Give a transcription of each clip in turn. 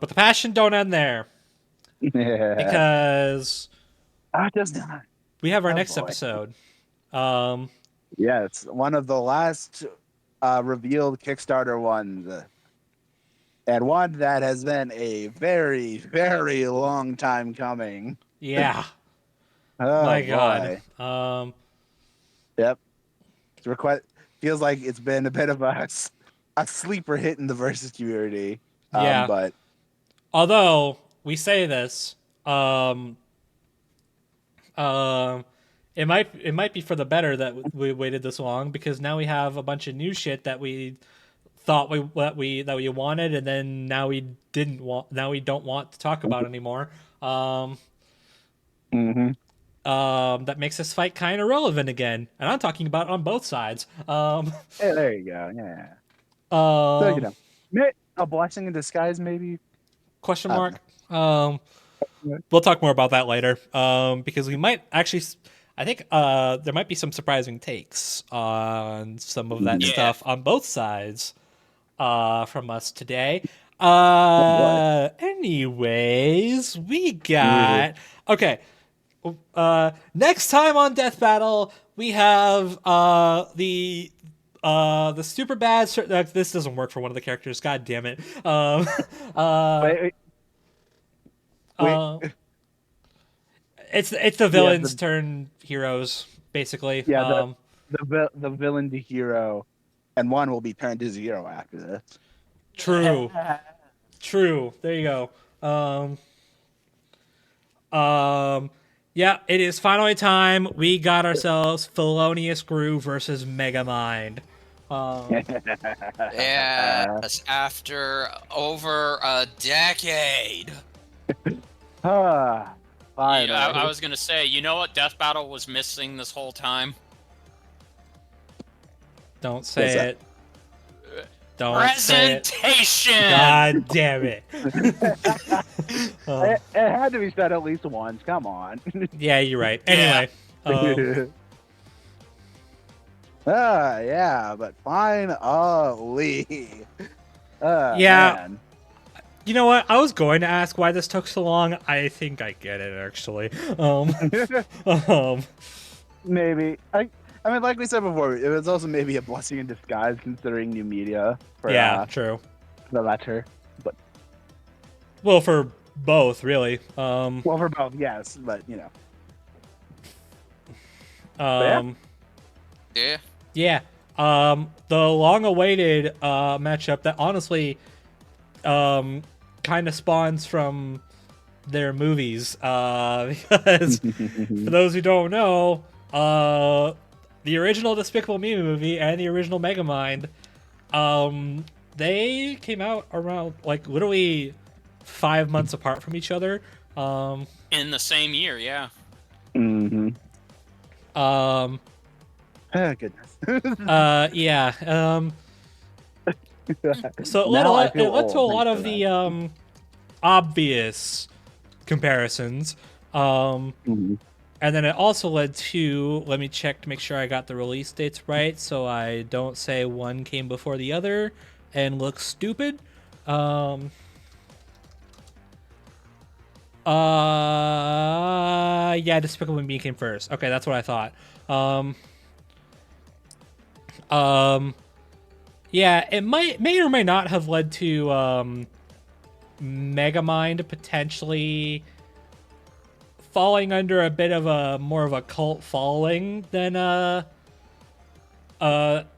But the passion don't end there Yeah. because I just not. we have our Oh next boy. episode. Um, Yes, one of the last revealed Kickstarter ones, and one that has been a very, very long time coming. yeah, Oh my God. boy. Yep. Feels like it's been a bit of a sleeper hit in the versus community. Yeah. But Although we say this, um, um, it might be for the better that we waited this long because now we have a bunch of new shit that we thought we wanted, and then now we didn't want. Now we don't want to talk about anymore. Um, mhm. that makes this fight kind of relevant again, and I'm talking about on both sides. Hey, there you go. Yeah. So Um, a blessing in disguise, maybe. question I don't mark. Um, know. we'll talk more about that later. Because we might actually, I think there might be some surprising takes on some of that Mhm. Yeah. stuff on both sides from us today. Oh boy. Anyways, we Mhm. got okay. Next time on Death Battle, we have the super bad. This doesn't work for one of the characters. God damn it. Uh, Wait, wait, uh, it's the yeah, villains turn heroes basically. yeah, the villain to hero, and one will be turned to zero after this. True, true. There you go. Yeah, it is finally time. We got ourselves Felonious Groove versus Megamind. Yes, after over a decade. Ah, I finally. was gonna say, you know what Death Battle was missing this whole time? Don't What's say that? it. Don't say it. Presentation. God damn it. It had to be said at least once. Come on. Yeah, you're right. Anyway, Yeah, but finally. yeah, Man. you know what? I was going to ask why this took so long. I think I get it actually. Um, Maybe. I mean, like we said before, it was also maybe a blessing in disguise considering new media for yeah, true. the latter. But Well, for both, really. well, for both, yes. But you know, Um, Yeah. yeah. The long-awaited matchup that honestly, kind of spawns from their movies. Because for those who don't know, the original Despicable Me movie and the original Megamind, they came out around like literally 5 months apart from each other. In the same year, yeah. mm-hmm. Um, Oh, goodness. yeah. So Now I it feel led to a old, lot thanks of for the obvious comparisons. Mhm. And then it also led to, let me check to make sure I got the release dates right so I don't say one came before the other and look stupid. Yeah, Despicable Me came first. Okay, that's what I thought. Yeah, it may or may not have led to Megamind potentially falling under a bit of a more of a cult following than a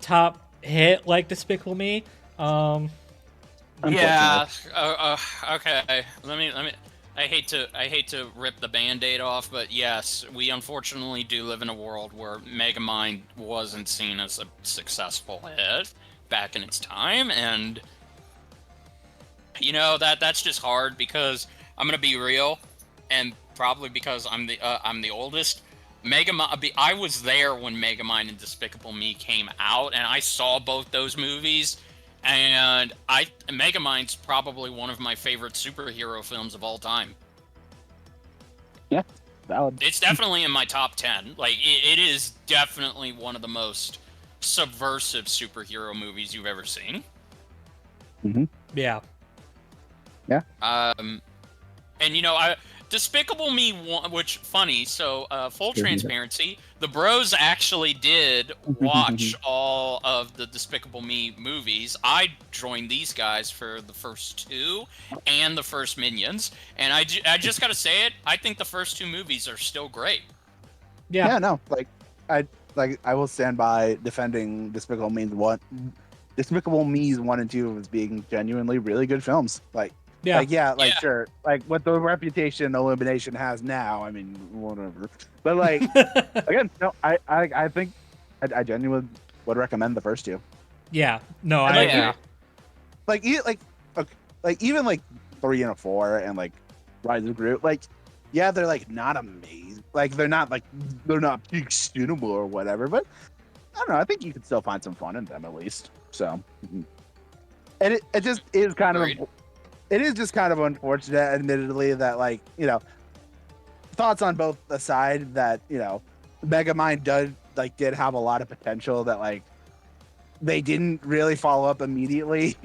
top hit like Despicable Me. Yeah. Okay. Let me. I hate to rip the Band-Aid off, but yes, we unfortunately do live in a world where Megamind wasn't seen as a successful hit back in its time, and that's just hard because I'm gonna be real, and probably because I'm the oldest. Megamind. I was there when Megamind and Despicable Me came out, and I saw both those movies. And Megamind's probably one of my favorite superhero films of all time. Yeah, valid. It's definitely in my top 10. Like, it is definitely one of the most subversive superhero movies you've ever seen. Yeah. And Despicable Me 1, which, funny, so full transparency, the bros actually did watch all of the Despicable Me movies. I joined these guys for the first two and the first Minions, and I just gotta say it, I think the first two movies are still great. Yeah. No, I will stand by defending Despicable Me's 1 and 2 as being genuinely really good films. Sure. Like, what the reputation Illumination has now, I mean, whatever. But, like, again, no, I think I genuinely would recommend the first two. Yeah. No, I agree. Even, like, 3 and 4 and, like, Rise of Groot, like, yeah, they're, like, not amazing. Like, they're not peak cinema or whatever, but, I don't know, I think you could still find some fun in them, at least. So, and it just is kind of... It is just kind of unfortunate, admittedly, that, like, thoughts on both aside, that, Megamind did have a lot of potential that, like, they didn't really follow up immediately,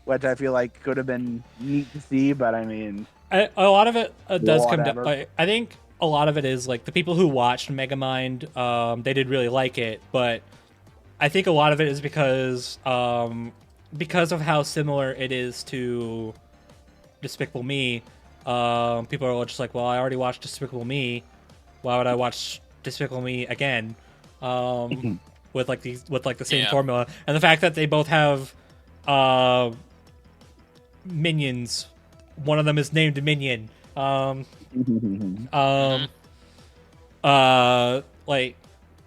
which I feel like could have been neat to see, but I mean... A lot of it does come whatever. down... I think a lot of it is, like, the people who watched Megamind, they did really like it, but I think a lot of it is because of how similar it is to Despicable Me. People are just like, well, I already watched Despicable Me. Why would I watch Despicable Me again? With the same formula, and the fact that they both have minions. One of them is named Minion. Like,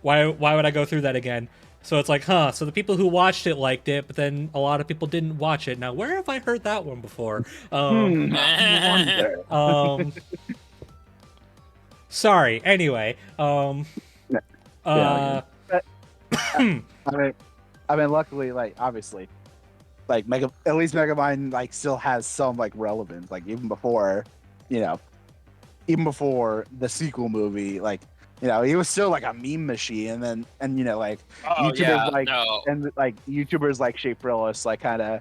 why would I go through that again? So it's like, so the people who watched it liked it, but then a lot of people didn't watch it. Now, where have I heard that one before? Sorry. Anyway. I mean, luckily, like, obviously, like, at least Megamind, like, still has some, like, relevance. Like, even before the sequel movie, like, he was still like a meme machine, and like, YouTubers like Shape Frillis, like, kind of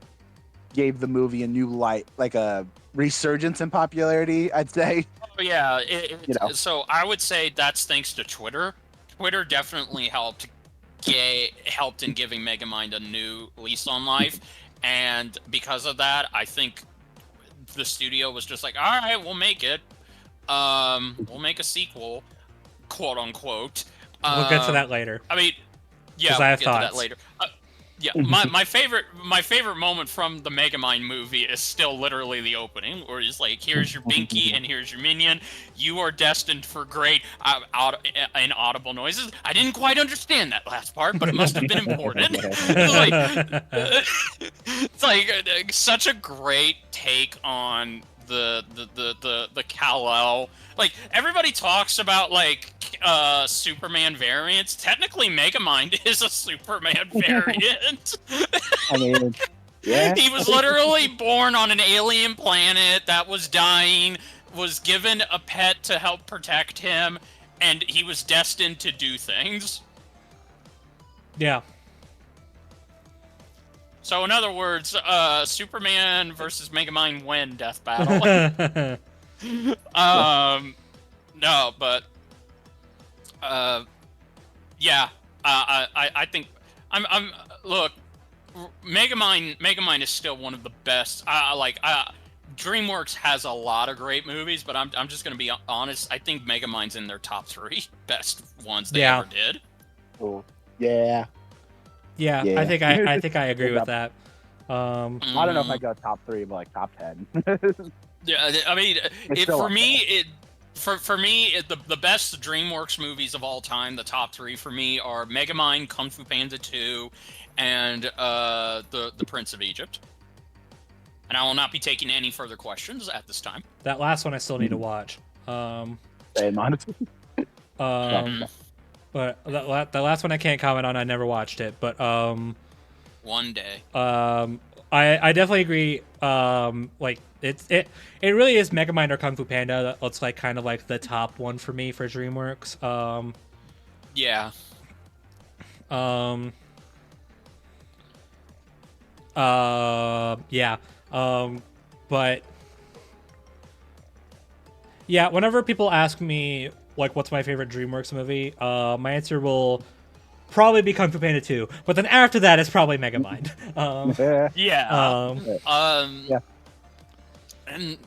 gave the movie a new light, like a resurgence in popularity, I'd say. Oh, yeah. So I would say that's thanks to Twitter. Twitter definitely helped in giving Megamind a new lease on life, and because of that, I think the studio was just like, all right, we'll make it. We'll make a sequel, quote unquote. We'll get to that later. I mean, yeah, we'll get to that later. My favorite moment from the Megamind movie is still literally the opening, where it's like, here's your Binky and here's your Minion. You are destined for great inaudible noises. I didn't quite understand that last part, but it must have been important. It's like such a great take on the Kal-El. Like, everybody talks about, like, Superman variants. Technically, Megamind is a Superman variant. I mean, yeah. He was literally born on an alien planet that was dying, was given a pet to help protect him, and he was destined to do things. Yeah. So, in other words, Superman versus Megamind win death battle. No, but yeah, I think look, Megamind is still one of the best. DreamWorks has a lot of great movies, but I'm just gonna be honest. I think Megamind's in their top 3 best ones they ever did. Oh, yeah. Yeah, I think I agree with that. I don't know if I go top 3, but like top 10. Yeah, I mean, It's still for up me, the best DreamWorks movies of all time, the top 3 for me are Megamind, Kung Fu Panda 2, and the Prince of Egypt. And I will not be taking any further questions at this time. That last one I still need to watch. Same, honestly. But the last one I can't comment on. I never watched it, but One day. I definitely agree. Like it really is Megamind or Kung Fu Panda that's like kind of like the top one for me for DreamWorks. Yeah. Yeah. But yeah, whenever people ask me like what's my favorite DreamWorks movie, my answer will probably be Kung Fu Panda 2, but then after that it's probably Megamind. Yeah. And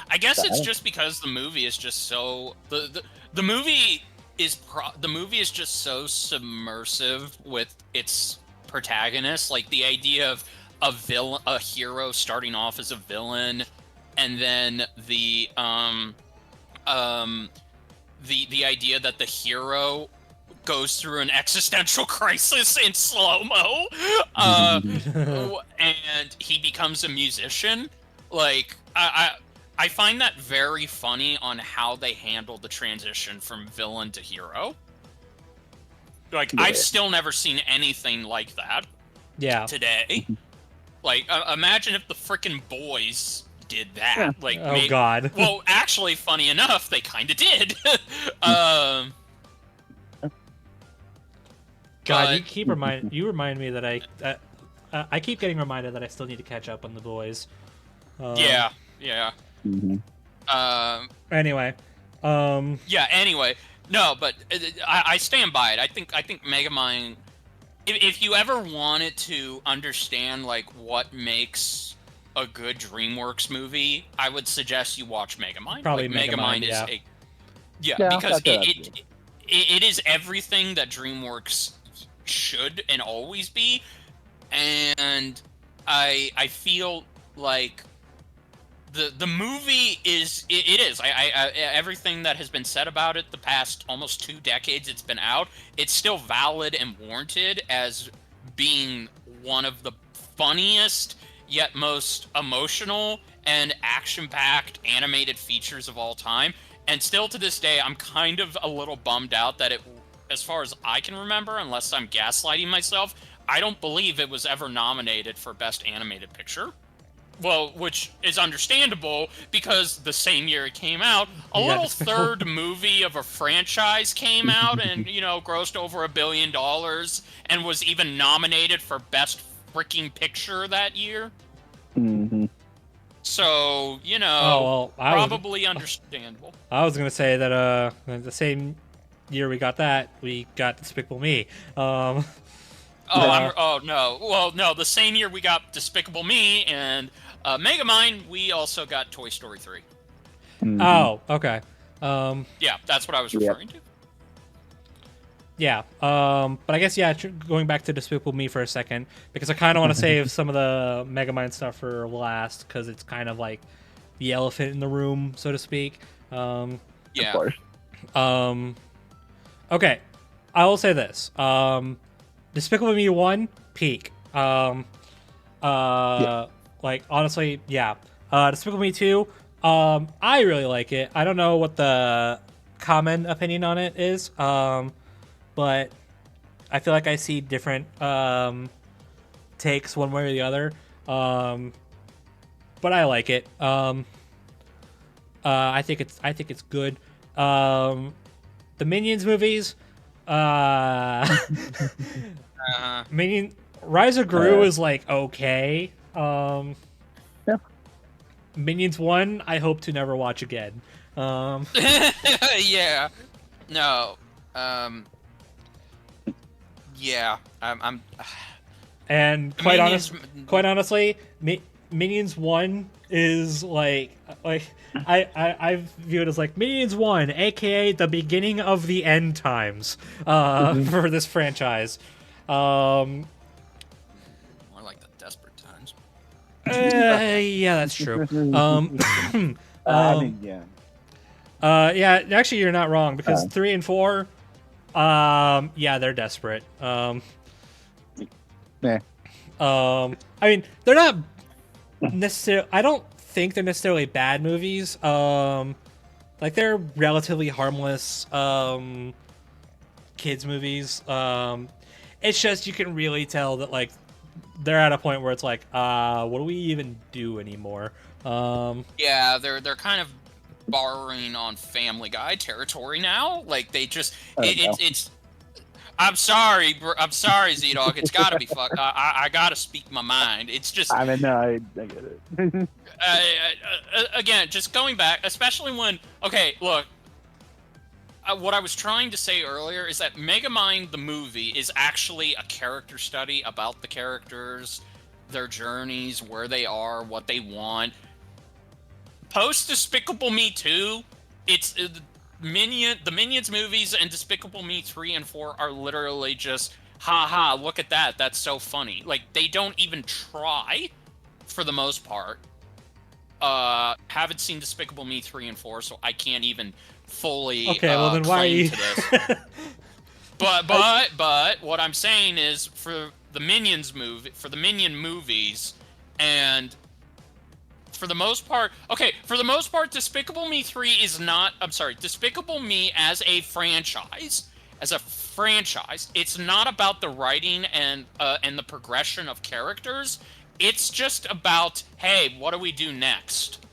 I guess it's just because the movie is just so the movie is just so submersive with its protagonist. Like the idea of a hero starting off as a villain, and then the idea that the hero goes through an existential crisis in slow-mo, and he becomes a musician. Like, I find that very funny on how they handle the transition from villain to hero. Like, I've still never seen anything like that today. Like, imagine if the frickin' Boys did that. Yeah. Like, God. Well, actually, funny enough, they kind of did. God, you remind me that I keep getting reminded that I still need to catch up on The Boys. Yeah. Anyway. Yeah. Anyway, no, but I stand by it. I think Megamind. If you ever wanted to understand like what makes a good DreamWorks movie, I would suggest you watch Megamind. Probably like, Megamind yeah. is because it is everything that DreamWorks should and always be, and I feel like the movie is everything that has been said about it the past almost 2 decades it's been out, it's still valid and warranted as being one of the funniest yet most emotional and action-packed animated features of all time. And still to this day, I'm kind of a little bummed out that it, as far as I can remember, unless I'm gaslighting myself, I don't believe it was ever nominated for Best Animated Picture. Well, which is understandable because the same year it came out, a little third movie of a franchise came out and, grossed over $1 billion and was even nominated for Best Freaking Picture that year. Mm-hmm. So, probably understandable. I was going to say that the same year we got that, we got Despicable Me. No. Well, no, the same year we got Despicable Me and Megamind, we also got Toy Story 3. Mm-hmm. Oh, okay. Yeah, that's what I was referring to. Yeah, but I guess, going back to Despicable Me for a second, because I kind of want to save some of the Megamind stuff for last, because it's kind of like the elephant in the room, so to speak. Yeah. Of course. Okay, I will say this. Despicable Me 1, peak. Like, honestly, yeah. Despicable Me 2, I really like it. I don't know what the common opinion on it is, but I feel like I see different takes one way or the other. But I like it. I think it's good. The Minions movies, Minion Rise of Gru is like okay. Yeah. Minions 1, I hope to never watch again. Yeah. No. Yeah. I'm. And quite honestly, Minions 1 is like I view it as like Minions 1, aka the beginning of the end times for this franchise. More like the desperate times. Yeah, that's true. I mean, yeah. Yeah, actually, you're not wrong because 3 and 4, yeah, they're desperate. Yeah. I mean, they're not necessarily. I don't think they're necessarily bad movies. Like they're relatively harmless kids movies. It's just you can really tell that like they're at a point where it's like, what do we even do anymore? Yeah, they're kind of borrowing on Family Guy territory now. Like they just it's. I'm sorry, I'm sorry, ZDogg. It's got to be fuck. I gotta speak my mind. It's just. I mean, no, I get it. Again, just going back, especially when. Okay, look. What I was trying to say earlier is that Megamind the movie is actually a character study about the characters, their journeys, where they are, what they want. Post Despicable Me 2, it's the Minions movies and Despicable Me 3 and 4 are literally just haha, look at that, that's so funny. Like they don't even try for the most part. Haven't seen Despicable Me 3 and 4, so I can't even fully well then why are claim you to this. But what I'm saying is for the Minion movies and for the most part, Despicable Me 3 is not, I'm sorry, Despicable Me as a franchise, it's not about the writing and the progression of characters. It's just about, hey, what do we do next?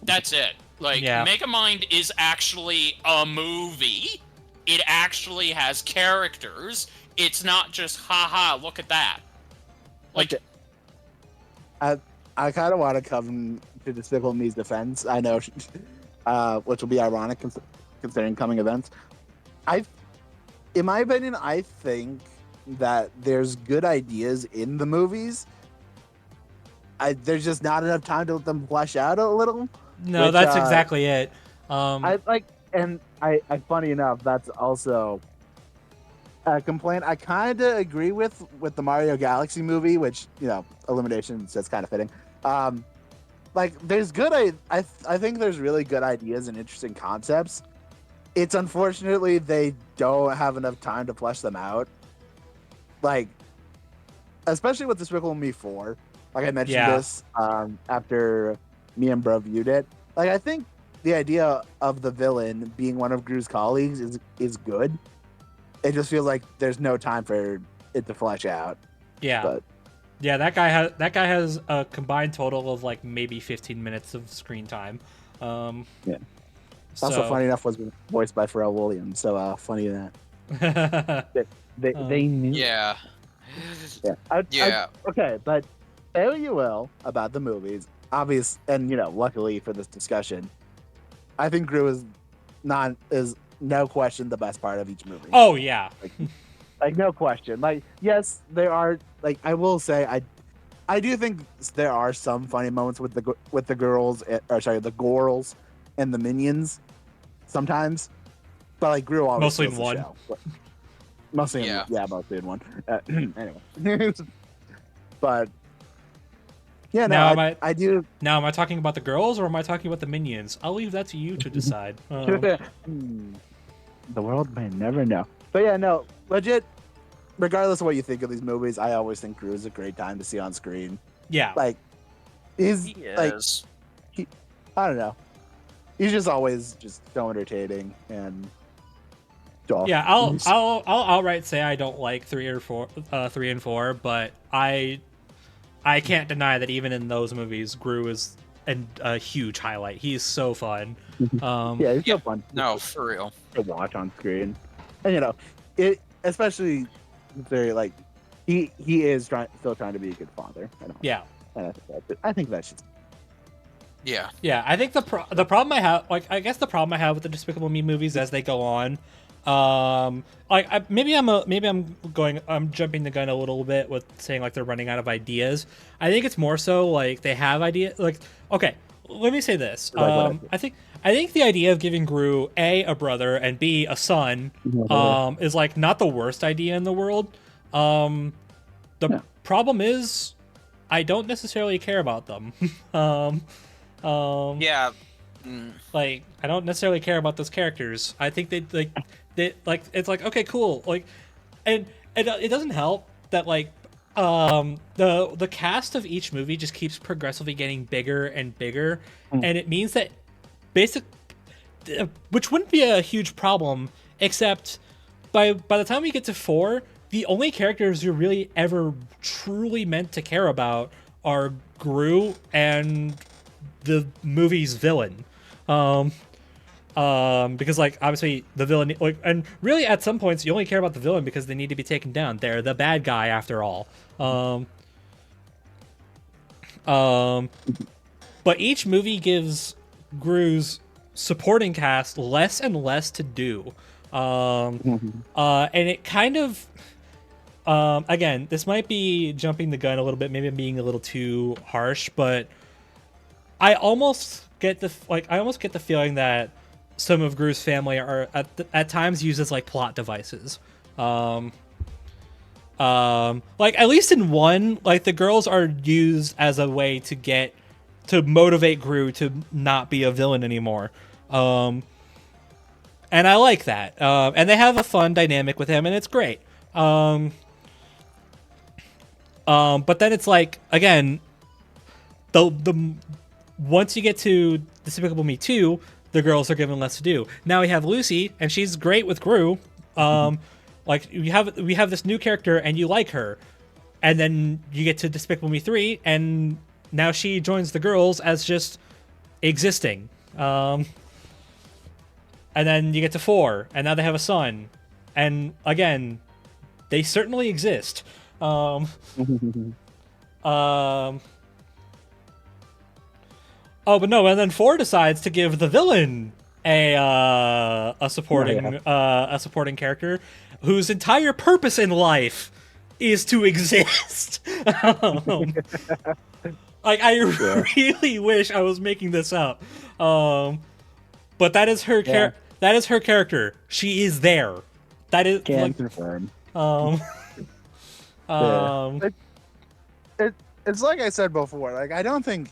That's it. Like, Yeah. Megamind is actually a movie. It actually has characters. It's not just, haha, look at that. Like, okay. I kind of want to come to Despicable Me's defense. I know, which will be ironic considering coming events. In my opinion, I think that there's good ideas in the movies. There's just not enough time to let them flesh out a little. No, that's exactly it. I funny enough, that's also a complaint I kind of agree with the Mario Galaxy movie, which, you know, Illumination says kind of fitting. Like there's good, I think there's really good ideas and interesting concepts. It's unfortunately they don't have enough time to flesh them out. Like, especially with Despicable Me 4. Like I mentioned this after me and Bro viewed it. Like I think the idea of the villain being one of Gru's colleagues is good. It just feels like there's no time for it to flesh out. Yeah. But yeah, that guy has a combined total of like maybe 15 minutes of screen time. Yeah. Also, funny enough, was voiced by Pharrell Williams. So funny that they knew. Yeah. Okay, but say you will about the movies, obvious, and you know, luckily for this discussion, I think Gru is no question the best part of each movie. Oh yeah, like no question. Like yes, there are. Like I will say, I do think there are some funny moments with the girls, or sorry, the Gorals and the Minions sometimes, but like Gru always mostly in steals one. the show. Mostly in one. Anyway, but yeah, no, now I do. Now, am I talking about the girls or am I talking about the Minions? I'll leave that to you to decide. The world may never know. But yeah, no, legit. Regardless of what you think of these movies, I always think Gru is a great time to see on screen. Yeah, like he is. I don't know. He's just always just so entertaining and. Yeah, I'll outright say I don't like 3 and 4, but I can't deny that even in those movies, Gru is a huge highlight. He's so fun. Yeah, he's so fun. No, for real. To watch on screen, and you know, it especially very like he is still trying to be a good father. Yeah, and I think that's just. Yeah. Yeah, I think the problem I have, like, I guess the problem I have with the Despicable Me movies as they go on, maybe I'm jumping the gun a little bit with saying like they're running out of ideas. I think it's more so like they have ideas. Like, okay, let me say this. I think the idea of giving Gru a brother and B a son, is like not the worst idea in the world. The problem is, I don't necessarily care about them. Yeah. Like, I don't necessarily care about those characters. I think they like, it's like, okay, cool. Like, and it doesn't help that like the cast of each movie just keeps progressively getting bigger and bigger, and it means that basic, which wouldn't be a huge problem, except by the time we get to 4, the only characters you're really ever truly meant to care about are Gru and the movie's villain. Because like obviously the villain, like, and really at some points you only care about the villain because they need to be taken down. They're the bad guy after all. But each movie gives Gru's supporting cast less and less to do. And it kind of, again, this might be jumping the gun a little bit, maybe I'm being a little too harsh, but I almost get the feeling that some of Gru's family are at times used as like plot devices. Like at least in 1, like the girls are used as a way to motivate Gru to not be a villain anymore. And I like that. And they have a fun dynamic with him, and it's great. But then it's like, again, the once you get to Despicable Me 2, the girls are given less to do. Now we have Lucy, and she's great with Gru. Like we have this new character, and you like her, and then you get to Despicable Me 3, and now she joins the girls as just existing. And then you get to 4, and now they have a son, and again, they certainly exist. Oh, but no, and then 4 decides to give the villain a supporting character whose entire purpose in life is to exist. Like I really wish I was making this up. But that is her that is her character. She is there. That is Can confirm. It's like I said before, like I don't think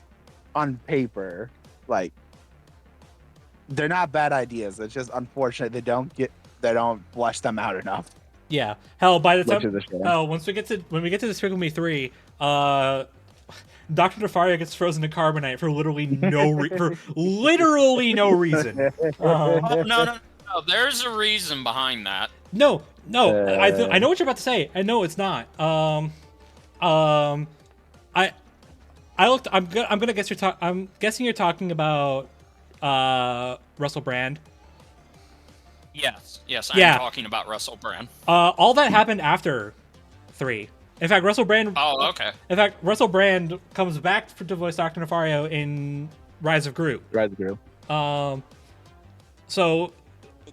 on paper, like they're not bad ideas. It's just unfortunate they don't flesh them out enough. Yeah. Hell, by the time when we get to Despicable Me 3, Dr. Nefaria gets frozen to carbonite for literally no reason. No. There's a reason behind that. No. I know what you're about to say. I know it's not. I'm gonna guess I'm guessing you're talking about Russell Brand. Yes, I'm talking about Russell Brand. All that happened after 3. In fact, Russell Brand. Oh, okay. In fact, Russell Brand comes back to voice Dr. Nefario in Rise of Gru. So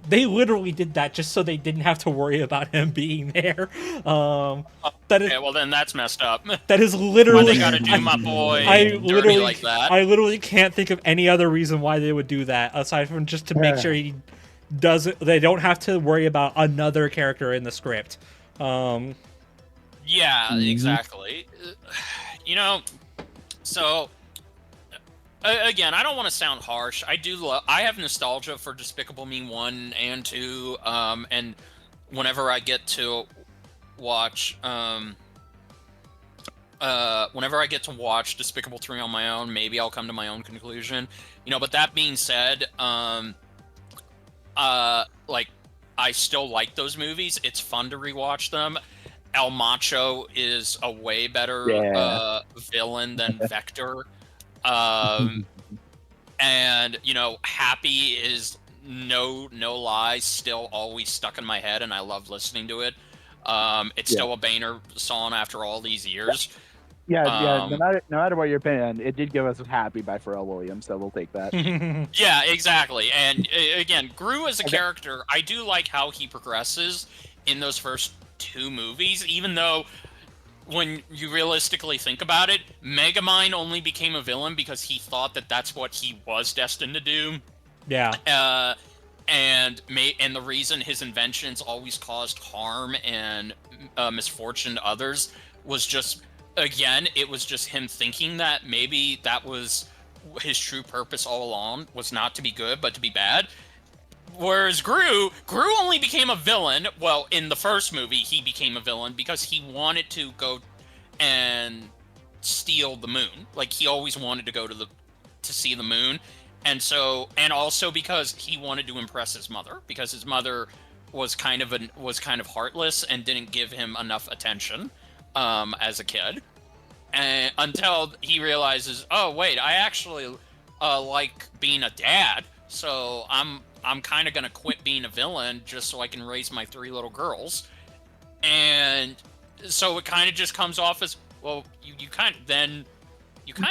they literally did that just so they didn't have to worry about him being there. Well, then that's messed up. That is literally. Why they gotta do my boy dirty like that? I literally can't think of any other reason why they would do that aside from just to make sure he doesn't. They don't have to worry about another character in the script. Yeah, exactly. You know, so. Again, I don't want to sound harsh. I have nostalgia for Despicable Me 1 and 2, and whenever I get to watch, Despicable 3 on my own, maybe I'll come to my own conclusion. You know, but that being said, like I still like those movies. It's fun to rewatch them. El Macho is a way better villain than Vector. And you know, Happy is no lie still always stuck in my head, and I love listening to it. It's still a Boehner song after all these years. No matter what your opinion, it did give us Happy by Pharrell Williams, so we'll take that. Yeah, exactly. And again, Gru as a character, I do like how he progresses in those first 2 movies, even though when you realistically think about it, Megamind only became a villain because he thought that that's what he was destined to do. Yeah. And the reason his inventions always caused harm and misfortune to others was just again, it was just him thinking that maybe that was his true purpose all along, was not to be good, but to be bad. Whereas Gru only became a villain. Well, in the first movie, he became a villain because he wanted to go and steal the moon. Like, he always wanted to go to see the moon. And so, and also because he wanted to impress his mother, because his mother was kind of heartless and didn't give him enough attention as a kid. And until he realizes, oh wait, I actually like being a dad, so I'm kind of gonna quit being a villain just so I can raise my 3 little girls. And so it kind of just comes off as, well, you kind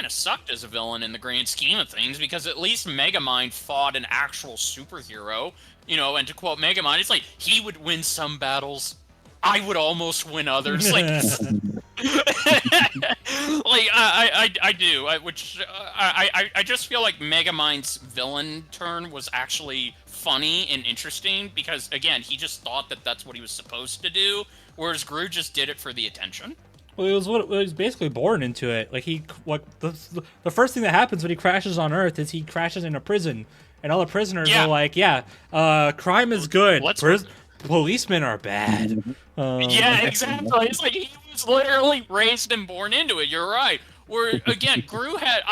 of sucked as a villain in the grand scheme of things, because at least Megamind fought an actual superhero, and to quote Megamind, it's like, he would win some battles, I would almost win others. Like, like I do. I just feel like Megamind's villain turn was actually funny and interesting because, again, he just thought that that's what he was supposed to do, whereas Gru just did it for the attention. Well, it was basically born into it. Like, the first thing that happens when he crashes on Earth is he crashes in a prison, and all the prisoners are like, crime is good. Policemen are bad. Yeah, exactly. It's like he was literally raised and born into it. You're right. Where, again, Gru had...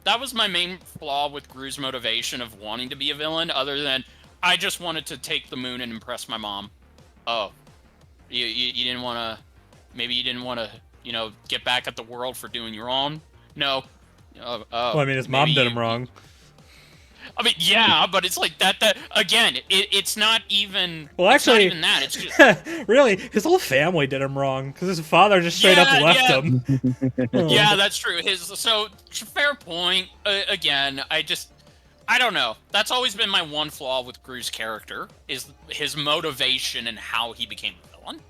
that was my main flaw with Gru's motivation of wanting to be a villain, other than, I just wanted to take the moon and impress my mom. Oh. You didn't want to... Maybe you didn't want to, get back at the world for doing you wrong? No. Well, I mean, his mom did him wrong. I mean, yeah, but it's like that again, it's not even... Well, actually... It's not even that, it's just... Really, his whole family did him wrong, because his father just straight up left him. Yeah, that's true. So, fair point. Again, I don't know. That's always been my one flaw with Gru's character, is his motivation and how he became a villain.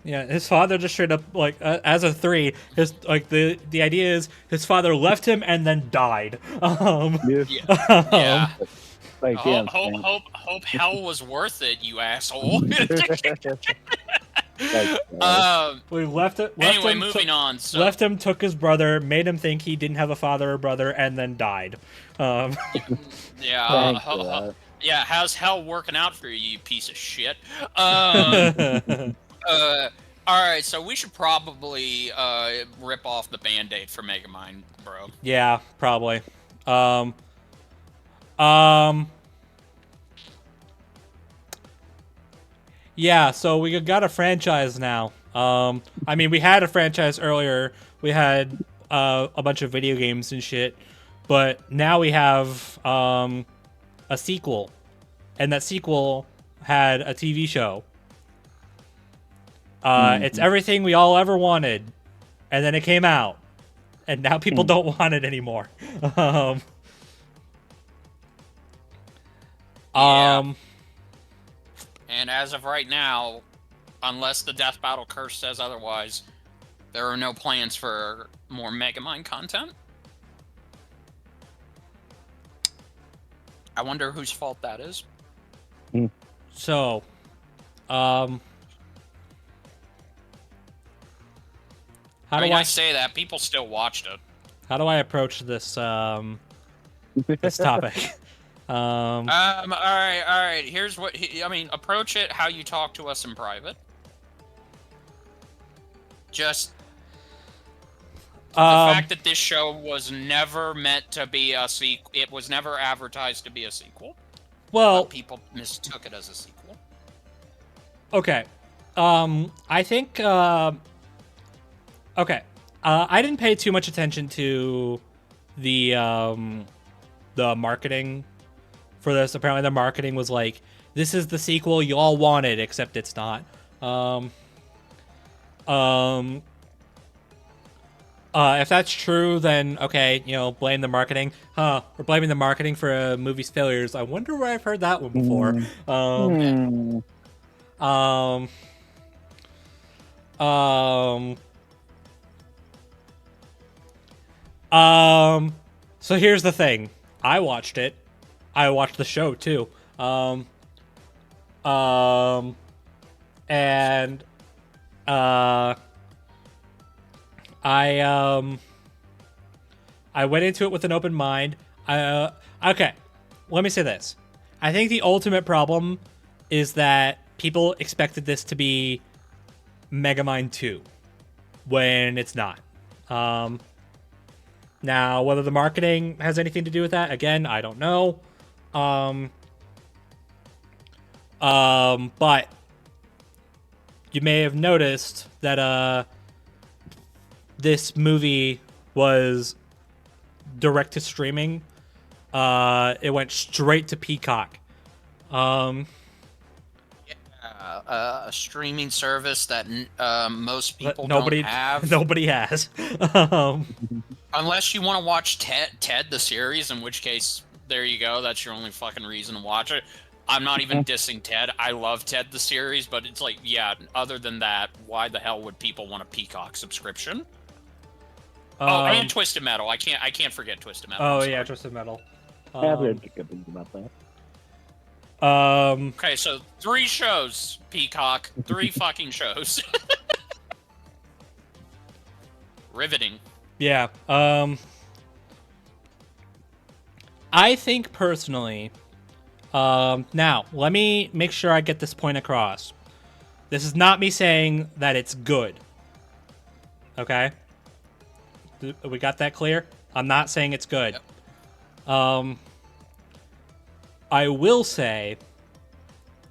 Yeah, his father just straight up, like, as a 3, the idea is his father left him and then died. Yeah. Like, hope hell was worth it, you asshole. We left him, moving on. So. Left him, took his brother, made him think he didn't have a father or brother, and then died. Yeah, how's hell working out for you, you piece of shit? Alright, so we should probably rip off the Band-Aid for Megamind, bro. Yeah, probably. Yeah, so we got a franchise now. I mean, we had a franchise earlier. We had a bunch of video games and shit, but now we have a sequel, and that sequel had a TV show. It's everything we all ever wanted, and then it came out, and now people don't want it anymore. And as of right now, unless the Death Battle Curse says otherwise, there are no plans for more Megamind content. I wonder whose fault that is. So, I say that people still watched it. How do I approach this this topic? All right. Here's what approach it how you talk to us in private. Just the fact that this show was never meant to be a sequel. It was never advertised to be a sequel. Well, people mistook it as a sequel. Okay. I think. Okay. I didn't pay too much attention to the marketing for this. Apparently, the marketing was like, "This is the sequel you all wanted," except it's not. If that's true, then okay, blame the marketing. We're blaming the marketing for a movie's failures. I wonder where I've heard that one before. So here's the thing. I watched it. I watched the show too. And I I went into it with an open mind. Okay, let me say this. I think the ultimate problem is that people expected this to be Megamind 2 when it's not. Now, whether the marketing has anything to do with that, again, I don't know. But you may have noticed that this movie was direct to streaming. It went straight to Peacock. A streaming service that most people Nobody, don't have. nobody has. Unless you want to watch Ted the series, in which case, there you go. That's your only fucking reason to watch it. I'm not even dissing Ted. I love Ted the series, but it's like, yeah, other than that, why the hell would people want a Peacock subscription? And Twisted Metal. I can't forget Twisted Metal. Oh yeah, Twisted Metal. I've heard good things about that. Okay, so 3 shows, Peacock. 3 fucking shows. Riveting. Yeah. I think personally. Now, let me make sure I get this point across. This is not me saying that it's good. Okay? We got that clear? I'm not saying it's good. Yep. I will say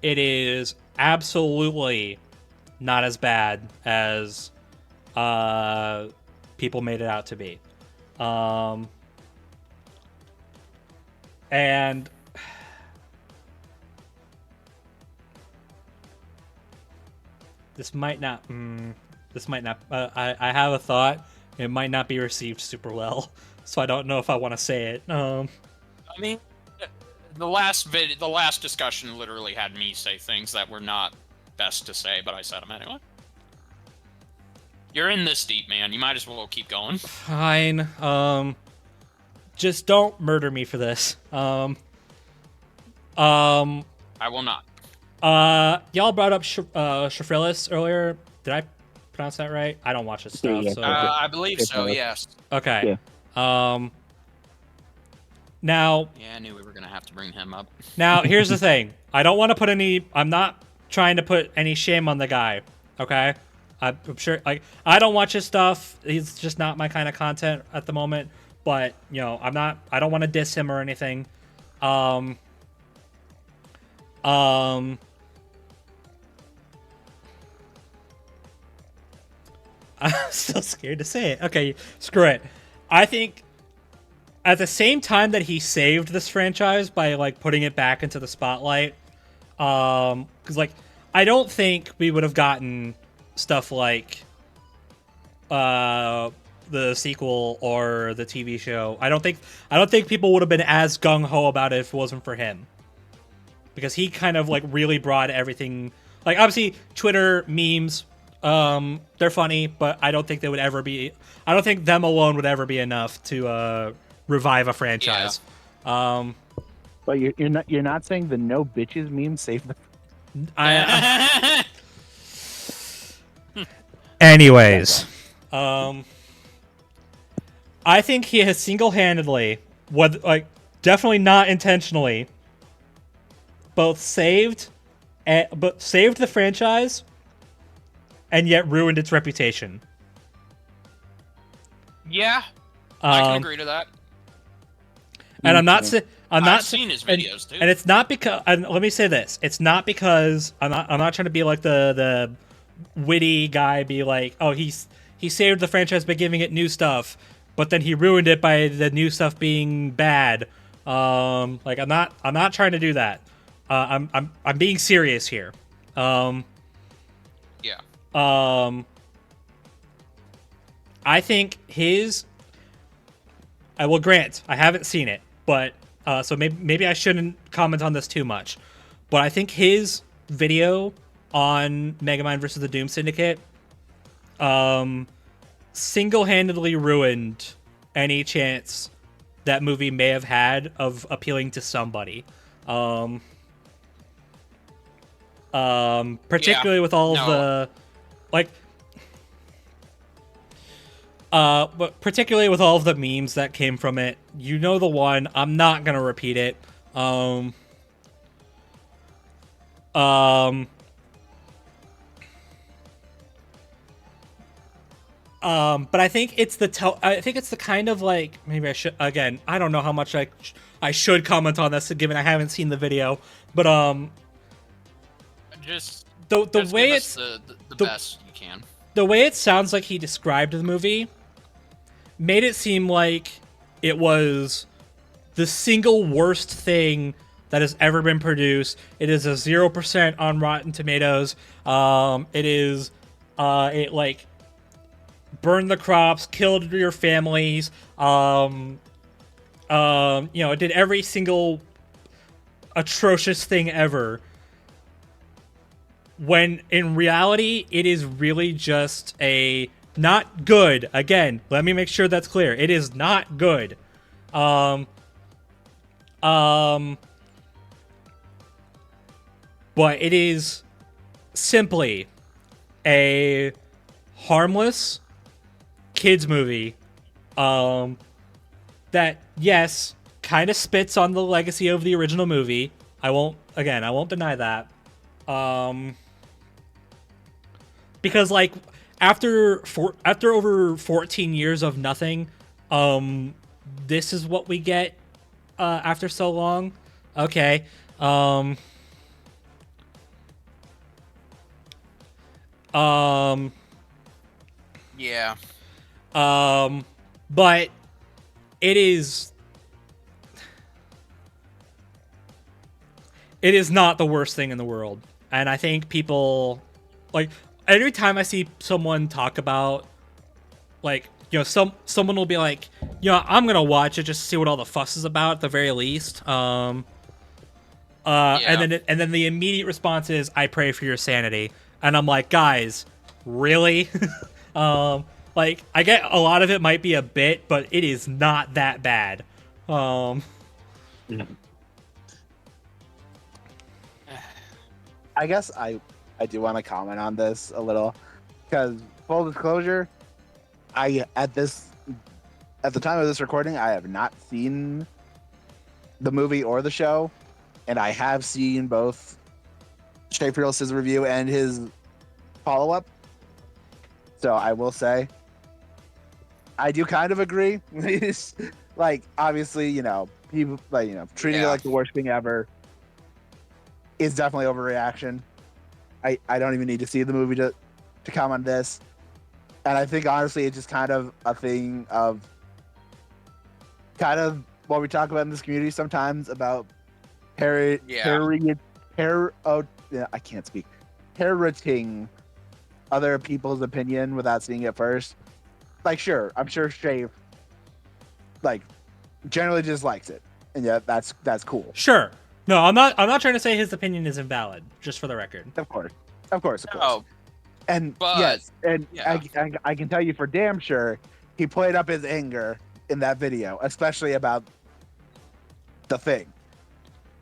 it is absolutely not as bad as people made it out to be. And this might not. I have a thought. It might not be received super well, so I don't know if I want to say it. I mean, the last discussion literally had me say things that were not best to say, but I said them anyway. You're in this deep, man. You might as well keep going. Fine. Just don't murder me for this. I will not. Y'all brought up Shafrillis earlier. Did I pronounce that right? I don't watch his stuff. Yeah. So. I believe so. Yes. Okay. Now. Yeah, I knew we were gonna have to bring him up. Now, here's the thing. I don't want to put any. I'm not trying to put any shame on the guy. Okay. I'm sure. Like, I don't watch his stuff. He's just not my kind of content at the moment. But you know, I'm not. I don't want to diss him or anything. I'm still scared to say it. Okay, screw it. I think at the same time that he saved this franchise by like putting it back into the spotlight, because like I don't think we would have gotten stuff like the sequel or the TV show. I don't think people would have been as gung ho about it if it wasn't for him, because he kind of like really brought everything. Like obviously Twitter memes. They're funny, but I don't think they would ever be. I don't think them alone would ever be enough to revive a franchise. Yeah. But you're not saying the no bitches meme saved the. Anyways, I think he has single-handedly, definitely not intentionally, both saved the franchise. And yet ruined its reputation. Yeah, I can agree to that. And I've seen his videos too. And it's not because. And let me say this: it's not because I'm not trying to be like the witty guy. Be like, oh, he saved the franchise by giving it new stuff, but then he ruined it by the new stuff being bad. Like I'm not trying to do that. I'm being serious here. Yeah. I think I will grant I haven't seen it, but so maybe I shouldn't comment on this too much. But I think his video on Megamind versus the Doom Syndicate single-handedly ruined any chance that movie may have had of appealing to somebody. Particularly with all of the like But particularly with all of the memes that came from it, you know the one. I'm not gonna repeat it. Um, but I think it's I think it's the kind of like, maybe I should, again, I don't know how much I should comment on this given I haven't seen the video, but Just the just way give it's us the the- best you can. the way it sounds like he described the movie made it seem like it was the single worst thing that has ever been produced. It is a 0% on Rotten Tomatoes. It is it like burned the crops, killed your families. It did every single atrocious thing ever. When in reality, it is really just a not good. Again, let me make sure that's clear. It is not good. But it is simply a harmless kids movie that, yes, kind of spits on the legacy of the original movie. I won't deny that. Because like after over 14 years of nothing, this is what we get after so long. Okay. Yeah. But it is not the worst thing in the world. And I think people, like, every time I see someone talk about, like, someone will be like, I'm gonna watch it just to see what all the fuss is about at the very least. And then the immediate response is, I pray for your sanity. And I'm like, guys, really? Like, I get a lot of it might be a bit, but it is not that bad. I guess I do want to comment on this a little, because full disclosure, at the time of this recording, I have not seen the movie or the show, and I have seen both Shafriel's review and his follow-up. So I will say, I do kind of agree. Like, obviously, people treating it like the worst thing ever is definitely overreaction. I don't even need to see the movie to comment on this. And I think honestly it's just kind of a thing of what we talk about in this community sometimes about parroting other people's opinion without seeing it first. Like, sure, I'm sure Shafe generally just likes it. And yeah, that's cool. Sure. No, I'm not trying to say his opinion is invalid, just for the record. Of course. No, And but, yes, and yeah. I can tell you for damn sure he played up his anger in that video, especially about the thing.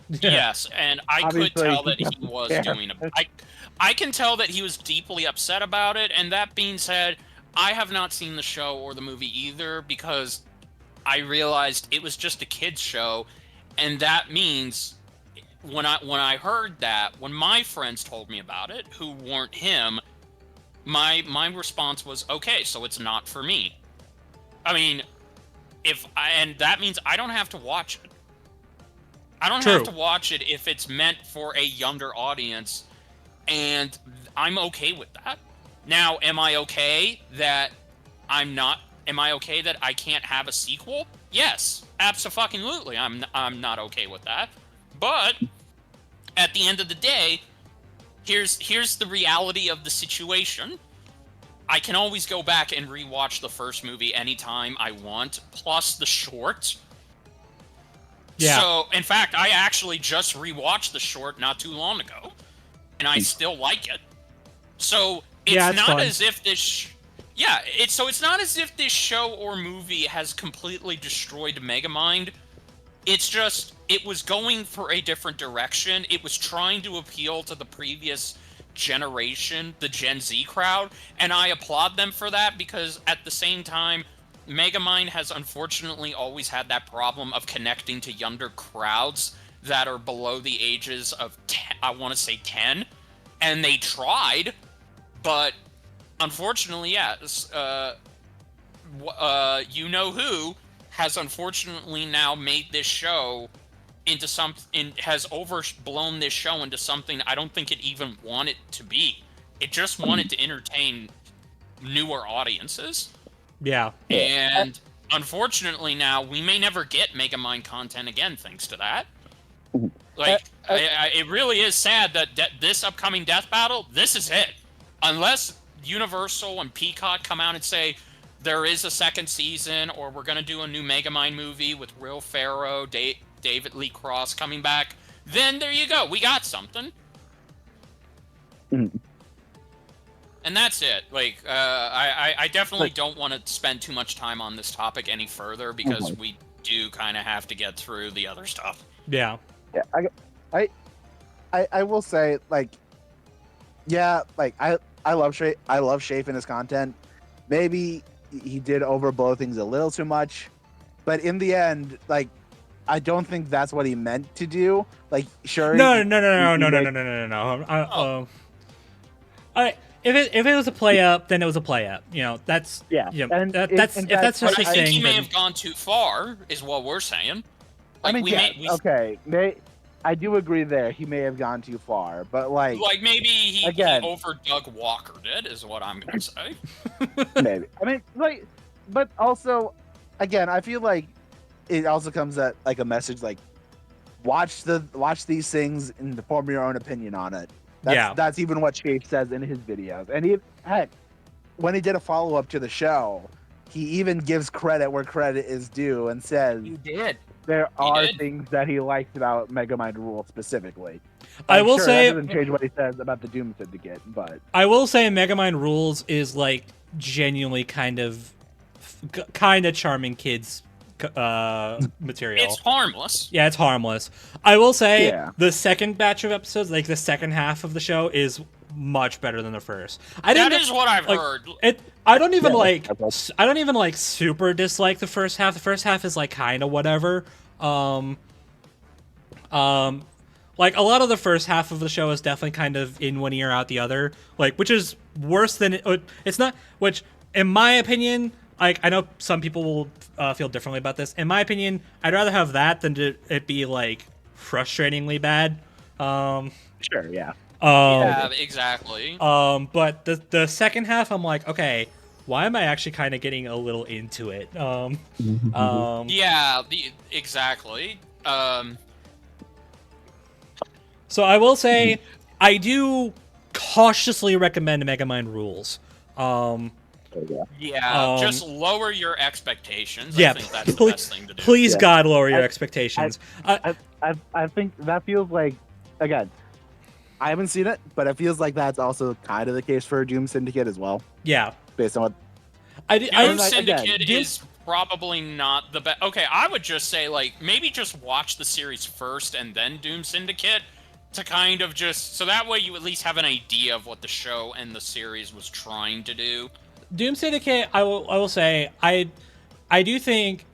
Yes, and I Obviously, could tell that he he was doesn't care. doing it. I can tell that he was deeply upset about it, and that being said, I have not seen the show or the movie either because I realized it was just a kids show, and that means when I heard that, when my friends told me about it, who weren't him, my response was, okay, so it's not for me. I mean, and that means I don't have to watch it. I don't have to watch it if it's meant for a younger audience, and I'm okay with that. Now, am I okay that I can't have a sequel? Yes, abso-fucking-lutely. I'm not okay with that. But at the end of the day, here's the reality of the situation. I can always go back and rewatch the first movie anytime I want, plus the short. Yeah. So, in fact, I actually just rewatched the short not too long ago, and I still like it. So it's not fun. as if this. It's not as if this show or movie has completely destroyed Megamind. It's just it was going for a different direction. It was trying to appeal to the previous generation, the Gen Z crowd, and I applaud them for that, because at the same time, Megamind has unfortunately always had that problem of connecting to younger crowds that are below the ages of 10, I want to say 10, and they tried, but unfortunately, yes, you know who has unfortunately now made this show into has overblown this show into something I don't think it even wanted to be. It just wanted to entertain newer audiences. Yeah. And unfortunately now we may never get Megamind content again thanks to that. Like, it really is sad that this upcoming Death Battle, this is it. Unless Universal and Peacock come out and say there is a second season, or we're going to do a new Megamind movie with Will Ferrell, David Lee Cross coming back, then there you go. We got something. And that's it. Like, I definitely don't want to spend too much time on this topic any further, because we do kind of have to get through the other stuff. Yeah. Yeah, I will say, like, yeah, like I love Shafe and his content. Maybe he did overblow things a little too much, but in the end, like, I don't think that's what he meant to do. Like, sure. No. All right. If it was a play up, then it was a play up. You know, that's And that's if that's just I his think thing. he may then- have gone too far, is what we're saying. Like, I mean, okay. I do agree there. He may have gone too far, but like maybe he again, overdug Walker did, is what I'm gonna say. maybe. I mean, like, but also, again, I feel like it also comes at like a message like, watch these things and form your own opinion on it. That's even what Shape says in his videos. And heck, when he did a follow up to the show, he even gives credit where credit is due and says You did. there are things that he liked about Megamind Rule specifically. I will sure, say that doesn't change what he says about the Doom Syndicate, but I will say Megamind Rules is like genuinely kind of charming kids material. It's harmless. Yeah, it's harmless. I will say Yeah. the second batch of episodes, like the second half of the show, is much better than the first. That is what I've heard. I don't even Yeah, I don't even like super dislike the first half. The first half is like kind of whatever. Like a lot of the first half of the show is definitely kind of in one ear out the other, like, which is worse than it's not. Which, in my opinion, like, I know some people will feel differently about this. In my opinion, I'd rather have that than it be like frustratingly bad. sure, yeah. Yeah, exactly. But the second half, I'm like, okay, why am I actually kind of getting a little into it? Yeah, exactly. So I will say, I do cautiously recommend Megamind Rules. Just lower your expectations. Yeah, I think that's the best thing to do. Please, Yeah. God, lower your expectations. I think that feels like, again, I haven't seen it, but it feels like that's also kind of the case for Doom Syndicate as well, Yeah, based on what. Doom like, Syndicate again, is probably not the best. Okay, I would just say, like, maybe just watch the series first and then Doom Syndicate, to kind of just, so that way you at least have an idea of what the show and the series was trying to do. Doom Syndicate. I will say, I do think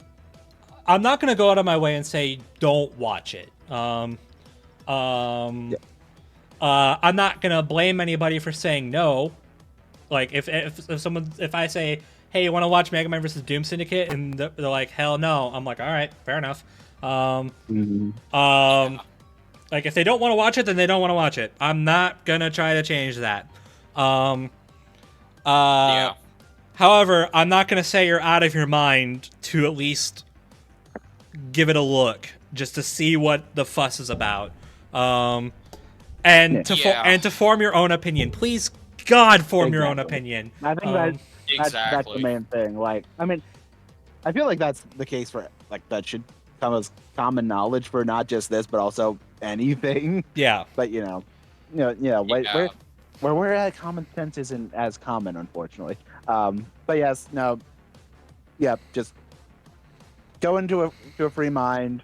I'm not gonna go out of my way and say don't watch it. I'm not gonna blame anybody for saying no. Like if I say, hey, you want to watch Megamind versus Doom Syndicate, and they're like, hell no, I'm like, all right, fair enough. Like if they don't want to watch it, then they don't want to watch it. I'm not gonna try to change that. However, I'm not gonna say you're out of your mind to at least give it a look, just to see what the fuss is about. And to form your own opinion. Please, God, form your own opinion. I think that's the main thing. Like, I mean, I feel like that's the case for, like, that should come as common knowledge for not just this, but also anything. Yeah. But where we're at, common sense isn't as common, unfortunately. But yes, no, yeah, just go into a free mind.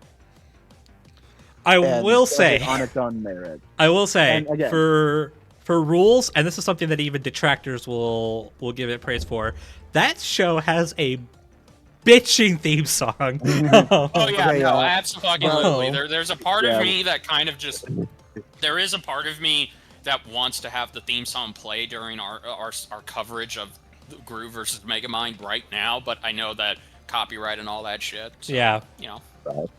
I will say on its own merit. I will say And again, for for Rules, and this is something that even detractors will give it praise for. That show has a bitching theme song. Oh yeah, Okay, no, absolutely. Bro. There's a part Yeah. of me that kind of just. There is a part of me that wants to have the theme song play during our coverage of Groove versus Megamind right now, but I know that copyright and all that shit. So, Yeah. you know. Right.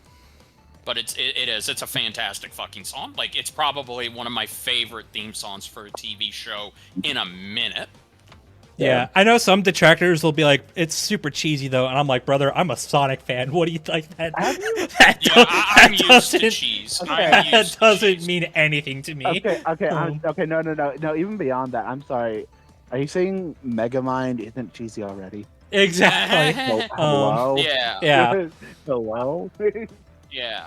But it's a fantastic fucking song. Like, it's probably one of my favorite theme songs for a TV show in a minute. Yeah, I know some detractors will be like, "It's super cheesy though," and I'm like, "Brother, I'm a Sonic fan. What do you like that?" Yeah, I'm used to cheese. Okay. I'm used That to doesn't cheese. mean anything to me. Okay, okay, no. Even beyond that, I'm sorry. Are you saying Megamind isn't cheesy already? Exactly. Hello. Yeah. Yeah. Hello. Yeah.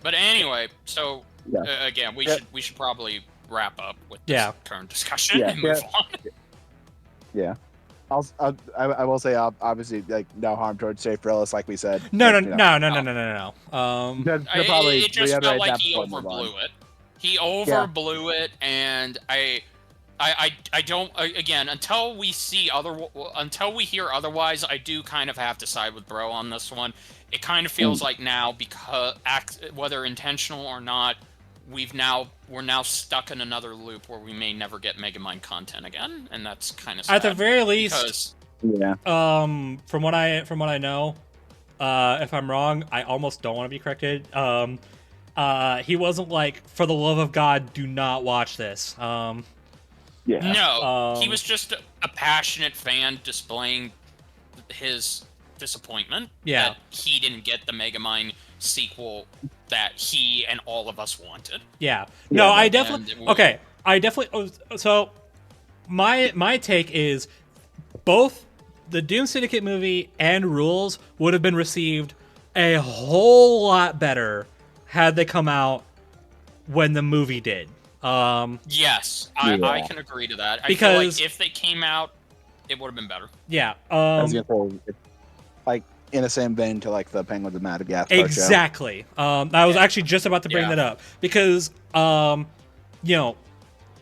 But anyway, so Yeah. again, we Yeah. should probably wrap up with this Yeah. current discussion Yeah. and move on. Yeah. I will say obviously like no harm towards Safe Realist, like we said. No. Like, you know, To probably It just felt reiterate like that he before we move on. overblew it. He overblew it, and I don't again until we hear otherwise. I do kind of have to side with Bro on this one. It kind of feels like now, because whether intentional or not, we're now stuck in another loop where we may never get Megamind content again, and that's kind of sad. At the very least, Yeah. from what I know, if I'm wrong, I almost don't want to be corrected. He wasn't like, for the love of God, do not watch this. Yeah. No, he Um, was just a passionate fan displaying his disappointment Yeah. that he didn't get the Megamind sequel that he and all of us wanted. Yeah. No, Yeah, I and definitely. it will- Okay, I definitely. So, my take is both the Doom Syndicate movie and Rules would have been received a whole lot better had they come out when the movie did. Yes, Yeah. I can agree to that. I feel Because- like if they came out, it would have been better. Yeah. I was gonna say, it's, like in the same vein to like the Penguins of Madagascar show. Exactly. I was actually just about to bring Yeah. that up because, you know,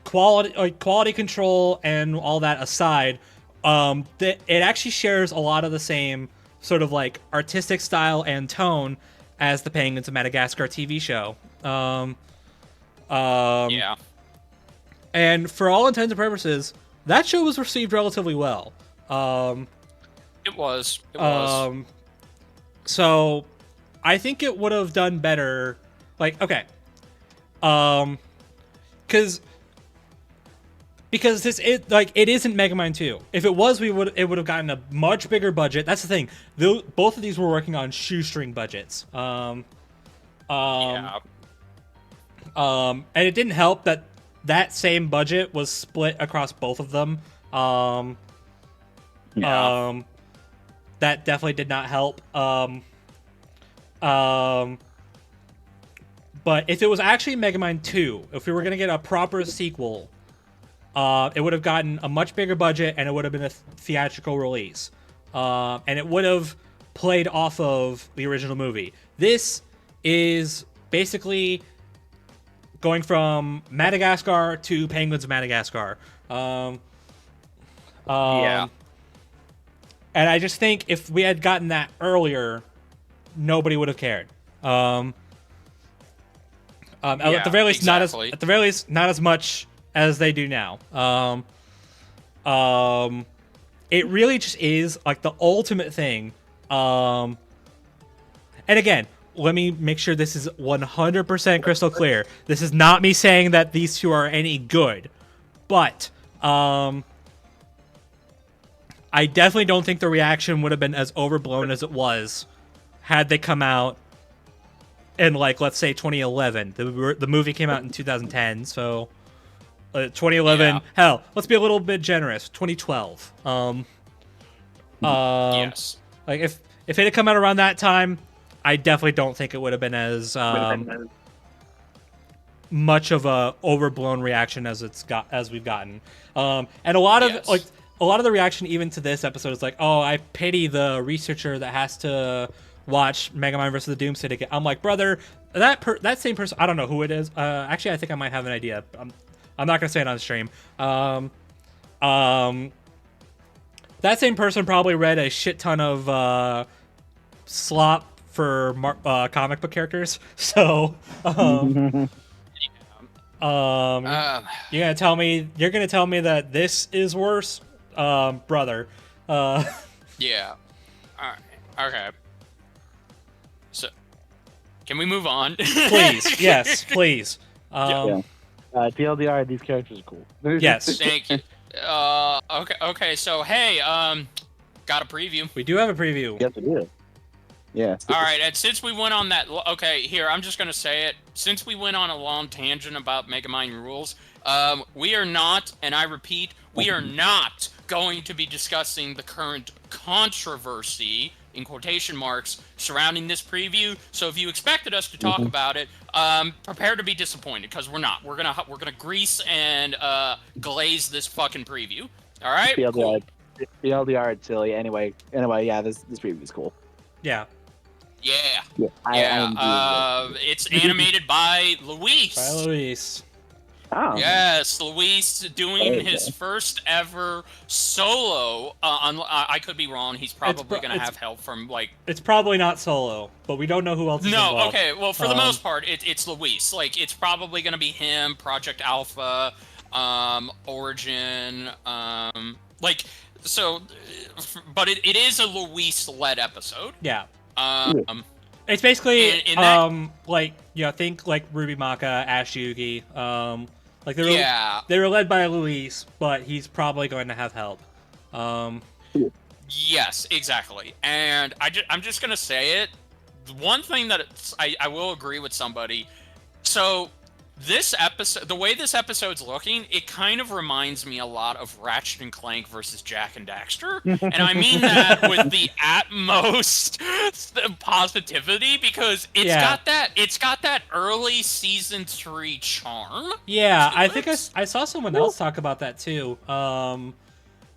quality control and all that aside, it actually shares a lot of the same sort of like artistic style and tone as the Penguins of Madagascar TV show. Yeah. And for all intents and purposes, that show was received relatively well. It was. It was. So I think it would have done better. Like, okay. Because it isn't Megamind 2. If it was, it would have gotten a much bigger budget. That's the thing. Both of these were working on shoestring budgets. Yeah. And it didn't help that same budget was split across both of them. Yeah. That definitely did not help. But if it was actually Megamind 2, if we were gonna get a proper sequel, it would have gotten a much bigger budget and it would have been a theatrical release. And it would have played off of the original movie. This is basically going from Madagascar to Penguins of Madagascar. Yeah. And I just think if we had gotten that earlier, nobody would have cared. At the very least, exactly. not as much as they do now. It really just is like the ultimate thing. And again, let me make sure this is 100% crystal clear. This is not me saying that these two are any good, but I definitely don't think the reaction would have been as overblown as it was had they come out in, like, let's say 2011. The movie came out in 2010, so 2011. Yeah. Hell, let's be a little bit generous. 2012. Yes. Like if it had come out around that time, I definitely don't think it would have been as much of a overblown reaction as we've gotten. And a lot of Yes. a lot of the reaction even to this episode is like, oh, I pity the researcher that has to watch Megamind versus the Doom Syndicate. I'm like, brother, that same person, I don't know who it is. Actually, I think I might have an idea. I'm not gonna say it on stream. That same person probably read a shit ton of slop for comic book characters. So, you're gonna tell me that this is worse, brother. Yeah. All right. Okay. So, can we move on? Please, yes, please. TLDR, these characters are cool. Yes. Thank you. Okay. So, hey, got a preview. We do have a preview. Yes, it is. Yeah. All right, and since we went on that, okay, here I'm just gonna say it. Since we went on a long tangent about Megamind rules, we are not, and I repeat, we are not going to be discussing the current controversy in quotation marks surrounding this preview. So if you expected us to talk about it, prepare to be disappointed because we're not. We're gonna grease and glaze this fucking preview. All right. TLDR, Cool. TLDR, it's silly. Anyway, yeah, this preview is cool. Yeah. Yeah. I It's animated by Luis. By Luis. Oh. Yes, Luis doing Okay. his first ever solo. I could be wrong. He's probably going to it's- have help from like. It's probably not solo, but we don't know who else is No, involved. okay. Well, for the most part, it's Luis. Like, it's probably going to be him, Project Alpha, Origin, like so. But it is a Luis-led episode. Yeah. In It's basically that- like think like Ruby Maka, Ash Yugi. Like they were Yeah. they were led by Luis, but he's probably going to have help. Yes, exactly. And I'm just gonna say it. One thing that I will agree with somebody. So this episode, the way this episode's looking, it kind of reminds me a lot of Ratchet and Clank versus Jack and Daxter, and I mean that with the utmost positivity because it's got that early season 3 charm. Yeah, to I it. think I saw someone else talk about that too.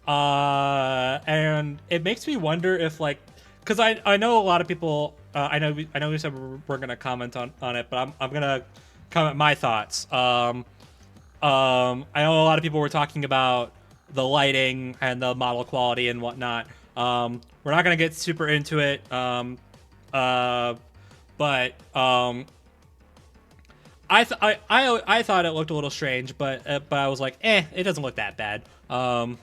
And it makes me wonder if because I know a lot of people. I know we said we're gonna comment on it, but I'm gonna comment my thoughts. I know a lot of people were talking about the lighting and the model quality and whatnot. We're not gonna get super into it. But I thought it looked a little strange, but I was like, it doesn't look that bad. Yeah,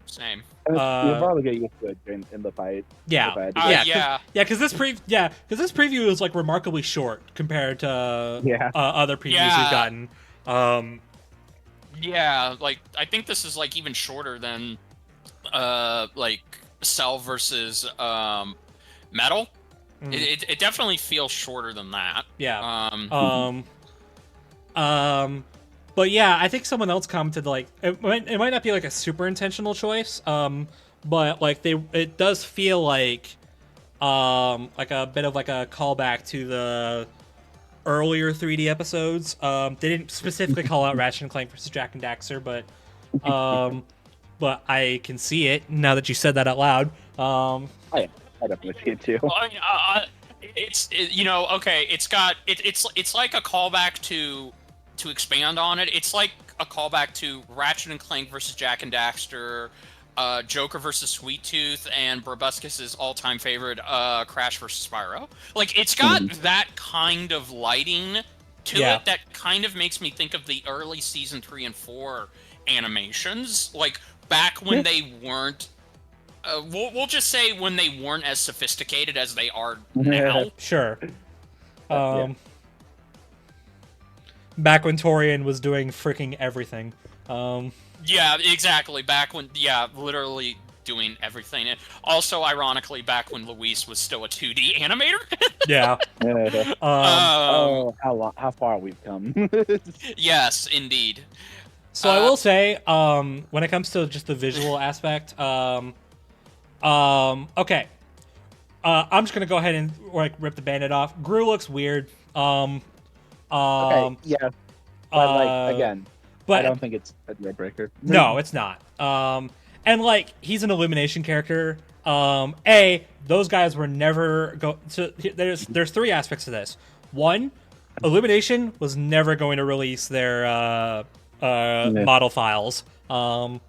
same. You'll probably get used to it in the fight. Yeah, Yeah. because this preview is like remarkably short compared to other previews we've gotten. Yeah, like I think this is like even shorter than like Cell versus Metal. It definitely feels shorter than that. Yeah. But yeah, I think someone else commented like it might not be like a super intentional choice. But like it does feel like a bit of like a callback to the earlier 3D episodes. They didn't specifically call out Ratchet and Clank versus Jack and Daxter, but I can see it now that you said that out loud. I definitely see it too. Well, I mean, okay. It's like a callback to expand on it. It's like a callback to Ratchet and Clank versus Jack and Daxter, Joker versus Sweet Tooth, and BrobusCast's all-time favorite, Crash versus Spyro. Like, it's got that kind of lighting to it that kind of makes me think of the early season 3 and 4 animations, like back when they weren't. We'll just say when they weren't as sophisticated as they are now. Sure. Back when Torian was doing freaking everything. Yeah, exactly. Back when, literally doing everything. And also, ironically, back when Luis was still a 2D animator. Yeah. How far we've come. Yes, indeed. So I will say, when it comes to just the visual aspect, okay. I'm just gonna go ahead and rip the Band-Aid off. Gru looks weird. Okay, yeah. But again, but I don't think it's a deal breaker. No, it's not. And he's an Illumination character. Those guys were never so there's three aspects to this. One, Illumination was never going to release their model files. In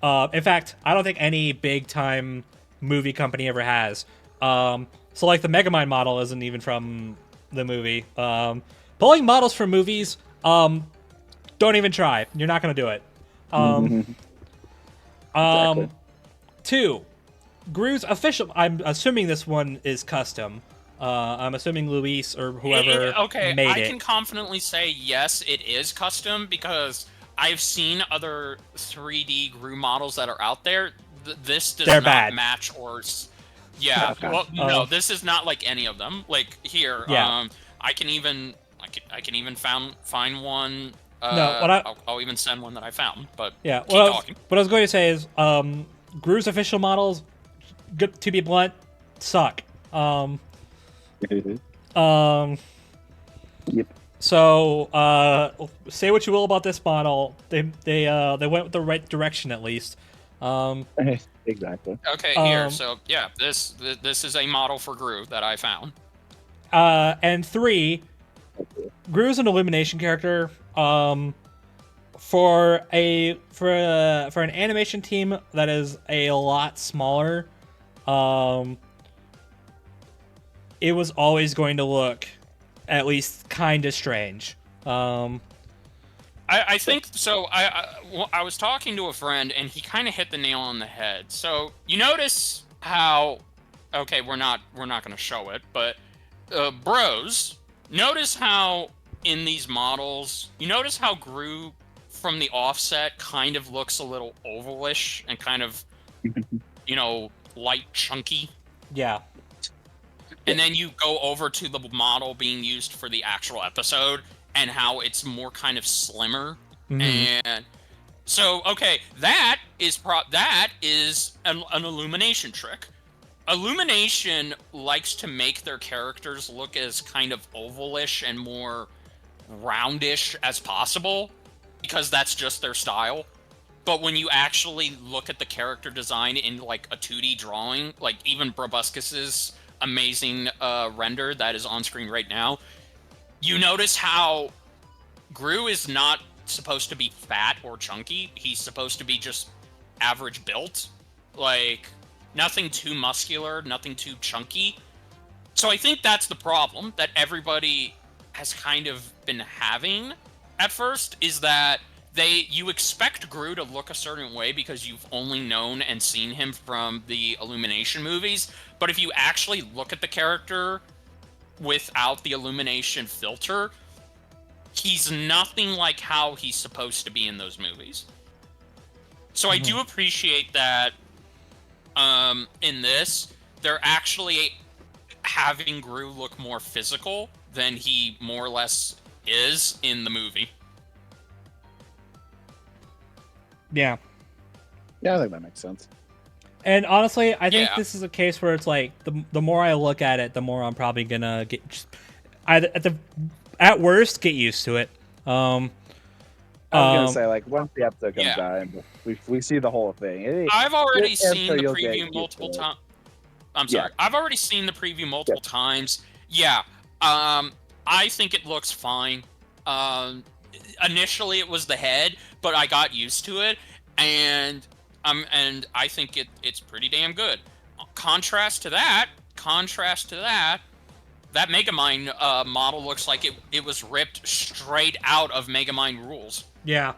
fact, I don't think any big time movie company ever has. So like the Megamind model isn't even from the movie. Pulling models from movies, don't even try. You're not gonna do it. Exactly. 2, Gru's official. I'm assuming this one is custom. I'm assuming Luis or whoever Okay, made I it. can confidently say yes, it is custom because I've seen other 3D Gru models that are out there. This does They're not bad. match yeah. Okay. Well, no, this is not like any of them. Like here, Yeah. I can even find one. No, I'll even send one that I found. But yeah. keep talking. What I was going to say is, Gru's official models, good to be blunt, suck. Yep. So, say what you will about this model, they went with the right direction at least. Exactly. Okay, here. So yeah, this is a model for Gru that I found. And 3, Gru's an Illumination character. For an animation team that is a lot smaller, it was always going to look at least kind of strange. I think so. I was talking to a friend, and he kind of hit the nail on the head. So you notice how, okay, we're not going to show it, but bros, notice how in these models, you notice how Gru from the offset kind of looks a little ovalish and kind of, light chunky. Yeah. And then you go over to the model being used for the actual episode and how it's more kind of slimmer. And so, okay, that is an illumination trick. Illumination likes to make their characters look as kind of ovalish and more roundish as possible because that's just their style. But when you actually look at the character design in like a 2D drawing, like even BrobusCast's amazing render that is on screen right now, you notice how Gru is not supposed to be fat or chunky. He's supposed to be just average built. Like, nothing too muscular, nothing too chunky. So I think that's the problem that everybody has kind of been having at first, is that you expect Gru to look a certain way because you've only known and seen him from the Illumination movies. But if you actually look at the character without the Illumination filter, he's nothing like how he's supposed to be in those movies. So I do appreciate that in this, they're actually having Gru look more physical than he more or less is in the movie. Yeah. Yeah, I think that makes sense. And honestly, I think this is a case where it's like the more I look at it, the more I'm probably gonna get at worst get used to it. I was gonna say, like, once the episode comes out and we see the whole thing. I've already seen the preview multiple times. I'm sorry. Yeah. I've already seen the preview multiple times. Yeah. I think it looks fine. Initially, it was the head, but I got used to it, and I think it's pretty damn good. Contrast to that, that Megamind model looks like it was ripped straight out of Megamind rules. Yeah.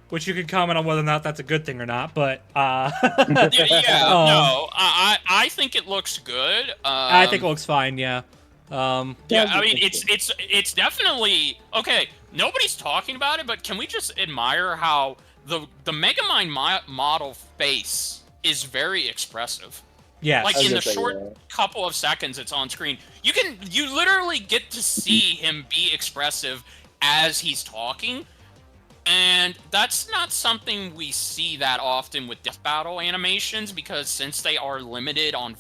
Which you could comment on whether or not that's a good thing or not, but no, I think it looks good. I think it looks fine. Yeah. I mean, it's definitely okay. Nobody's talking about it, but can we just admire how the Megamind model face is very expressive? Yeah, like in the short couple of seconds it's on screen, you literally get to see him be expressive as he's talking, and that's not something we see that often with death battle animations, because since they are limited on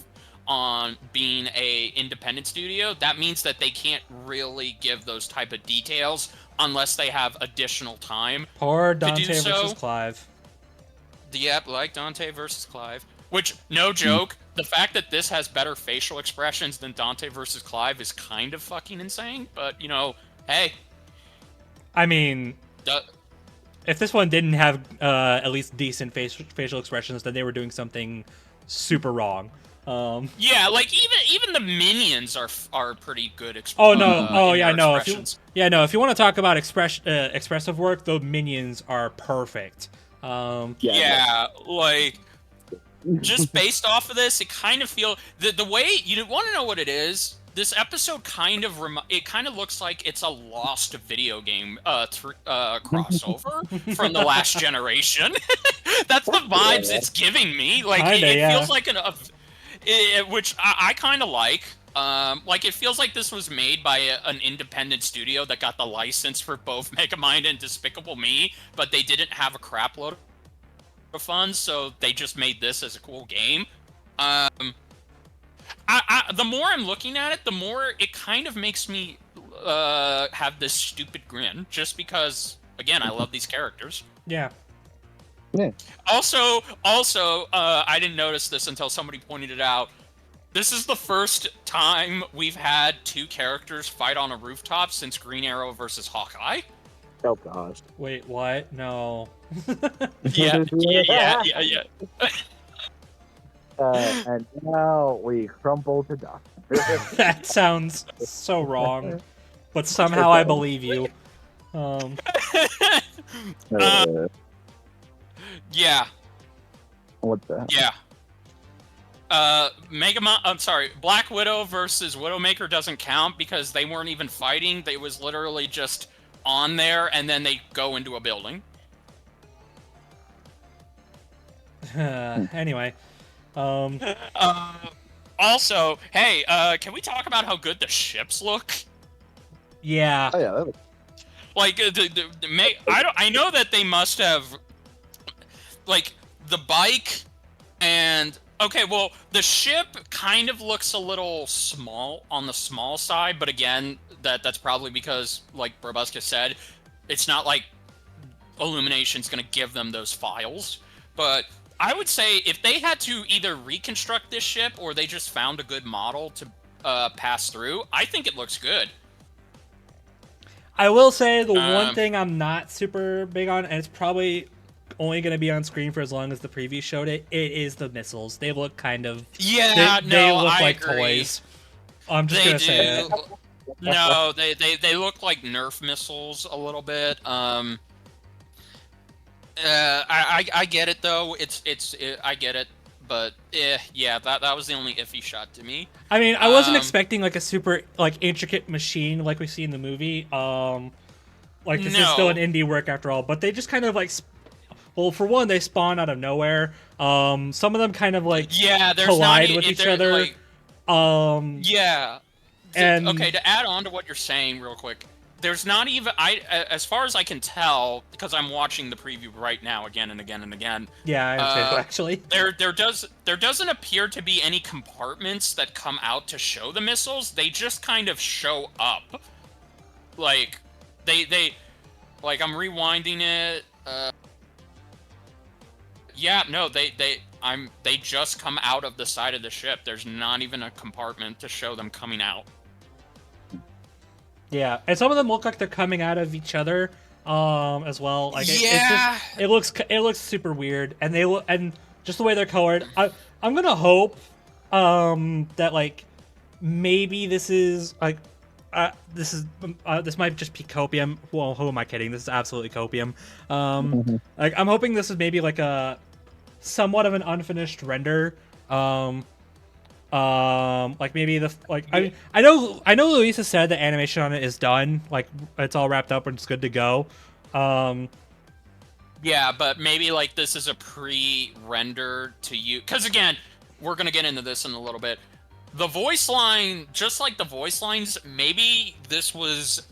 being a independent studio, that means that they can't really give those type of details unless they have additional time. Poor Dante versus Clive. Yep, like Dante versus Clive. Which, no joke, the fact that this has better facial expressions than Dante versus Clive is kind of fucking insane. But hey, I mean, duh. if this one didn't have at least decent facial expressions, then they were doing something super wrong. Yeah, like even the minions are pretty good. Oh no! Oh in yeah, their no. expressions. If you want to talk about expressive work, the minions are perfect. Yeah, like just based off of this, it kind of feel the way you want to know what it is. This episode kind of it kind of looks like it's a lost video game crossover from the last generation. That's the vibes it's giving me. Like it feels like which I kind of like. Like it feels like this was made by an independent studio that got the license for both Megamind and Despicable Me, but they didn't have a crap load of funds, so they just made this as a cool game. The more I'm looking at it, the more it kind of makes me have this stupid grin, just because, again, I love these characters. Yeah. Also, I didn't notice this until somebody pointed it out. This is the first time we've had two characters fight on a rooftop since Green Arrow versus Hawkeye. Oh gosh. Wait, what? No. Yeah. And now we crumble to dust. That sounds so wrong, but somehow I believe you. Yeah. What the hell? Yeah. I'm sorry, Black Widow versus Widowmaker doesn't count because they weren't even fighting. They was literally just on there, and then they go into a building. Anyway. Also, hey, can we talk about how good the ships look? Yeah. Oh yeah, that was... Like I know that they must have, like, the bike and okay, well, the ship kind of looks a little small on the small side, but again, that's probably because, like BrobusCast said, it's not like Illumination's gonna give them those files. But I would say if they had to either reconstruct this ship or they just found a good model to pass through, I think it looks good. I will say the one thing I'm not super big on, and it's probably only going to be on screen for as long as the preview showed it, it is the missiles. They look kind of... Yeah, they look I like agree. Toys. I'm just going to say it. No, they look like Nerf missiles a little bit. I get it though. I get it, but yeah, that was the only iffy shot to me. I mean, I wasn't expecting like a super like intricate machine like we see in the movie. Like this is still an indie work after all, but they just kind of like, well, for one, they spawn out of nowhere. Some of them kind of like collide with each other. Like, yeah. And okay, to add on to what you're saying real quick, there's not even as far as I can tell, because I'm watching the preview right now again and again and again. Yeah, I understand actually. There doesn't appear to be any compartments that come out to show the missiles. They just kind of show up. Like they like, I'm rewinding it. Yeah, no, they just come out of the side of the ship. There's not even a compartment to show them coming out. Yeah, and some of them look like they're coming out of each other, as well. Like yeah, it looks super weird, and and just the way they're colored. I'm gonna hope, that like maybe this is like, this might just be copium. Well, who am I kidding? This is absolutely copium. Like I'm hoping this is maybe like a somewhat of an unfinished render. Like maybe I know Luisa said the animation on it is done, like it's all wrapped up and it's good to go. Yeah, but maybe like this is a pre-render to you, because again, we're gonna get into this in a little bit. The voice line, just like the voice lines, maybe this was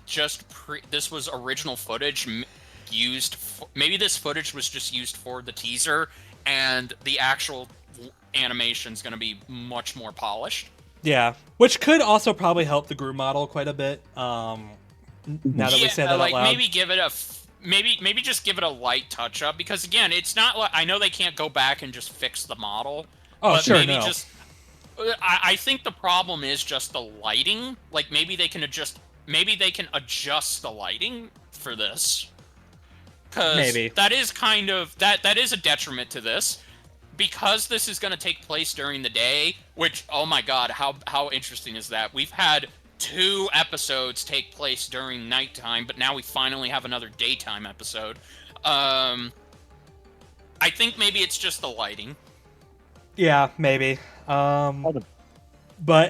just this was original footage used. Maybe this footage was just used for the teaser, and the actual animation's going to be much more polished. Yeah, which could also probably help the Gru model quite a bit. Now that we say that like out loud. maybe give it maybe just give it a light touch up, because again, it's not like, I know they can't go back and just fix the model. Oh, but sure, maybe no. just I think the problem is just the lighting. Like maybe they can adjust the lighting for this. Because Maybe. that is kind of that is a detriment to this. Because this is going to take place during the day, which, oh my god, how interesting is that? We've had 2 episodes take place during nighttime, but now we finally have another daytime episode. I think maybe it's just the lighting. Yeah, maybe. But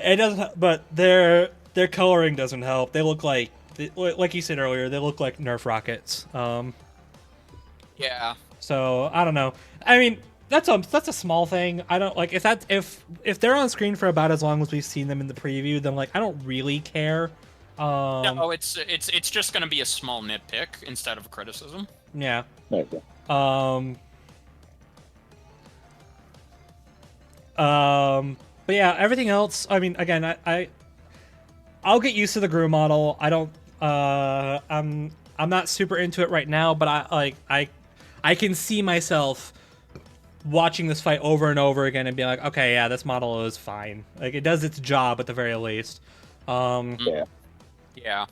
it doesn't. But their coloring doesn't help. They look like you said earlier. They look like Nerf rockets. Yeah. So I don't know. I mean, that's a small thing. I don't like if they're on screen for about as long as we've seen them in the preview. Then like I don't really care. No, it's just going to be a small nitpick instead of a criticism. Yeah. Okay. But yeah, everything else. I mean, again, I'll get used to the Gru model. I don't. I'm not super into it right now, but I can see myself watching this fight over and over again and be like, okay, yeah, this model is fine. Like it does its job at the very least. Yeah. Yeah.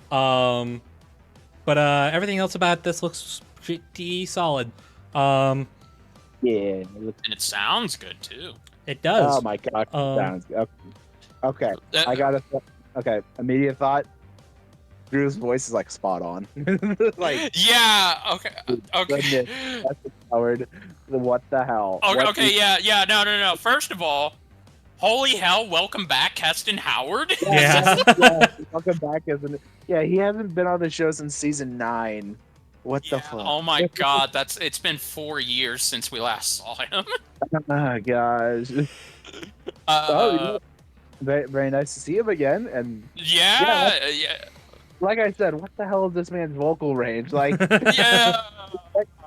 But everything else about this looks pretty solid. Yeah. And it sounds good too. It does. Oh my god. Sounds good. Okay. Uh, I got okay. Immediate thought. Drew's voice is like spot on. Like Yeah. Okay. Okay. goodness, that's Howard. What the hell? Okay. What Okay. is- Yeah. No. First of all, holy hell! Welcome back, Keston Howard. Yeah. Welcome back, isn't it? Yeah, he hasn't been on the show since season 9. What the fuck? Oh my god, it's been 4 years since we last saw him. Oh gosh. Uh, Very, very nice to see him again. And yeah. like I said, what the hell is this man's vocal range? Like, Yeah.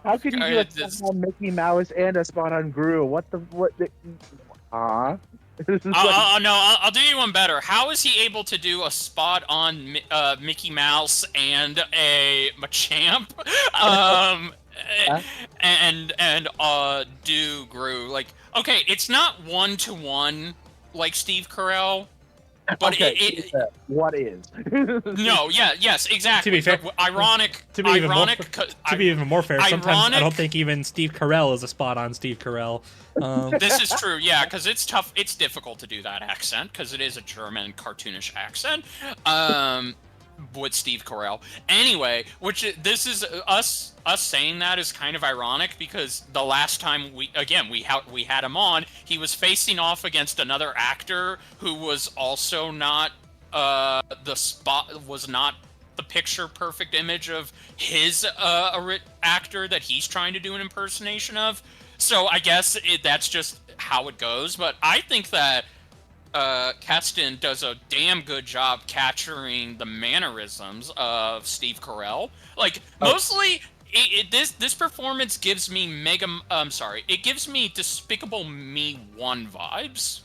how could you do a It's- spot on Mickey Mouse and a spot on Gru? What the what? This is like, I'll do you one better. How is he able to do a spot on Mickey Mouse and a Machamp, and do Gru? Like, okay, it's not 1-to-1 like Steve Carell, but okay, what is? yes, exactly. To be fair- But ironic. to be even more- 'cause To be even more fair, sometimes I ironic- don't think even Steve Carell is a spot on Steve Carell. This is true, yeah, because it's tough. It's difficult to do that accent because it is a German cartoonish accent. With Steve Carell. Anyway, this is us saying that is kind of ironic because the last time we had him on, he was facing off against another actor who was also not not the picture perfect image of his actor that he's trying to do an impersonation of. So I guess that's just how it goes. But I think that Keston does a damn good job capturing the mannerisms of Steve Carell. Like mostly, this performance gives me it gives me Despicable Me 1 vibes.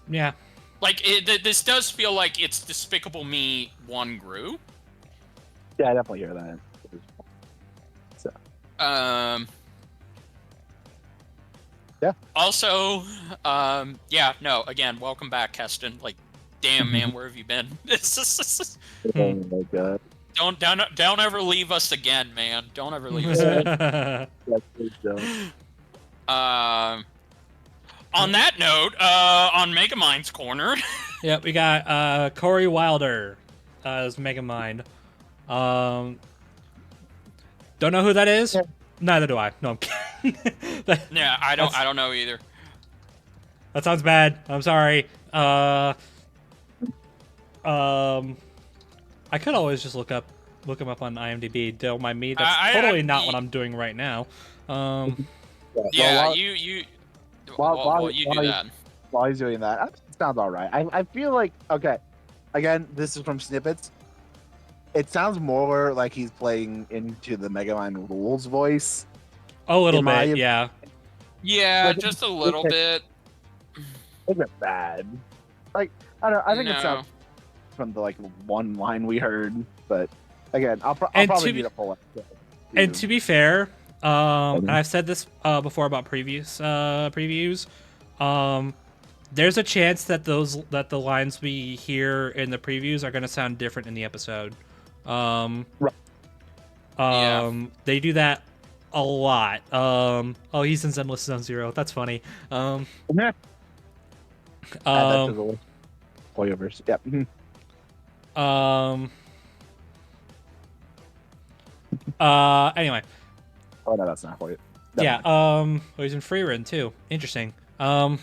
Yeah. Like this does feel like it's Despicable Me 1 Gru. Yeah, I definitely hear that. Yeah. Also, again, welcome back, Keston. Like, damn, man, where have you been? Oh my god. Don't ever leave us again, man. Don't ever leave us again. Yes, please don't. On that note, on Megamind's corner, Yep, we got Corey Wilder as Megamind. Don't know who that is. Yeah. Neither do I. No, I'm kidding. yeah, I don't know either. That sounds bad. I'm sorry. I could always just look him up on IMDb. Don't mind me. That's totally not what I'm doing right now. Yeah, Well, you do while that. while he's doing that, it sounds all right. I feel like, okay, again, this is from snippets. It sounds more like he's playing into the Megamind Rules voice. A little In my bit, op- yeah. Yeah, Like, just a little bit. Is it bad? Like, I don't know. I think No. it sounds from the like one line we heard. But again, I'll And probably to- need a pull up. And to be fair, and I've said this before about previous previews, there's a chance that the lines we hear in the previews are going to sound different in the episode. They do that a lot. Oh, he's in Zenless Zone Zero. That's funny. Add that to the list. Hoyoverse. Yep. Anyway. Oh no, that's not Hoyo. Yeah. Oh, he's in Freerun too. Interesting. Yeah,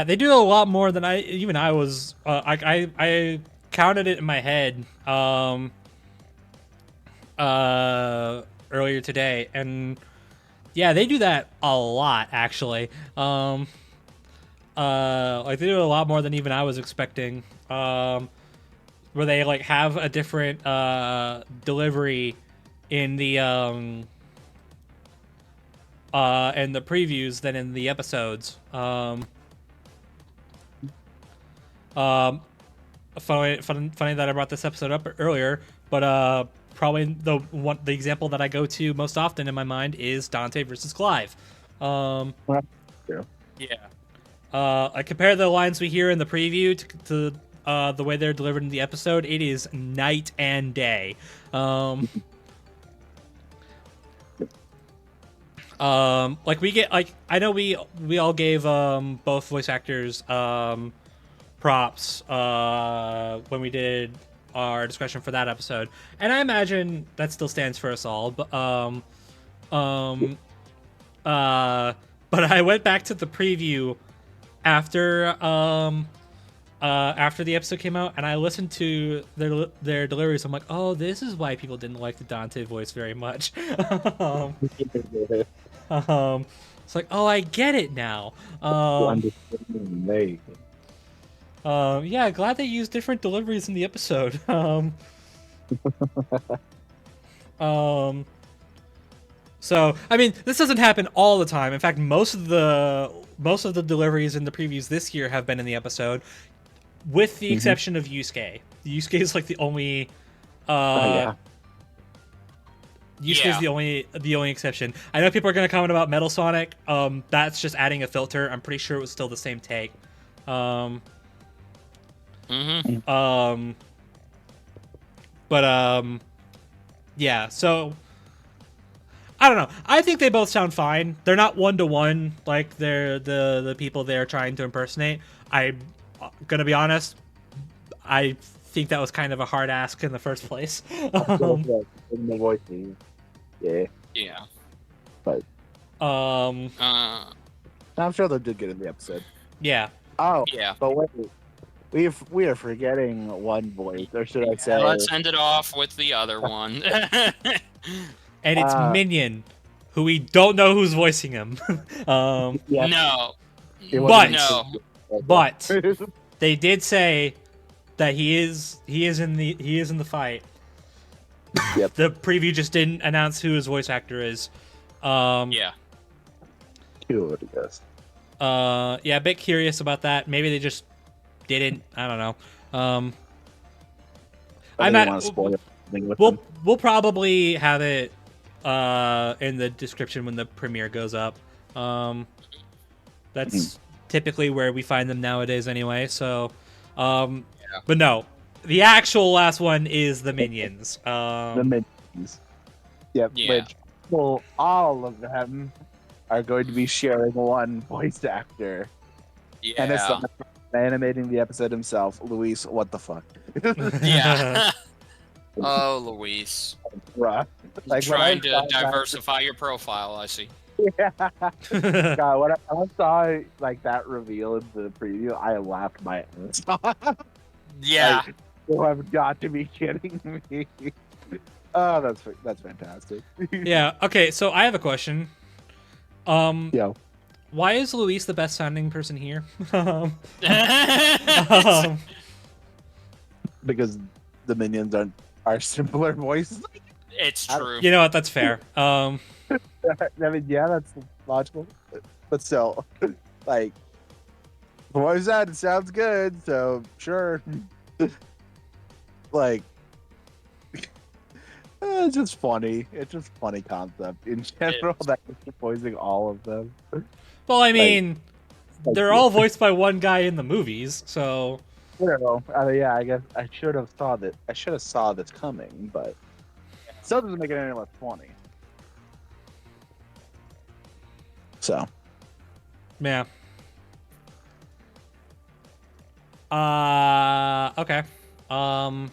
they do a lot more than I was. I counted it in my head. Earlier today, and yeah, they do that a lot actually. Like they do a lot more than even I was expecting. Where they like have a different delivery in the previews than in the episodes. Funny that I brought this episode up earlier, but probably the example that I go to most often in my mind is Dante versus Clive. Yeah. I compare the lines we hear in the preview to the way they're delivered in the episode. It is night and day. Like we get like I know we all gave both voice actors props when we did our discussion for that episode, and I imagine that still stands for us all. But I went back to the preview after the episode came out, and I listened to their deliveries. I'm like, oh, this is why people didn't like the Dante voice very much. It's like, oh, I get it now. Yeah, glad they used different deliveries in the episode. So, I mean, this doesn't happen all the time. In fact, most of the deliveries in the previews this year have been in the episode, with the exception of Yusuke. Yusuke is like the only. Yusuke is the only exception. I know people are going to comment about Metal Sonic. That's just adding a filter. I'm pretty sure it was still the same take. Yeah, so I don't know. I think they both sound fine. They're not one-to-one like they're the people they're trying to impersonate. I'm gonna be honest, I think that was kind of a hard ask in the first place. In the voicing. Yeah. Yeah. But I'm sure they did get in the episode. Yeah. Oh, yeah. But wait, we are forgetting one voice, or should I say? Let's end it off with the other one. And it's Minion, who we don't know who's voicing him. Yeah. No. But they did say that he is in the fight. Yep. The preview just didn't announce who his voice actor is. Yeah. Cute, I guess. Yeah, a bit curious about that. Maybe they just didn't. I don't know. I'm not. We'll probably have it in the description when the premiere goes up. That's typically where we find them nowadays, anyway. So, but no, the actual last one is the Minions. The Minions. Yep. Yeah. Which, well, all of them are going to be sharing one voice actor. Yeah. And it's the animating the episode himself, Luis. What the fuck? Yeah. Oh, Luis. Bruh. Like, Trying to diversify your profile, I see. Yeah. God, when I saw like that reveal in the preview, I laughed my ass off. Yeah. Like, you have got to be kidding me. Oh, that's fantastic. Yeah. Okay. So I have a question. Yeah. Why is Luis the best sounding person here? Because the minions are simpler voices. It's true. You know what? That's fair. I mean, yeah, that's logical. But still, like, voice that sounds good, so sure. Like, it's just funny. It's just funny concept in general that you're voicing all of them. Well, I Like, mean, they're all voiced by one guy in the movies, so I don't know. Yeah, I guess I should have saw that. I should have saw this coming, but still doesn't make it any less funny. So yeah. Okay. Um.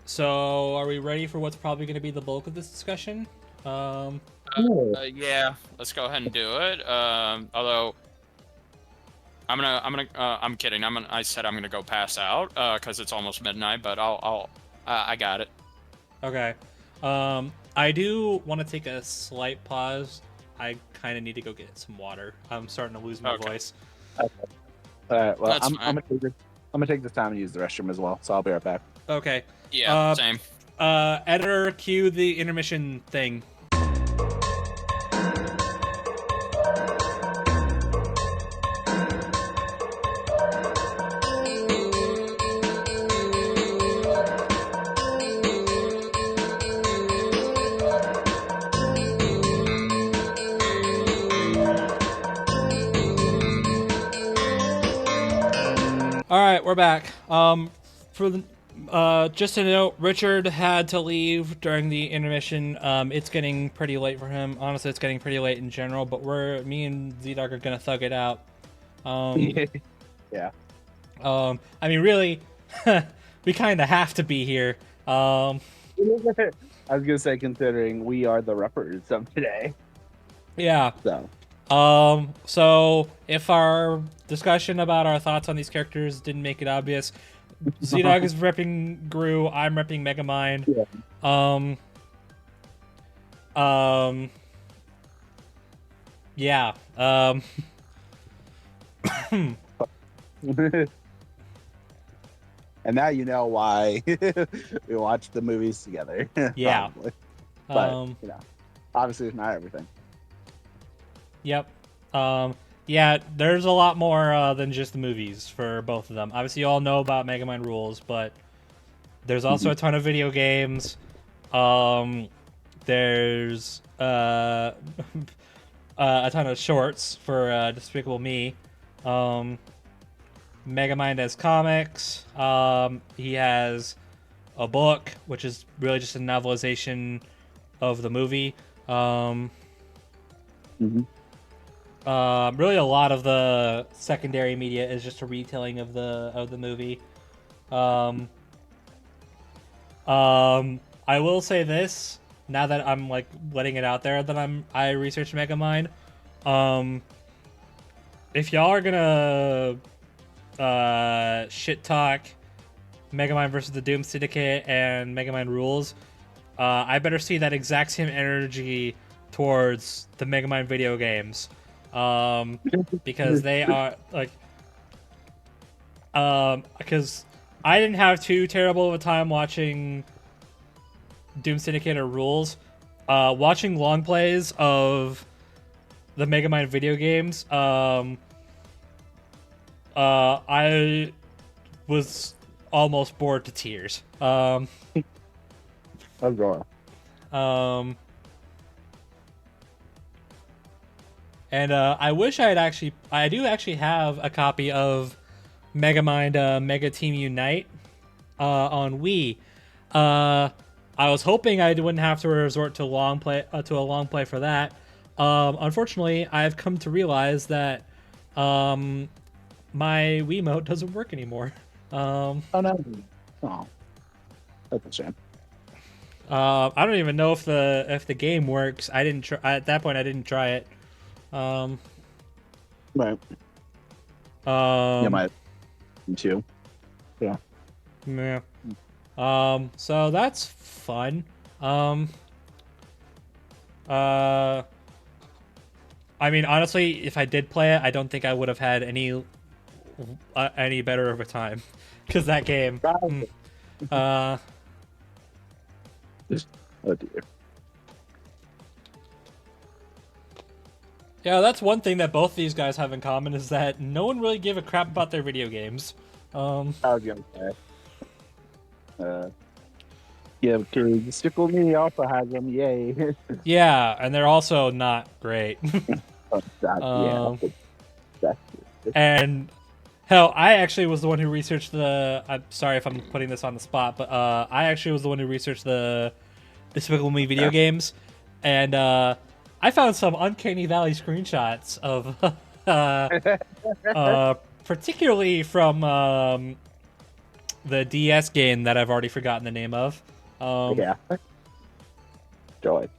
So, are we ready for what's probably going to be the bulk of this discussion? Yeah, let's go ahead and do it. Although I'm kidding. I said I'm gonna go pass out because it's almost midnight. But I got it. Okay. I do want to take a slight pause. I kind of need to go get some water. I'm starting to lose my Okay. voice. all right. Well, That's I'm fine. gonna take this time and use the restroom as well. So I'll be right back. Okay. Yeah, same. Editor, cue the intermission thing. All right, we're back. For the just to note, Richard had to leave during the intermission. It's getting pretty late for him. Honestly, it's getting pretty late in general. But me and ZDogg are gonna thug it out. Yeah. I mean, really, we kind of have to be here. I was gonna say, considering we are the reppers of today, Yeah. so So if our discussion about our thoughts on these characters didn't make it obvious, ZDogg is repping Gru. I'm repping Megamind. Yeah. Yeah. and now you know why we watched the movies together. Yeah. Probably. But Um, obviously it's not everything. Yep. Yeah, there's a lot more than just the movies for both of them. Obviously, you all know about Megamind Rules, but there's also a ton of video games. There's a ton of shorts for Despicable Me. Megamind has comics. He has a book, which is really just a novelization of the movie. Really, a lot of the secondary media is just a retelling of the movie. I will say this now that I'm like letting it out there that I researched Megamind. If y'all are gonna shit talk Megamind versus the Doom Syndicate and Megamind Rules, I better see that exact same energy towards the Megamind video games. Because they are like, because I didn't have too terrible of a time watching Doom Syndicate or Rules. Watching long plays of the Megamind video games, I was almost bored to tears. That's wrong. And I wish I do actually have a copy of Megamind Mega Team Unite on Wii. I was hoping I wouldn't have to resort to a long play for that. Unfortunately, I've come to realize that my Wiimote doesn't work anymore. Oh no. Oh, that's a shame. I don't even know if the game works. I didn't try, at that point. I didn't try it. Right. Yeah, my too. Yeah. Yeah. So that's fun. I mean, honestly, if I did play it, I don't think I would have had any better of a time, because that game. Oh dear. Yeah, that's one thing that both these guys have in common is that no one really gave a crap about their video games. I was gonna say. Yeah, because Despicable Me also has them. Yay! Yeah, and they're also not great. Yeah. um, and hell, I actually was the one who researched the. I'm sorry if I'm putting this on the spot, but I actually was the one who researched the Despicable Me video games, and I found some uncanny valley screenshots of, particularly from the DS game that I've already forgotten the name of. Yeah. Joy.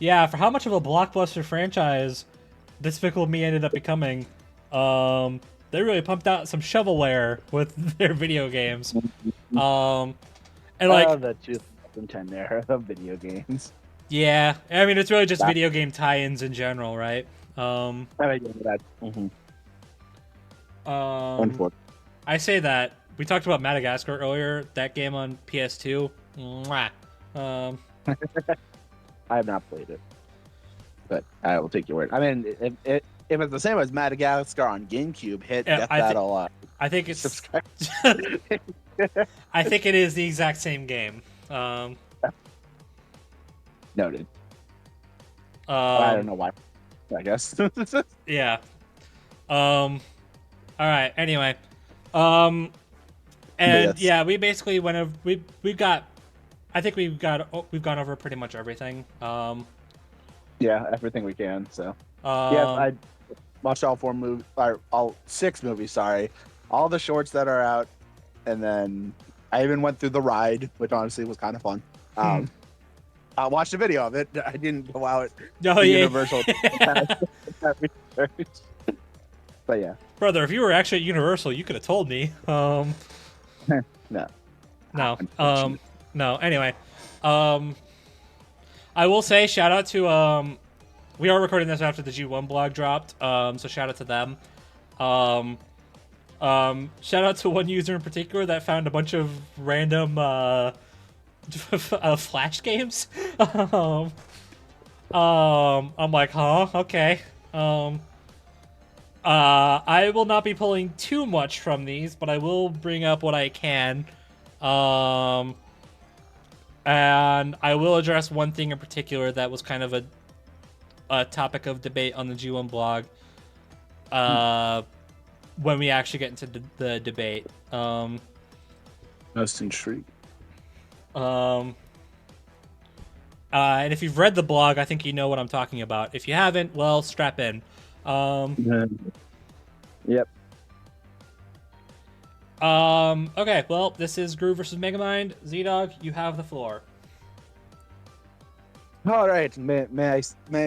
Yeah, for how much of a blockbuster franchise Despicable Me ended up becoming, they really pumped out some shovelware with their video games. And like, the 2010 era of video games. yeah, I mean, it's really just video game tie-ins in general, right? I mean, that's unfortunate. I say that we talked about Madagascar earlier. That game on PS2. Mwah. I have not played it, but I will take your word. I mean, if it's the same as Madagascar on GameCube, hit Yeah, that a lot. I think it's. Subscribe. I think it is the exact same game. Noted. I don't know why. I guess. Yeah. All right. Anyway. And Yes. yeah, we basically went over. We've got. I think we've gone over pretty much everything. Yeah, everything we can. So. Yeah. Yeah, I watched all 4 movies, or all 6 movies. Sorry, all the shorts that are out, and then I even went through the ride, which honestly was kind of fun. I watched a video of it. I didn't go out Oh to yeah. Universal. But yeah, Brother, if you were actually at Universal, you could have told me. no. No. No. Anyway, I will say shout out to we are recording this after the G1 blog dropped. So shout out to them. Shout out to one user in particular that found a bunch of random Flash games. I'm like, huh? Okay. I will not be pulling too much from these, but I will bring up what I can. And I will address one thing in particular that was kind of a topic of debate on the G1 blog. When we actually get into the debate. Most intrigued. And if you've read the blog, I think you know what I'm talking about. If you haven't, well, strap in. Yep. Okay, well, this is Groove versus Megamind. ZDogg, you have the floor. All right. May I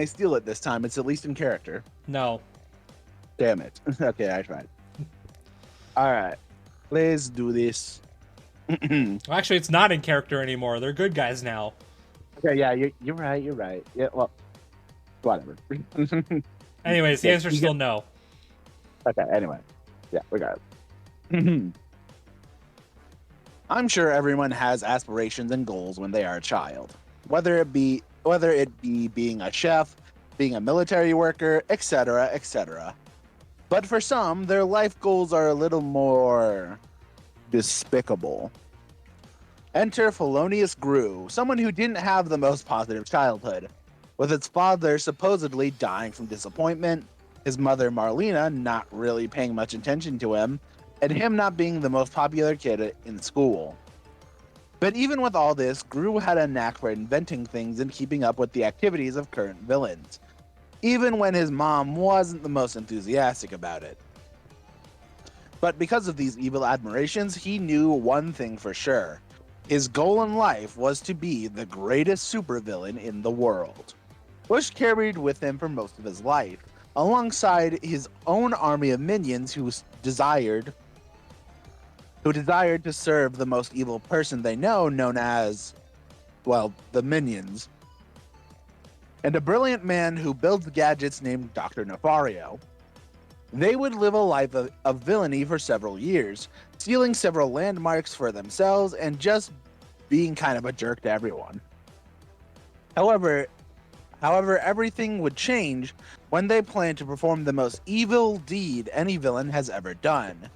steal it this time? It's at least in character. No. Damn it. Okay, I tried. All right. Let's do this. Actually, it's not in character anymore. They're good guys now. Okay, yeah, you're right. You're right. Yeah, well, whatever. Anyways, the answer is still no. Okay, anyway. Yeah, we got it. I'm sure everyone has aspirations and goals when they are a child. Whether it be being a chef, being a military worker, etc., etc. But for some, their life goals are a little more despicable. Enter Felonious Gru, someone who didn't have the most positive childhood, with its father supposedly dying from disappointment, his mother Marlena not really paying much attention to him, and him not being the most popular kid in school. But even with all this, Gru had a knack for inventing things and keeping up with the activities of current villains, even when his mom wasn't the most enthusiastic about it. But because of these evil admirations, he knew one thing for sure. His goal in life was to be the greatest supervillain in the world, which carried with him for most of his life, alongside his own army of minions who desired to serve the most evil person they know, known as, well, the Minions. And a brilliant man who builds gadgets named Dr. Nefario. They would live a life of villainy for several years, stealing several landmarks for themselves and just being kind of a jerk to everyone. However, However, everything would change when they planned to perform the most evil deed any villain has ever done.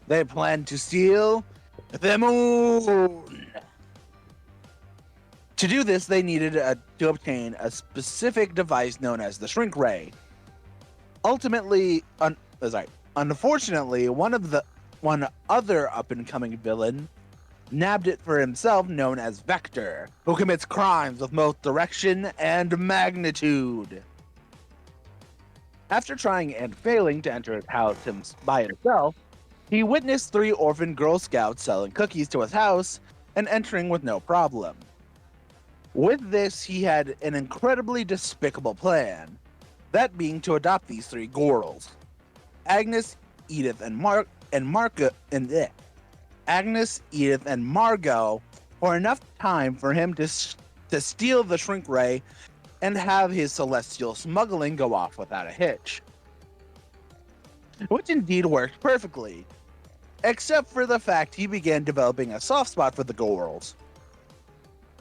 They planned to steal the moon. To do this, they needed to obtain a specific device known as the Shrink Ray. Unfortunately, one other up-and-coming villain nabbed it for himself, known as Vector, who commits crimes with both direction and magnitude. After trying and failing to enter his house by himself, he witnessed 3 orphan Girl Scouts selling cookies to his house and entering with no problem. With this, he had an incredibly despicable plan, that being to adopt these 3 girls, Agnes, Edith, and Agnes, Edith, and Margot, for enough time for him to steal the Shrink Ray and have his celestial smuggling go off without a hitch. Which indeed worked perfectly, except for the fact he began developing a soft spot for the girls,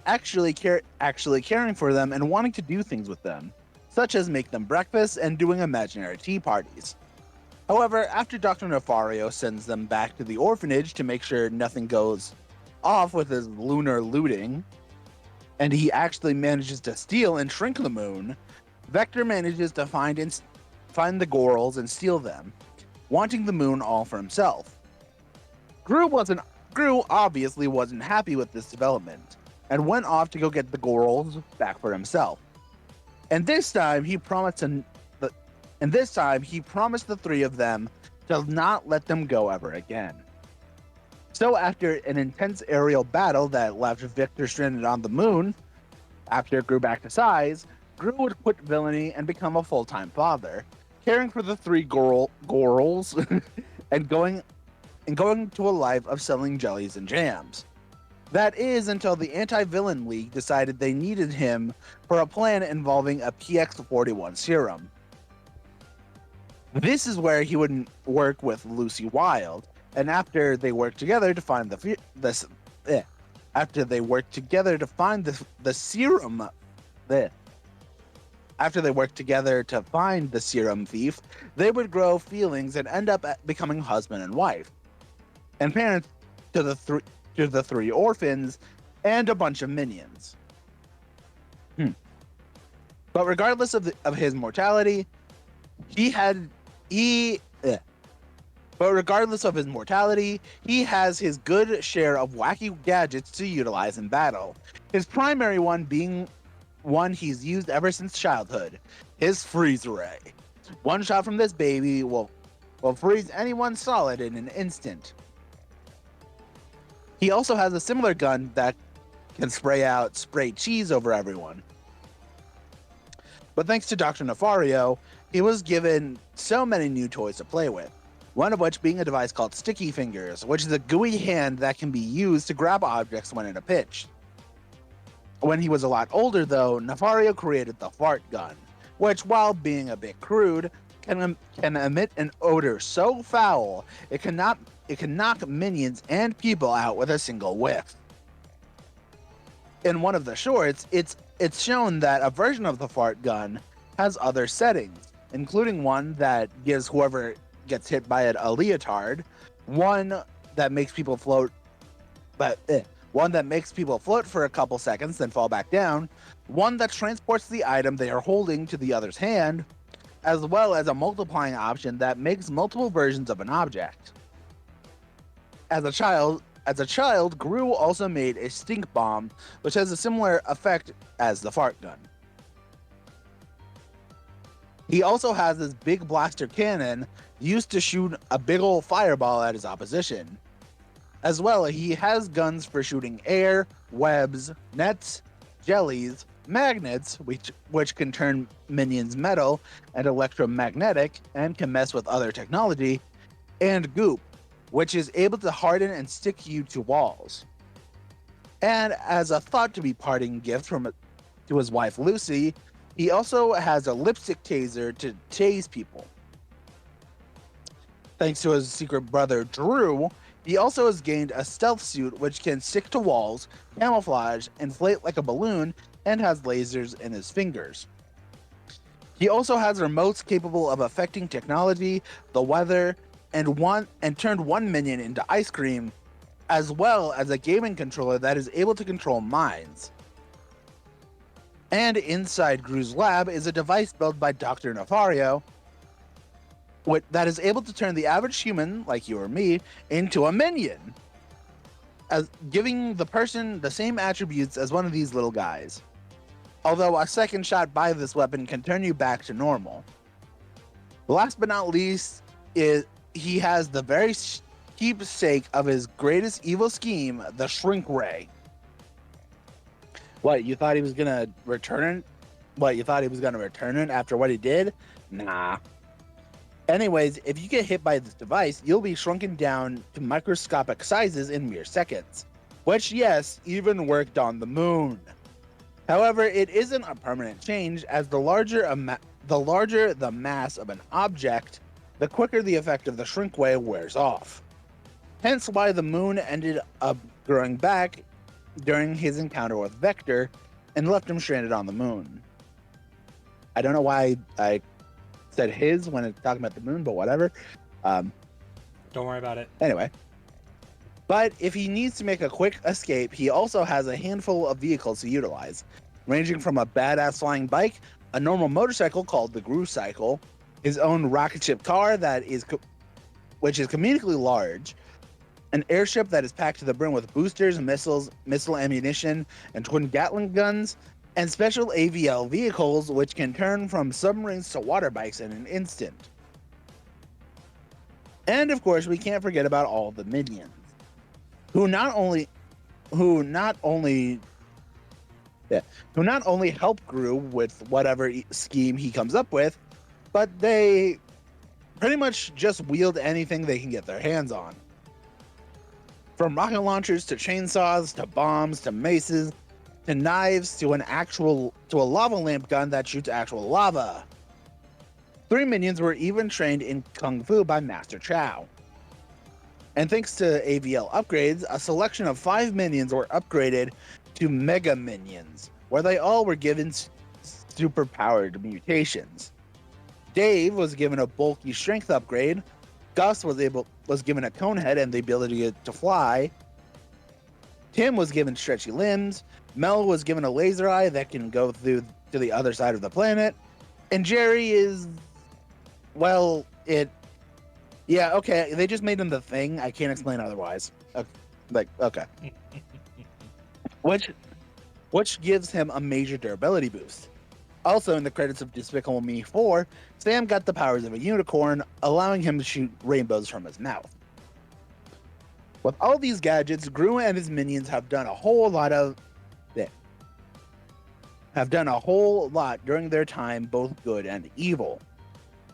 actually caring for them and wanting to do things with them, such as make them breakfast and doing imaginary tea parties. However, after Dr. Nefario sends them back to the orphanage to make sure nothing goes off with his lunar looting, and he actually manages to steal and shrink the moon, Vector manages to find the girls and steal them, wanting the moon all for himself. Gru obviously wasn't happy with this development, and went off to go get the girls back for himself. And this time he promised the 3 of them to not let them go ever again. So after an intense aerial battle that left Victor stranded on the moon, after it grew back to size, Gru would quit villainy and become a full-time father, caring for the 3 girls and going to a life of selling jellies and jams. That is until the Anti-Villain League decided they needed him for a plan involving a PX-41 serum. This is where he would work with Lucy Wilde, and after they worked together to find the serum thief, they would grow feelings and end up becoming husband and wife, and parents to the 3 orphans and a bunch of minions. But regardless of his mortality, he has his good share of wacky gadgets to utilize in battle. His primary one being one he's used ever since childhood, his freeze ray. One shot from this baby will freeze anyone solid in an instant. He also has a similar gun that can spray cheese over everyone. But thanks to Dr. Nefario, he was given so many new toys to play with, one of which being a device called Sticky Fingers, which is a gooey hand that can be used to grab objects when in a pinch. When he was a lot older though, Nefario created the fart gun, which while being a bit crude, can emit an odor so foul it can knock minions and people out with a single whiff. In one of the shorts, it's shown that a version of the fart gun has other settings, including one that gives whoever gets hit by it a leotard, one that makes people float for a couple seconds then fall back down, one that transports the item they are holding to the other's hand, as well as a multiplying option that makes multiple versions of an object. As a child, Gru also made a stink bomb, which has a similar effect as the fart gun. He also has this big blaster cannon used to shoot a big ol' fireball at his opposition. As well, he has guns for shooting air, webs, nets, jellies, magnets, which can turn minions metal and electromagnetic and can mess with other technology, and goop, which is able to harden and stick you to walls. And as a thought-to-be parting gift to his wife Lucy, he also has a lipstick taser to tase people. Thanks to his secret brother Drew, he also has gained a stealth suit which can stick to walls, camouflage, inflate like a balloon, and has lasers in his fingers. He also has remotes capable of affecting technology, the weather, and turned one minion into ice cream, as well as a gaming controller that is able to control minds. And inside Gru's lab is a device built by Dr. Nefario that is able to turn the average human, like you or me, into a minion, as giving the person the same attributes as one of these little guys. Although a second shot by this weapon can turn you back to normal. Last but not least, is he has the very keepsake of his greatest evil scheme, the Shrink Ray. What, you thought he was gonna return it? What, you thought he was gonna return it after what he did? Nah. Anyways, if you get hit by this device, you'll be shrunken down to microscopic sizes in mere seconds. Which, yes, even worked on the moon. However, it isn't a permanent change, as the larger the mass of an object, the quicker the effect of the Shrink Ray wears off. Hence why the moon ended up growing back during his encounter with Vector and left him stranded on the moon. I don't know why I said his when it's talking about the moon, but whatever. Don't worry about it. Anyway. But if he needs to make a quick escape, he also has a handful of vehicles to utilize, ranging from a badass flying bike, a normal motorcycle called the Gru Cycle, his own rocket ship car which is comedically large, an airship that is packed to the brim with boosters, missiles, missile ammunition, and twin Gatling guns, and special AVL vehicles which can turn from submarines to water bikes in an instant. And of course, we can't forget about all the minions, who not only help Gru with whatever scheme he comes up with, but they pretty much just wield anything they can get their hands on. From rocket launchers to chainsaws to bombs to maces to knives to a lava lamp gun that shoots actual lava. 3 minions were even trained in Kung Fu by Master Chow. And thanks to AVL upgrades, a selection of 5 minions were upgraded to Mega Minions, where they all were given super-powered mutations. Dave was given a bulky strength upgrade, Gus was given a cone head and the ability to fly, Tim was given stretchy limbs, Mel was given a laser eye that can go through to the other side of the planet, and Jerry is, well, yeah, okay, they just made him the Thing. I can't explain otherwise. Okay. Which gives him a major durability boost. Also, in the credits of Despicable Me 4, Sam got the powers of a unicorn, allowing him to shoot rainbows from his mouth. With all these gadgets, Gru and his minions have done a whole lot during their time, both good and evil.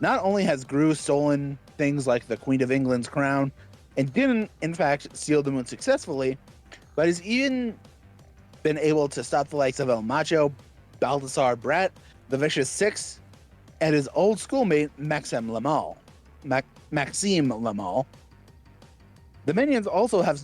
Not only has Gru stolen things like the Queen of England's crown, and didn't, in fact, steal the moon successfully, but has even been able to stop the likes of El Macho, Balthasar Brett, the Vicious Six, and his old schoolmate Maxime Lamal. The minions also have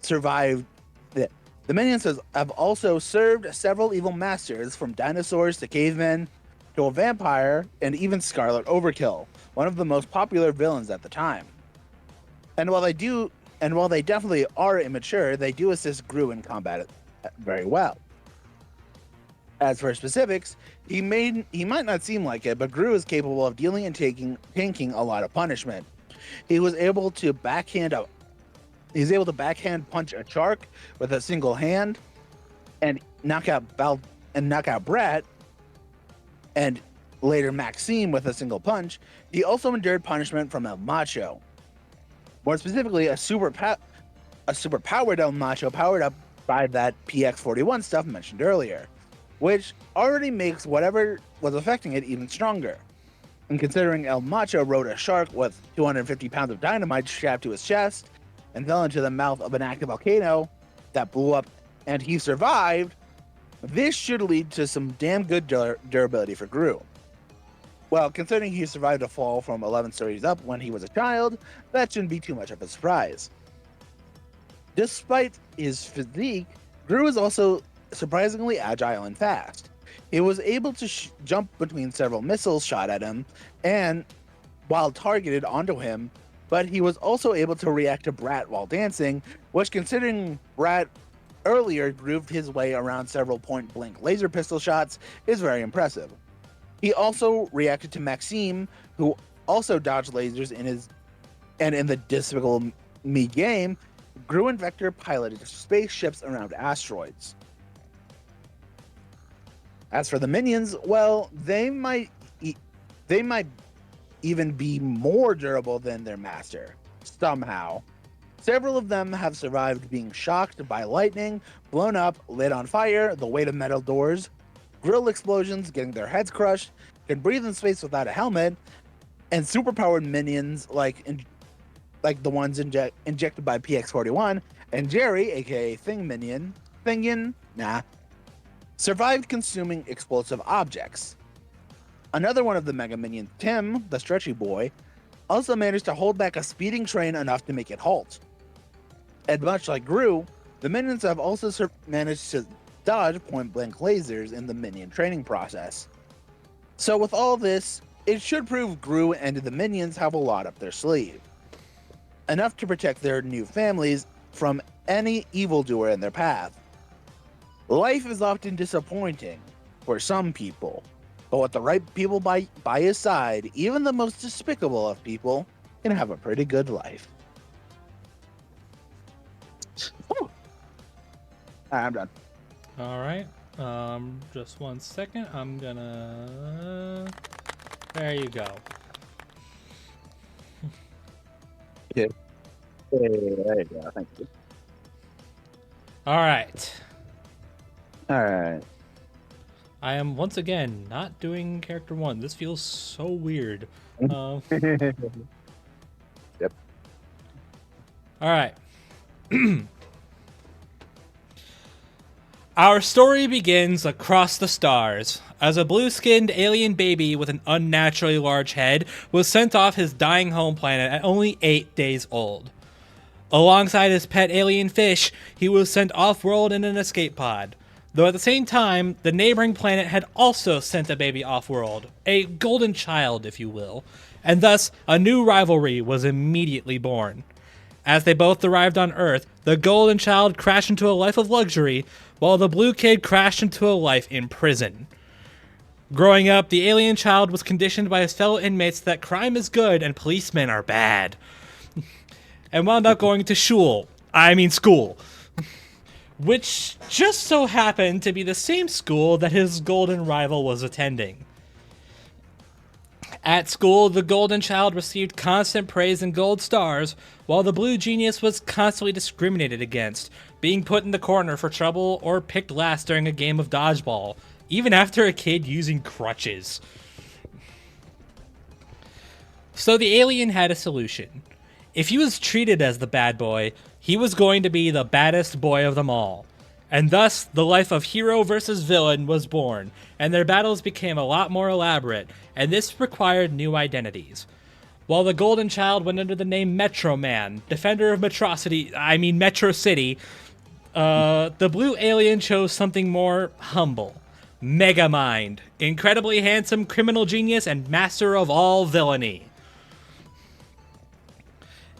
survived. The minions have also served several evil masters, from dinosaurs to cavemen to a vampire, and even Scarlet Overkill, one of the most popular villains at the time. And while they definitely are immature, they do assist Gru in combat very well. As for specifics, he might not seem like it, but Gru is capable of dealing and tanking a lot of punishment. He was able to backhand punch a shark with a single hand, and knock out Brett, and later Maxime with a single punch. He also endured punishment from El Macho. More specifically, a super powered El Macho, powered up by that PX-41 stuff mentioned earlier, which already makes whatever was affecting it even stronger. And considering El Macho rode a shark with 250 pounds of dynamite strapped to his chest and fell into the mouth of an active volcano that blew up and he survived, this should lead to some damn good durability for Gru. Well, considering he survived a fall from 11 stories up when he was a child, that shouldn't be too much of a surprise. Despite his physique, Gru is also surprisingly agile and fast. He was able to jump between several missiles shot at him and while targeted onto him, but he was also able to react to Brat while dancing, which, considering Brat earlier grooved his way around several point-blank laser pistol shots, is very impressive. He also reacted to Maxime, who also dodged lasers in the Despicable Me game. Gru and Vector piloted spaceships around asteroids. As for the minions, well, they might even be more durable than their master, somehow. Several of them have survived being shocked by lightning, blown up, lit on fire, the weight of metal doors, grill explosions, getting their heads crushed, can breathe in space without a helmet, and superpowered minions like the ones injected by PX-41, and Jerry, aka Thingian, survived consuming explosive objects. Another one of the Mega Minions, Tim, the stretchy boy, also managed to hold back a speeding train enough to make it halt. And much like Gru, the minions have also managed to dodge point-blank lasers in the minion training process. So with all this, it should prove Gru and the minions have a lot up their sleeve. Enough to protect their new families from any evildoer in their path. Life is often disappointing for some people, but with the right people by his side, even the most despicable of people can have a pretty good life. Whew. I'm done. All right. Just 1 second. I'm gonna. There you go. Yeah. There you go. Thank you. All right. All right. I am once again not doing character 1. This feels so weird. Yep. All right. Our story begins across the stars, as a blue-skinned alien baby with an unnaturally large head was sent off his dying home planet at only 8 days old. Alongside his pet alien fish, he was sent off-world in an escape pod. Though at the same time, the neighboring planet had also sent a baby off-world, a golden child, if you will, and thus a new rivalry was immediately born. As they both arrived on Earth, the golden child crashed into a life of luxury, while the blue kid crashed into a life in prison. Growing up, the alien child was conditioned by his fellow inmates that crime is good and policemen are bad, and wound up going to school, which just so happened to be the same school that his golden rival was attending. At school, the golden child received constant praise and gold stars, while the blue genius was constantly discriminated against, being put in the corner for trouble or picked last during a game of dodgeball, even after a kid using crutches. So the alien had a solution. If he was treated as the bad boy, he was going to be the baddest boy of them all. And thus, the life of hero versus villain was born, and their battles became a lot more elaborate, and this required new identities. While the Golden Child went under the name Metro Man, defender of Metro City, the blue alien chose something more humble. Megamind, incredibly handsome criminal genius and master of all villainy.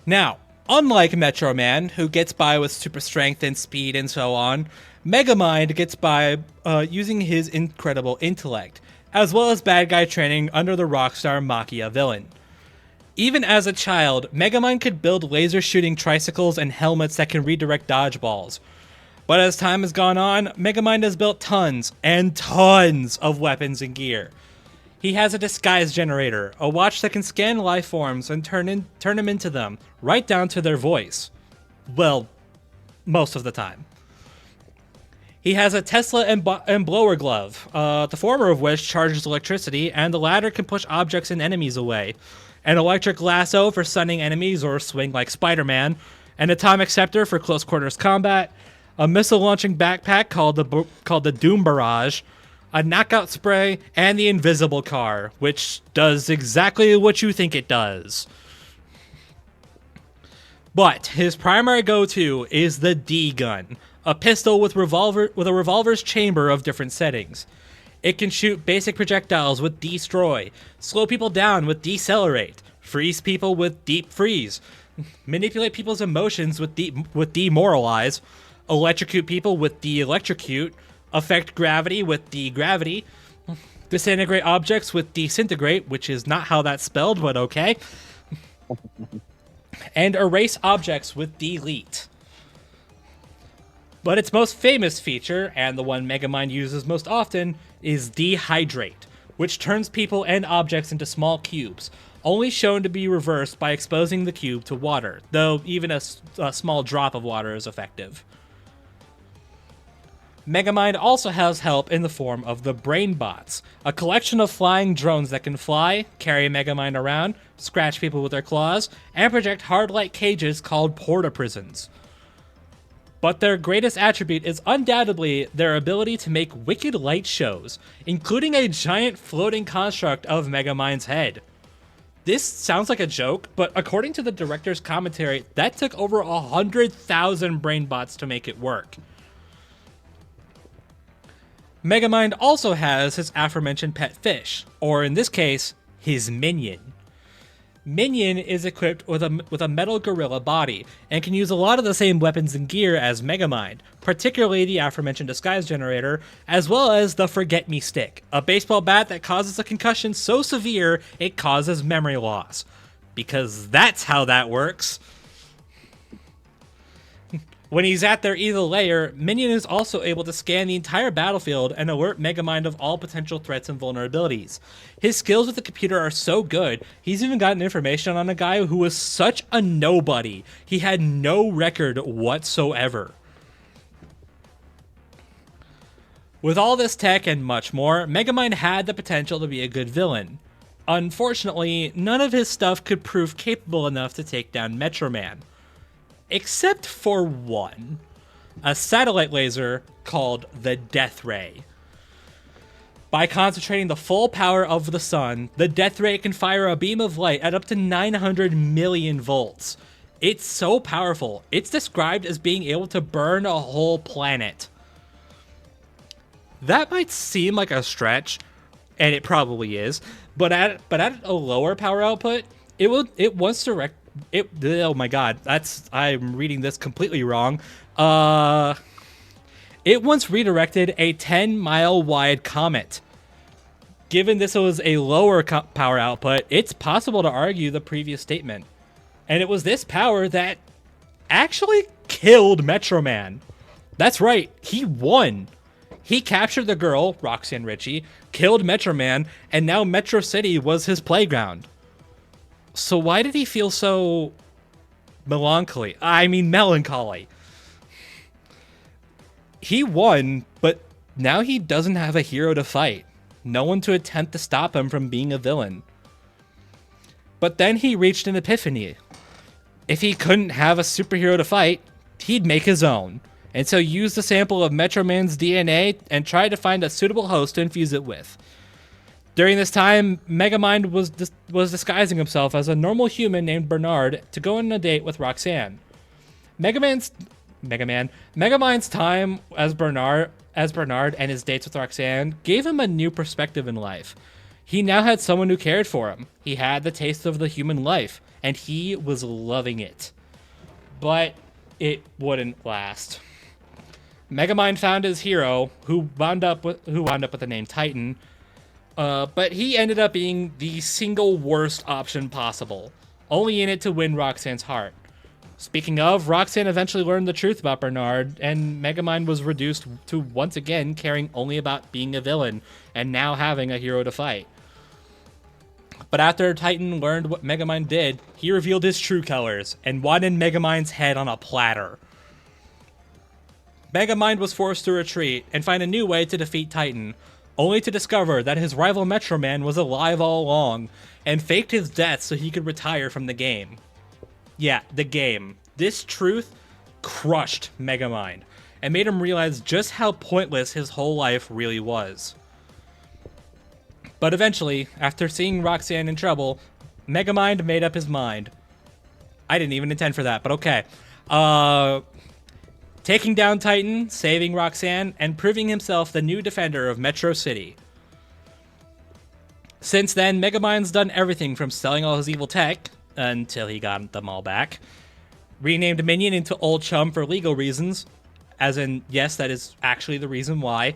Now, unlike Metro Man, who gets by with super strength and speed and so on, Megamind gets by using his incredible intellect, as well as bad guy training under the rockstar Machia villain. Even as a child, Megamind could build laser shooting tricycles and helmets that can redirect dodgeballs. But as time has gone on, Megamind has built tons and tons of weapons and gear. He has a disguise generator, a watch that can scan life forms and turn them into them, right down to their voice. Well, most of the time. He has a Tesla and blower glove, the former of which charges electricity, and the latter can push objects and enemies away. An electric lasso for stunning enemies or swing like Spider-Man, an atomic scepter for close quarters combat, a missile launching backpack called the Doom Barrage, a knockout spray, and the invisible car, which does exactly what you think it does. But his primary go-to is the D-gun, a pistol with a revolver's chamber of different settings. It can shoot basic projectiles with Destroy, slow people down with Decelerate, freeze people with Deep Freeze, manipulate people's emotions with Demoralize, electrocute people with De-Electrocute, affect gravity with De-Gravity, disintegrate objects with Disintegrate, which is not how that's spelled, but okay, and erase objects with Delete. But its most famous feature, and the one Megamind uses most often, is Dehydrate, which turns people and objects into small cubes, only shown to be reversed by exposing the cube to water, though even a small drop of water is effective. Megamind also has help in the form of the Brain Bots, a collection of flying drones that can fly, carry Megamind around, scratch people with their claws, and project hard-like cages called porta-prisons. But their greatest attribute is undoubtedly their ability to make wicked light shows, including a giant floating construct of Megamind's head. This sounds like a joke, but according to the director's commentary, that took over 100,000 brain bots to make it work. Megamind also has his aforementioned pet fish, or in this case, his minion. Minion is equipped with a metal gorilla body, and can use a lot of the same weapons and gear as Megamind, particularly the aforementioned disguise generator, as well as the Forget Me Stick, a baseball bat that causes a concussion so severe it causes memory loss. Because that's how that works. When he's at their evil lair, Minion is also able to scan the entire battlefield and alert Megamind of all potential threats and vulnerabilities. His skills with the computer are so good, he's even gotten information on a guy who was such a nobody. He had no record whatsoever. With all this tech and much more, Megamind had the potential to be a good villain. Unfortunately, none of his stuff could prove capable enough to take down Metro Man. Except for one, a satellite laser called the Death Ray. By concentrating the full power of the sun, the Death Ray can fire a beam of light at up to 900 million volts. It's so powerful, it's described as being able to burn a whole planet. That might seem like a stretch, and it probably is, but at a lower power output, it once oh my god, I'm reading this completely wrong. It once redirected a 10-mile wide comet. Given this was a lower power output, it's possible to argue the previous statement. And it was this power that actually killed Metro Man. That's right, he won. He captured the girl, Roxanne Ritchie, killed Metro Man, and now Metro City was his playground. So why did he feel so melancholy? He won, but now he doesn't have a hero to fight. No one to attempt to stop him from being a villain. But then he reached an epiphany. If he couldn't have a superhero to fight, he'd make his own. And so used a sample of Metro Man's DNA and tried to find a suitable host to infuse it with. During this time, Megamind was disguising himself as a normal human named Bernard to go on a date with Roxanne. Megamind's time as Bernard and his dates with Roxanne gave him a new perspective in life. He now had someone who cared for him. He had the taste of the human life, and he was loving it. But it wouldn't last. Megamind found his hero, who wound up with the name Titan. But he ended up being the single worst option possible, only in it to win Roxanne's heart. Speaking of, Roxanne eventually learned the truth about Bernard, and Megamind was reduced to once again caring only about being a villain, and now having a hero to fight. But after Titan learned what Megamind did, he revealed his true colors, and wanted Megamind's head on a platter. Megamind was forced to retreat, and find a new way to defeat Titan, only to discover that his rival Metro Man was alive all along, and faked his death so he could retire from the game. Yeah, the game. This truth crushed Megamind, and made him realize just how pointless his whole life really was. But eventually, after seeing Roxanne in trouble, Megamind made up his mind. I didn't even intend for that, but okay. Taking down Titan, saving Roxanne, and proving himself the new defender of Metro City. Since then, Megamind's done everything from selling all his evil tech until he got them all back, renamed Minion into Old Chum for legal reasons, as in, yes, that is actually the reason why.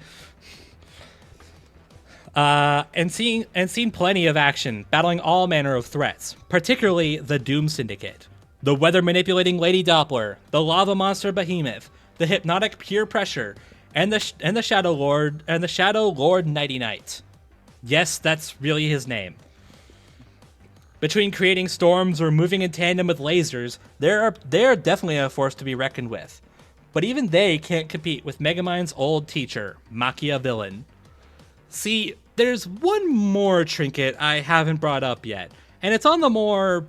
And seen plenty of action, battling all manner of threats, particularly the Doom Syndicate, the weather-manipulating Lady Doppler, the lava monster Behemoth, the hypnotic Pure Pressure, and the Shadow Lord Nighty Night. Yes, that's really his name. Between creating storms or moving in tandem with lasers, they are definitely a force to be reckoned with. But even they can't compete with Megamind's old teacher, Machiavellian. See, there's one more trinket I haven't brought up yet, and it's on the more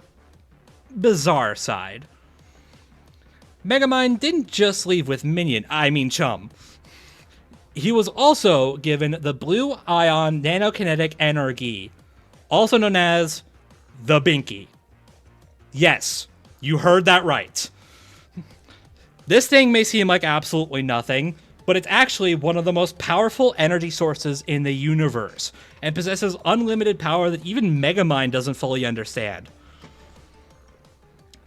bizarre side. Megamind didn't just leave with Chum. He was also given the Blue Ion Nanokinetic Energy, also known as the Binky. Yes, you heard that right. This thing may seem like absolutely nothing, but it's actually one of the most powerful energy sources in the universe, and possesses unlimited power that even Megamind doesn't fully understand.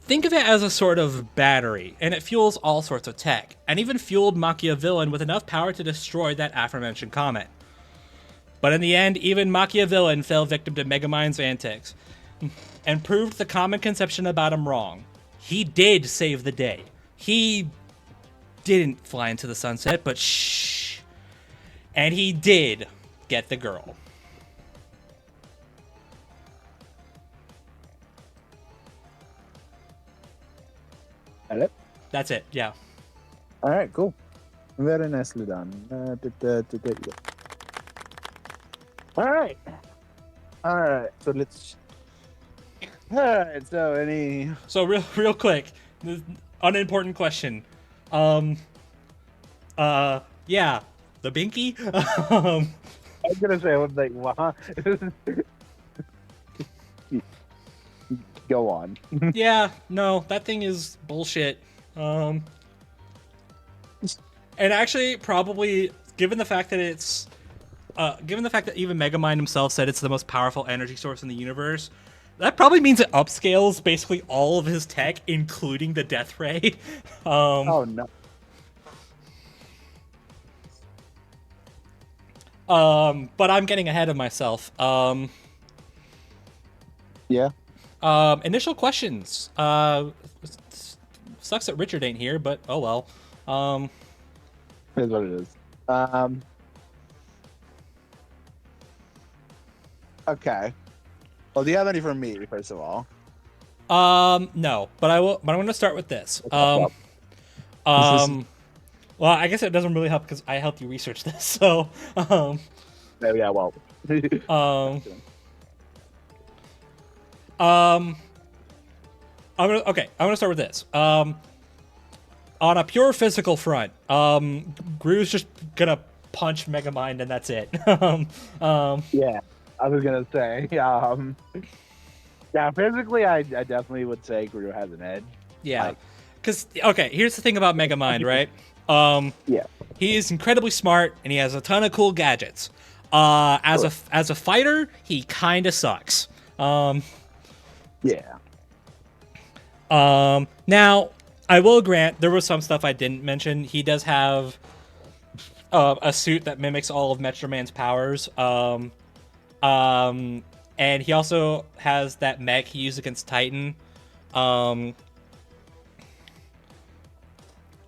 Think of it as a sort of battery, and it fuels all sorts of tech, and even fueled Machiavellian with enough power to destroy that aforementioned comet. But in the end, even Machiavellian fell victim to Megamind's antics, and proved the common conception about him wrong. He did save the day. He didn't fly into the sunset, but shh. And he did get the girl. That it? That's it, yeah. All right, cool. Very nicely done. All right. So let's. All right. So any. So real quick, unimportant question. Yeah, the Binky. I was gonna say, I was like, wow. Go on. Yeah, no, that thing is bullshit. And actually, probably given the fact that even Megamind himself said it's the most powerful energy source in the universe, that probably means it upscales basically all of his tech, including the Death Ray. Oh no. But I'm getting ahead of myself. Yeah. Initial questions. Sucks that Richard ain't here, but oh well. Here's what it is. Okay. Well, do you have any for me, first of all? No, but I will. But I'm going to start with this. Well, I guess it doesn't really help because I helped you research this. So, Yeah. Well. I'm gonna start with this. On a pure physical front, Gru's just gonna punch Megamind and that's it. Yeah, I was gonna say. Yeah, physically, I definitely would say Gru has an edge. Yeah, Like- because here's the thing about Megamind, right? Yeah. He is incredibly smart and he has a ton of cool gadgets. As a fighter, he kind of sucks. Yeah. Now, I will grant there was some stuff I didn't mention. He does have a suit that mimics all of Metro Man's powers. And he also has that mech he used against Titan.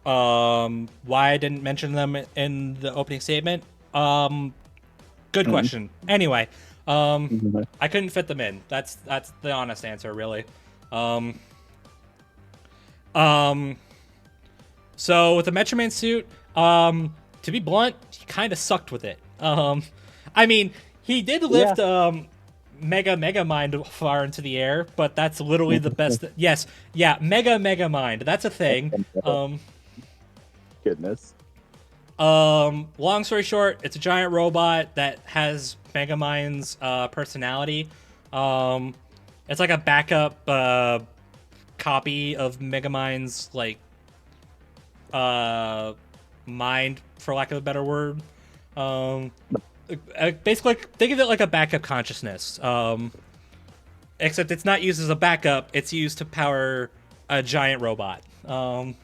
Why I didn't mention them in the opening statement? Good question. Anyway, I couldn't fit them in. That's the honest answer, really. So with the Metro Man suit, to be blunt, he kind of sucked with it. I mean, he did lift Megamind far into the air, but that's literally the best. Yes, yeah, Megamind. That's a thing. Goodness. Long story short, it's a giant robot that has Megamind's personality. It's like a backup copy of Megamind's mind, for lack of a better word. basically think of it like a backup consciousness. Except it's not used as a backup; it's used to power a giant robot. And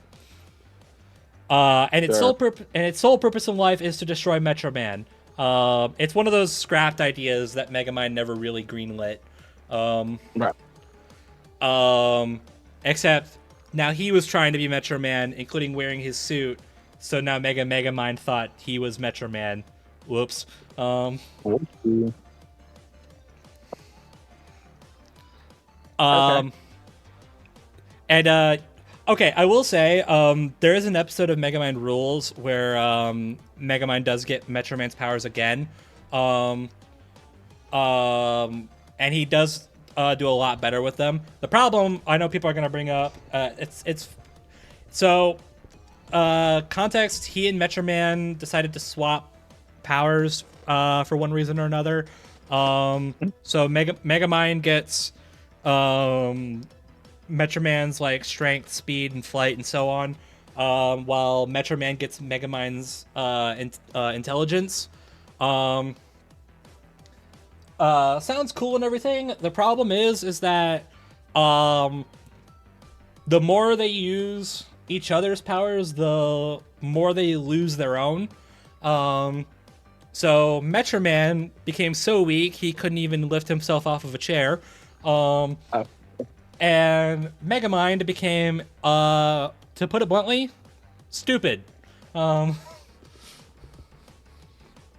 its sole purpose in life is to destroy Metro Man. It's one of those scrapped ideas that Megamind never really greenlit. Right. Except now he was trying to be Metro Man, including wearing his suit. So now Megamind thought he was Metro Man. Whoops. Whoopsie. And okay, I will say there is an episode of Megamind Rules where Megamind does get Metro Man's powers again, and he does do a lot better with them. The problem I know people are going to bring up context. He and Metro Man decided to swap powers for one reason or another. So Megamind gets Metro Man's like strength, speed, and flight, and so on, while Metro Man gets Megamind's intelligence. Sounds cool and everything. The problem is that the more they use each other's powers, the more they lose their own. So Metro Man became so weak he couldn't even lift himself off of a chair. And Megamind became, to put it bluntly, stupid.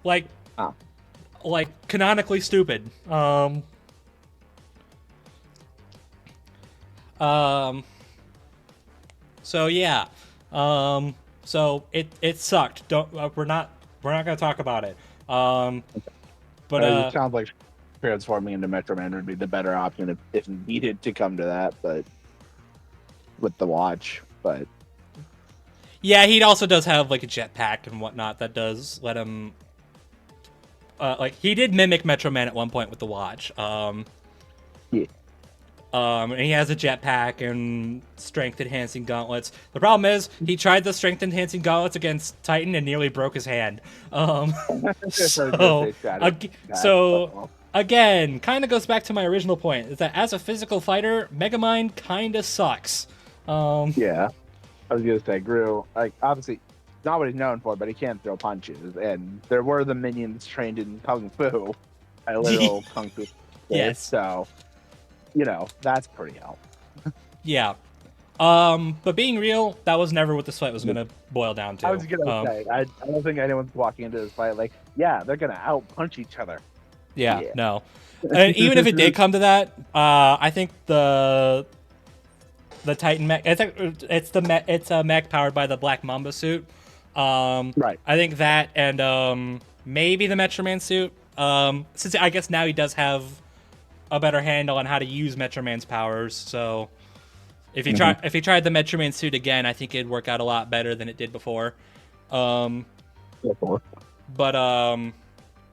Like canonically stupid. So yeah. So it sucked. We're not gonna talk about it. But It sounds like transforming into Metro Man would be the better option if needed to come to that, but with the watch. But yeah, he also does have like a jetpack and whatnot that does let him. Like he did mimic Metro Man at one point with the watch. Yeah. And he has a jetpack and strength enhancing gauntlets. The problem is he tried the strength enhancing gauntlets against Titan and nearly broke his hand. Again, kind of goes back to my original point, is that as a physical fighter, Megamind kind of sucks. Yeah, I was gonna say, Gru, like obviously not what he's known for, but he can throw punches, and there were the minions trained in kung fu, a little kung fu. Yes. So, that's pretty helpful. Yeah. But being real, that was never what this fight was gonna boil down to. I was gonna say, I don't think anyone's walking into this fight like, yeah, they're gonna out punch each other. Yeah, no. And even if it did come to that, I think the Titan mech, it's a mech powered by the Black Mamba suit. Right. I think that and maybe the Metro Man suit. Since I guess now he does have a better handle on how to use Metro Man's powers, so if he tried the Metro Man suit again, I think it'd work out a lot better than it did before. But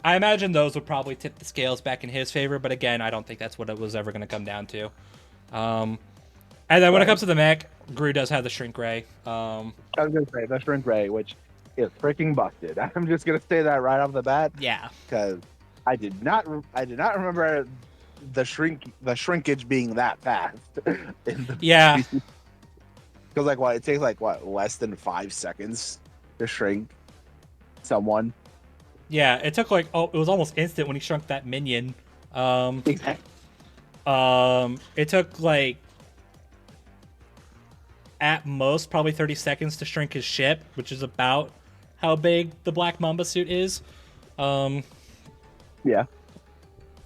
I imagine those would probably tip the scales back in his favor, but again, I don't think that's what it was ever going to come down to. And then when it comes to the mech, Gru does have the Shrink Ray. I was gonna say the Shrink Ray, which is freaking busted. I'm just gonna say that right off the bat. Yeah, because I did not remember the shrinkage being that fast. Yeah. Because it takes less than 5 seconds to shrink someone. Yeah, it took it was almost instant when he shrunk that minion. Exactly. It took at most probably 30 seconds to shrink his ship, which is about how big the Black Mamba suit is. Yeah.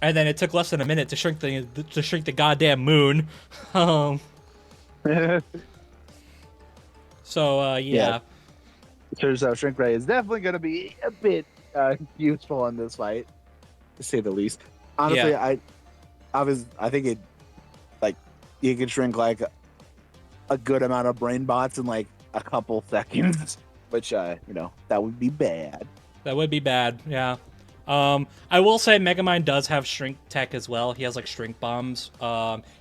And then it took less than a minute to shrink the goddamn moon. So yeah. Turns out Shrink Ray is definitely going to be a bit useful in this fight, to say the least. Honestly, Yeah. I think it you could shrink a good amount of brain bots in a couple seconds, which that would be bad. That would be bad, yeah. I will say Megamind does have shrink tech as well. He has shrink bombs.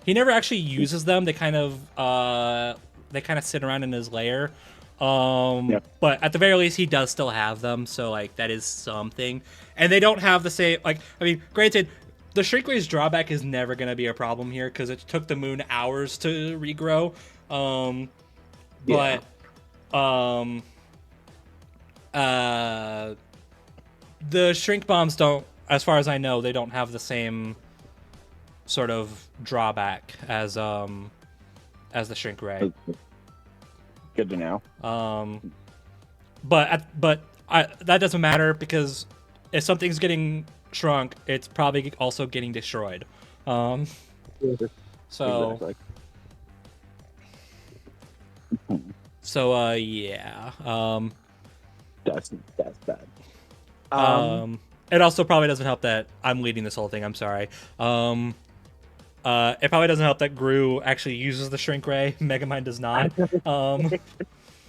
He never actually uses them. They kind of sit around in his lair. But at the very least, he does still have them, so like that is something. And they don't have the same like. I mean, granted, the shrink rate's drawback is never going to be a problem here because it took the moon hours to regrow. But the shrink bombs don't, as far as I know, they don't have the same sort of drawback as the shrink ray. Good to know. But that doesn't matter because if something's getting shrunk, it's probably also getting destroyed. So Exactly. yeah. That's bad. It also probably doesn't help that I'm leading this whole thing. I'm sorry. It probably doesn't help that Gru actually uses the shrink ray. Megamind does not.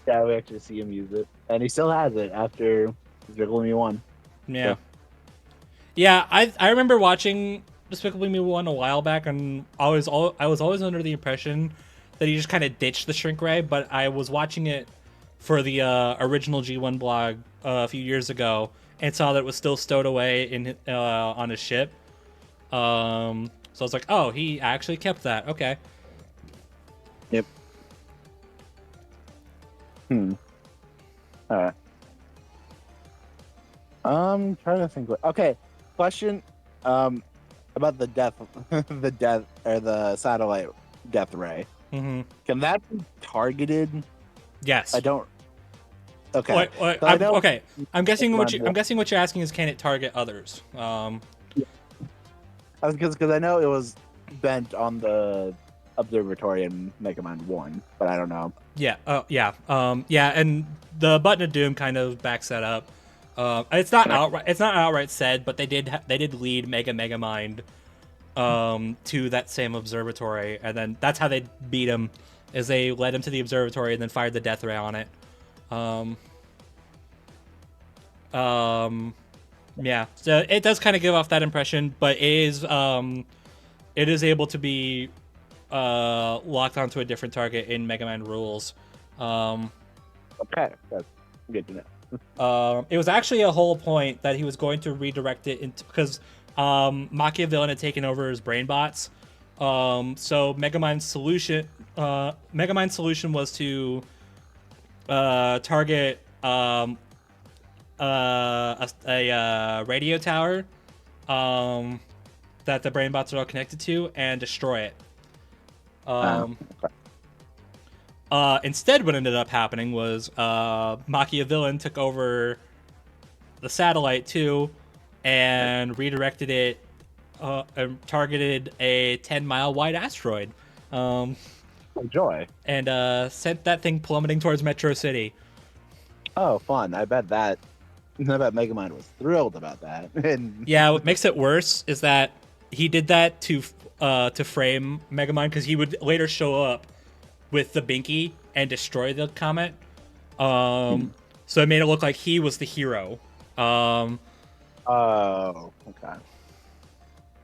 Yeah, we actually see him use it, and he still has it after Despicable Me 1. Yeah. Yeah, I remember watching Despicable Me 1 a while back, and I was always under the impression that he just kind of ditched the shrink ray, but I was watching it for the original G1 blog a few years ago and saw that it was still stowed away in on his ship. So I was like, oh, he actually kept that. Okay. Yep. All right. Trying to think. Okay, question. About the death, or the satellite death ray. Mm-hmm. Can that be targeted? Yes. I don't. Okay. Okay. I'm guessing what you're asking is, can it target others? Because I know it was bent on the observatory in Megamind 1, but I don't know. Yeah. Yeah. Yeah. And the Button of Doom kind of backs that up. It's not outright said, but they did lead Megamind to that same observatory, and then that's how they beat him, is they led him to the observatory and then fired the death ray on it. Yeah, so it does kind of give off that impression, but it is able to be locked onto a different target in Megamind rules. Okay, that's good to know. It was actually a whole point that he was going to redirect it into, because Machiavellian had taken over his brain bots. So Megamind's solution was to target a radio tower that the brain bots are all connected to and destroy it. Instead, what ended up happening was Machiavellian took over the satellite too and redirected it and targeted a 10-mile wide asteroid. Joy. And sent that thing plummeting towards Metro City. Oh, fun. I bet Megamind was thrilled about that. And Yeah, what makes it worse is that he did that to frame Megamind, because he would later show up with the Binky and destroy the comet. So it made it look like he was the hero. Oh, okay.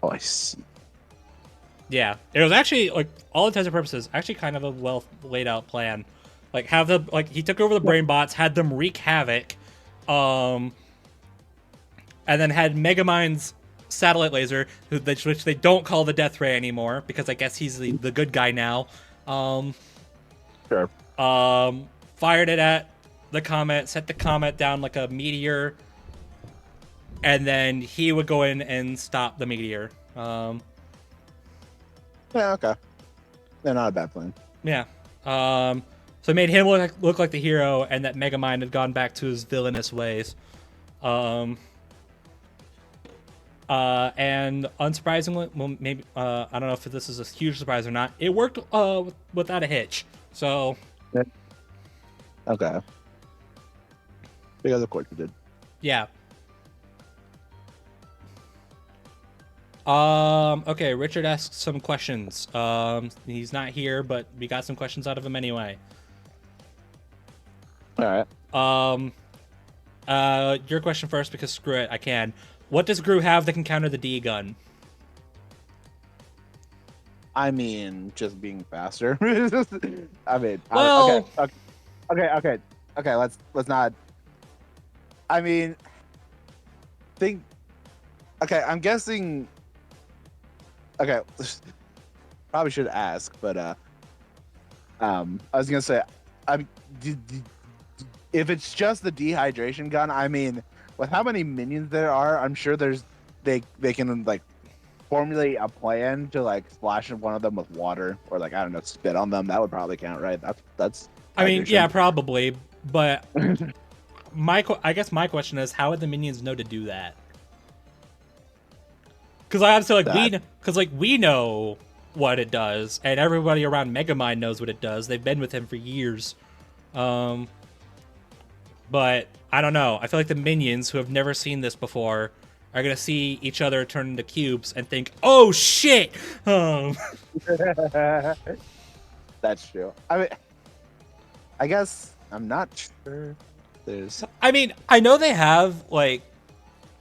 Oh, I see. Yeah, it was actually, like, all intents and purposes, actually kind of a well laid out plan. Like, he took over the brain bots, had them wreak havoc, and then had Megamind's satellite laser, which they don't call the Death Ray anymore, because I guess he's the good guy now. Sure. Fired it at the comet, set the comet down like a meteor, and then he would go in and stop the meteor. Yeah, okay. They're not a bad plan. Yeah. So it made him look like the hero, and that Megamind had gone back to his villainous ways. And unsurprisingly, well, maybe I don't know if this is a huge surprise or not, it worked without a hitch. So. Okay. Because of course it did. Yeah. Okay, Richard asked some questions. He's not here, but we got some questions out of him anyway. All right. Your question first, because screw it, I can. What does Gru have that can counter the D gun? I mean, just being faster. I mean, well, Okay. Let's not. I mean, think. Okay, I'm guessing. Okay, probably should ask, but I was gonna say, I'm. If it's just the dehydration gun, I mean, with how many minions there are, I'm sure they can like formulate a plan to like splash one of them with water or like I don't know, spit on them. That would probably count, right? That's I mean, yeah, hydration. probably, but I guess my question is, how would the minions know to do that? Because I obviously we know what it does, and everybody around Megamind knows what it does. They've been with him for years. But I don't know. I feel like the minions who have never seen this before are gonna see each other turn into cubes and think, "Oh shit!" That's true. I mean, I guess I'm not sure. There's. I mean, I know they have like.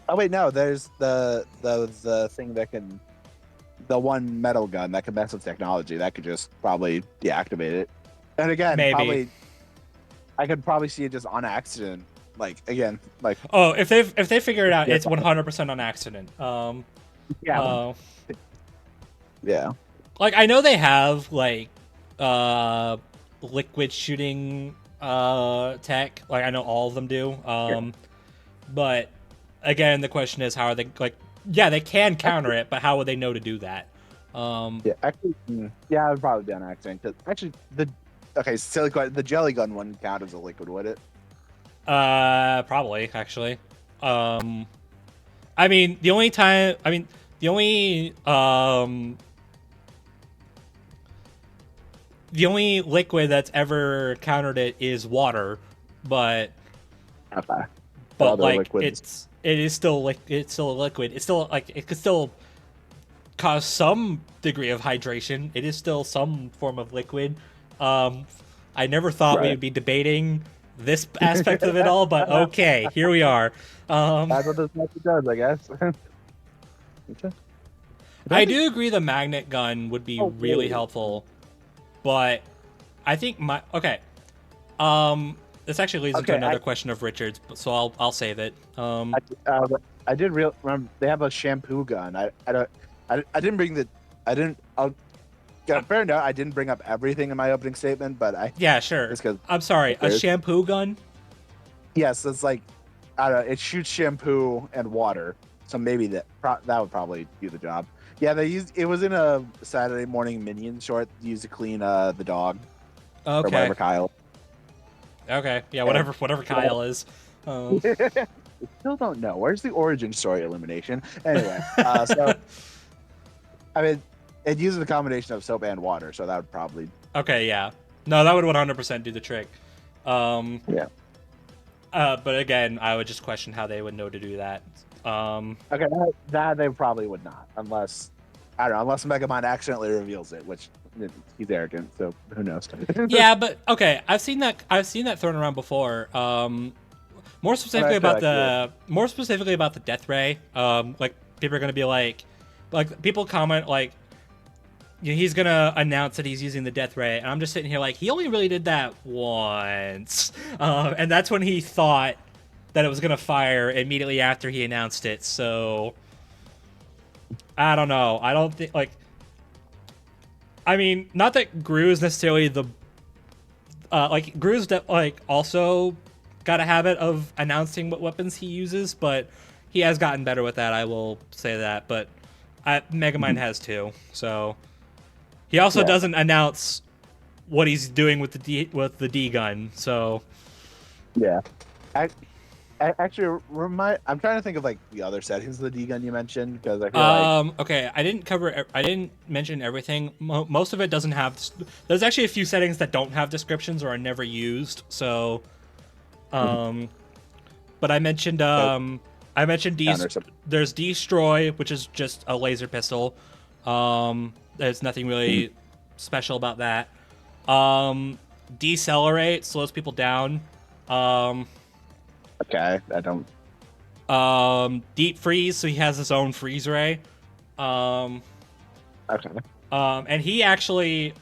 Oh wait, no. There's the thing that can, the one metal gun that can mess with technology that could just probably deactivate it. And again, Maybe. probably, I could probably see it just on accident. Like again, like Oh, if they figure it out, it's 100% on accident. yeah, yeah. Like I know they have like liquid shooting tech. Like I know all of them do. But again, the question is, how are they like? Yeah, they can counter it, but how would they know to do that? Yeah, actually, yeah, it would probably be on accident. 'Cause actually, the jelly gun wouldn't count as a liquid, would it? Probably actually. I mean, the only time, I mean, the only liquid that's ever countered it is water, but Okay. like liquids. it's still like it's still a liquid. It's still like it could still cause some degree of hydration. It is still some form of liquid. I never thought we Right. would be debating this aspect of it all, but okay, here we are. That's what this method does, I guess. Okay. I do agree the magnet gun would be really really? helpful, but I think this actually leads into Okay, another question of Richard's, so I'll save it. I did remember they have a shampoo gun. I didn't bring the I didn't. I'll fair enough. I didn't bring up everything in my opening statement, but Yeah, sure. just 'cause I'm sorry, a there's- shampoo gun? yes, it's like I don't know. It shoots shampoo and water, so maybe that would probably do the job. Yeah, they used it was in a Saturday morning minion short used to clean the dog or Okay. whatever Kyle. Okay. Yeah, whatever Kyle is. We still don't know. Where's the origin story elimination? Anyway, so I mean, it uses a combination of soap and water, so that would probably. Okay, yeah. No, that would 100% do the trick. Yeah. But again, I would just question how they would know to do that. Okay, that they probably would not, unless I don't know, unless Megamind accidentally reveals it, which he's arrogant, so who knows? Yeah, but okay, I've seen that thrown around before. More specifically about the death ray. Like people are gonna be like people comment like, you know, he's gonna announce that he's using the death ray, and I'm just sitting here like, he only really did that once, and that's when he thought that it was gonna fire immediately after he announced it. So I don't know. I don't think like. I mean, not that Gru is necessarily the Gru's also got a habit of announcing what weapons he uses, but he has gotten better with that. I will say that, but Megamind has too. So he also doesn't announce what he's doing with the D gun. So Yeah. Actually, I'm trying to think of like the other settings of the D gun you mentioned because I feel like okay, I didn't mention everything. Most of it doesn't have. There's actually a few settings that don't have descriptions or are never used. So, but I mentioned there's destroy, which is just a laser pistol. There's nothing really special about that. Decelerate slows people down. okay, I don't. Deep freeze, so he has his own freeze ray. Okay. And he actually,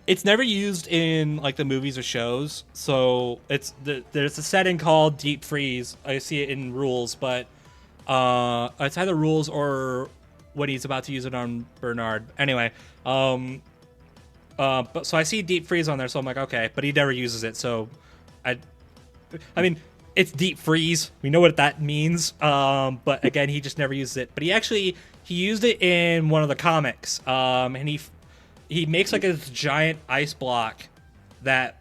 it's never used in like the movies or shows. So there's a setting called Deep Freeze. I see it in rules, but it's either rules or when he's about to use it on Bernard. Anyway, but so I see Deep Freeze on there, so I'm like, okay, but he never uses it, so I mean, it's Deep Freeze. We know what that means. But again, he just never uses it. But he used it in one of the comics. And he makes like this giant ice block that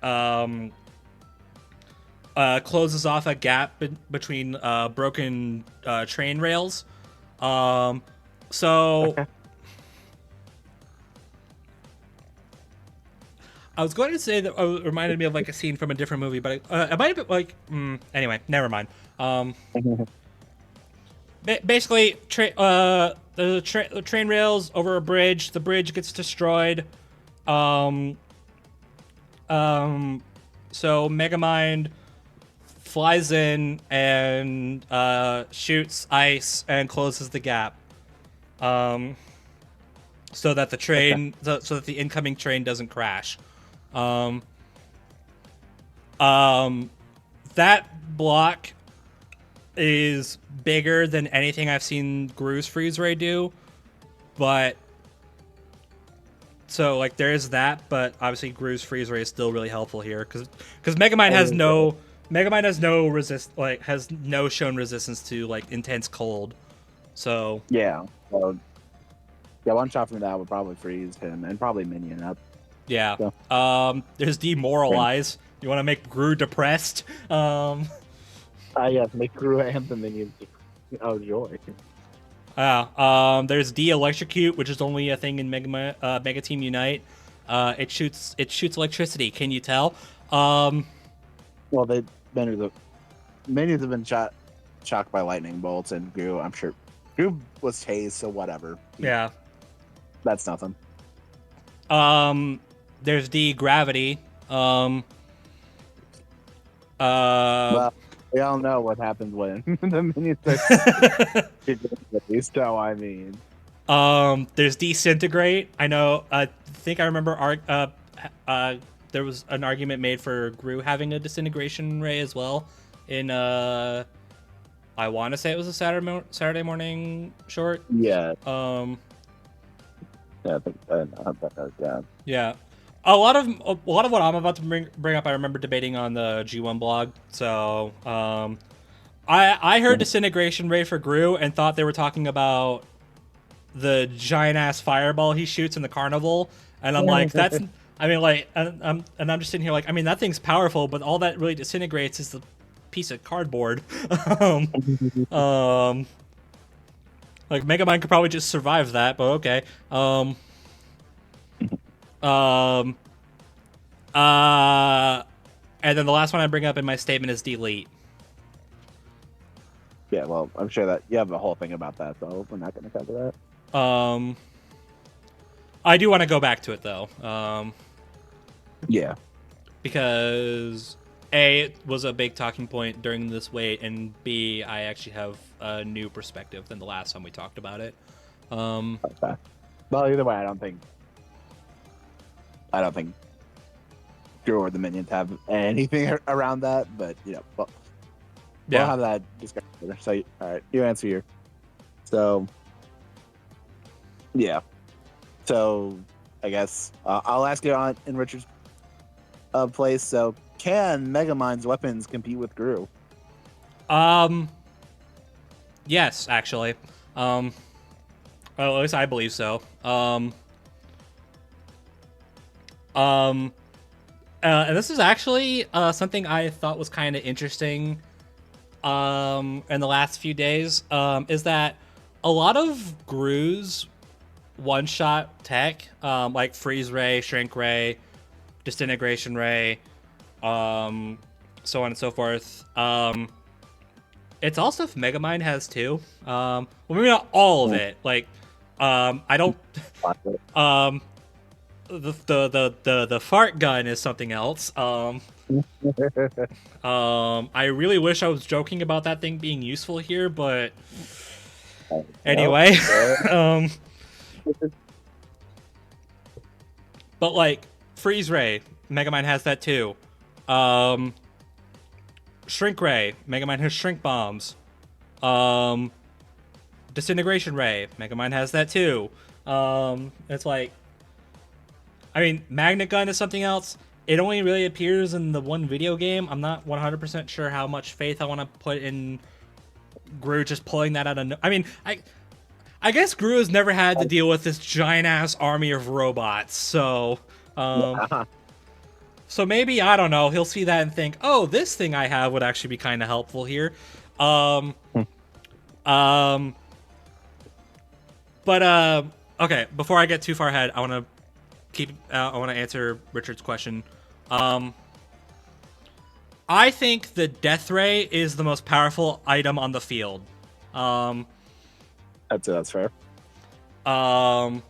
closes off a gap between broken train rails. So I was going to say that it reminded me of like a scene from a different movie, but it might have been like anyway, never mind. Basically, the train rails over a bridge. The bridge gets destroyed. So Megamind flies in and shoots ice and closes the gap. So that the train, so that the incoming train doesn't crash. That block is bigger than anything I've seen Gru's Freeze Ray do, but so like there is that, but obviously Gru's Freeze Ray is still really helpful here because Megamind has no shown resistance to like intense cold. So yeah, one shot from that would probably freeze him and probably minion up. yeah. So. There's Demoralize. You want to make Gru depressed? Yes, make Gru and the minions. Oh, joy. There's De-Electrocute, which is only a thing in Mega Team Unite. It shoots electricity. Can you tell? Well, minions have been shocked by lightning bolts, and Gru, I'm sure, Gru was tased, so whatever. Yeah. That's nothing. There's De-Gravity. Well, we all know what happens when the minions are so I mean. There's Disintegrate. I know. I think I remember. There was an argument made for Gru having a disintegration ray as well. In I want to say it was a Saturday morning short. Yeah. Yeah. I think, yeah. Yeah. A lot of what I'm about to bring up, I remember debating on the G1 blog. So, I heard disintegration ray for Gru and thought they were talking about the giant ass fireball he shoots in the carnival, and I'm like, that's. I mean, like, and I'm just sitting here like, I mean, that thing's powerful, but all that really disintegrates is the piece of cardboard. Like Megamind could probably just survive that, but okay. And then the last one I bring up in my statement is Delete. Yeah, well, I'm sure that you have a whole thing about that, so we're not going to cover that. I do want to go back to it though. Yeah. Because A, it was a big talking point during this wait, and B, I actually have a new perspective than the last time we talked about it. Okay. Well, either way, I don't think Gru or the minions have anything around that, but we'll have that discussion later. So, all right, you answer here. So, yeah. So, I guess I'll ask you in Richard's place. So, can Megamind's weapons compete with Gru? Yes, actually. Well, at least I believe so. And this is actually something I thought was kind of interesting in the last few days, is that a lot of Gru's one-shot tech, like Freeze Ray, Shrink Ray, Disintegration Ray, so on and so forth, it's all stuff Megamind has too. Well, maybe not all of it. Like, I don't. The fart gun is something else. I really wish I was joking about that thing being useful here, but anyway. But like, Freeze Ray, Megamind has that too. Shrink Ray, Megamind has Shrink Bombs. Disintegration Ray, Megamind has that too. It's like, I mean, Magnet Gun is something else. It only really appears in the one video game. I'm not 100% sure how much faith I want to put in Gru just pulling that out of. I mean, I guess Gru has never had to deal with this giant ass army of robots, so so maybe, I don't know, he'll see that and think, oh, this thing I have would actually be kind of helpful here. But okay, before I get too far ahead, I want to answer Richard's question. I think the Death Ray is the most powerful item on the field. That's fair. I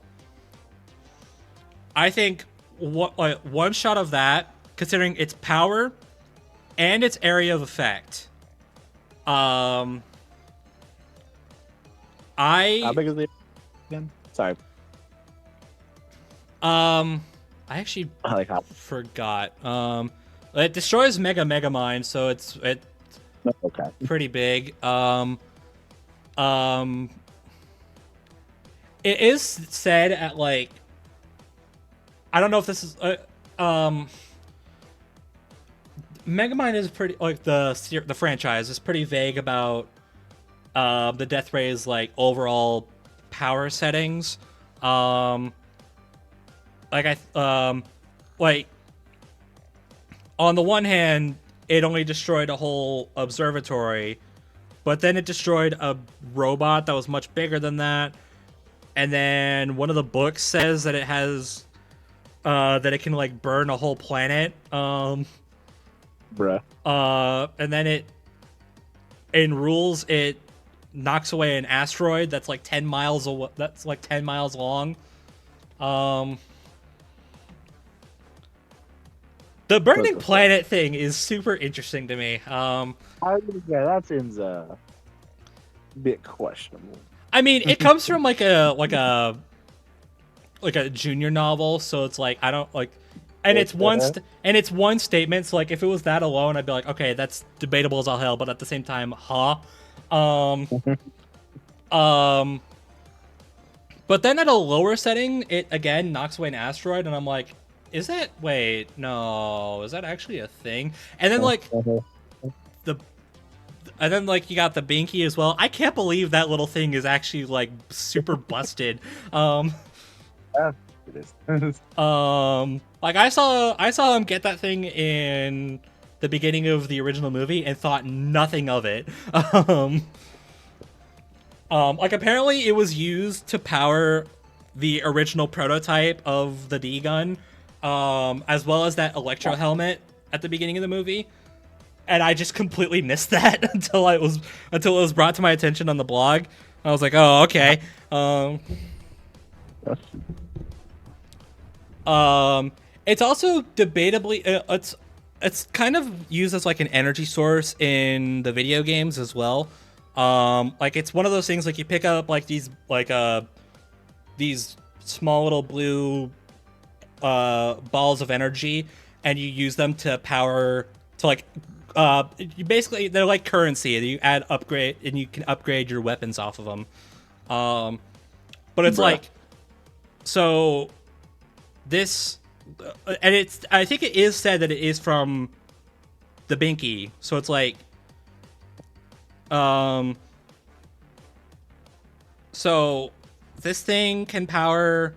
think one shot of that, considering its power and its area of effect. How big is the again? Sorry. I actually forgot. It destroys Megamind, so it's okay. pretty big. It is said at like, I don't know if this is Megamind is pretty, like, the franchise is pretty vague about the Death Ray's like overall power settings. Like on the one hand, it only destroyed a whole observatory, but then it destroyed a robot that was much bigger than that. And then one of the books says that it has that it can like burn a whole planet. Bruh. And then in rules it knocks away an asteroid that's like 10 miles away, that's like 10 miles long. The burning planet thing is super interesting to me. Yeah, that seems a bit questionable. I mean, it comes from like a junior novel, so it's like, I don't like, and it's one statement. So like, if it was that alone, I'd be like, okay, that's debatable as all hell. But at the same time, but then at a lower setting, it again knocks away an asteroid, and I'm like, is that actually a thing? And then like and then like you got the Binky as well. I can't believe that little thing is actually like super busted. Yeah, it is. Like I saw him get that thing in the beginning of the original movie and thought nothing of it. Like apparently it was used to power the original prototype of the D gun, as well as that electro helmet at the beginning of the movie. And I just completely missed that until it was brought to my attention on the blog. I was like, oh, okay. It's also debatably it's kind of used as like an energy source in the video games as well. Like it's one of those things, like you pick up like these small little blue balls of energy, and you use them to power to like you basically, they're like currency. You upgrade, and you can upgrade your weapons off of them. But it's like, so this, and I think it is said that it is from the Binky. So it's like, so this thing can power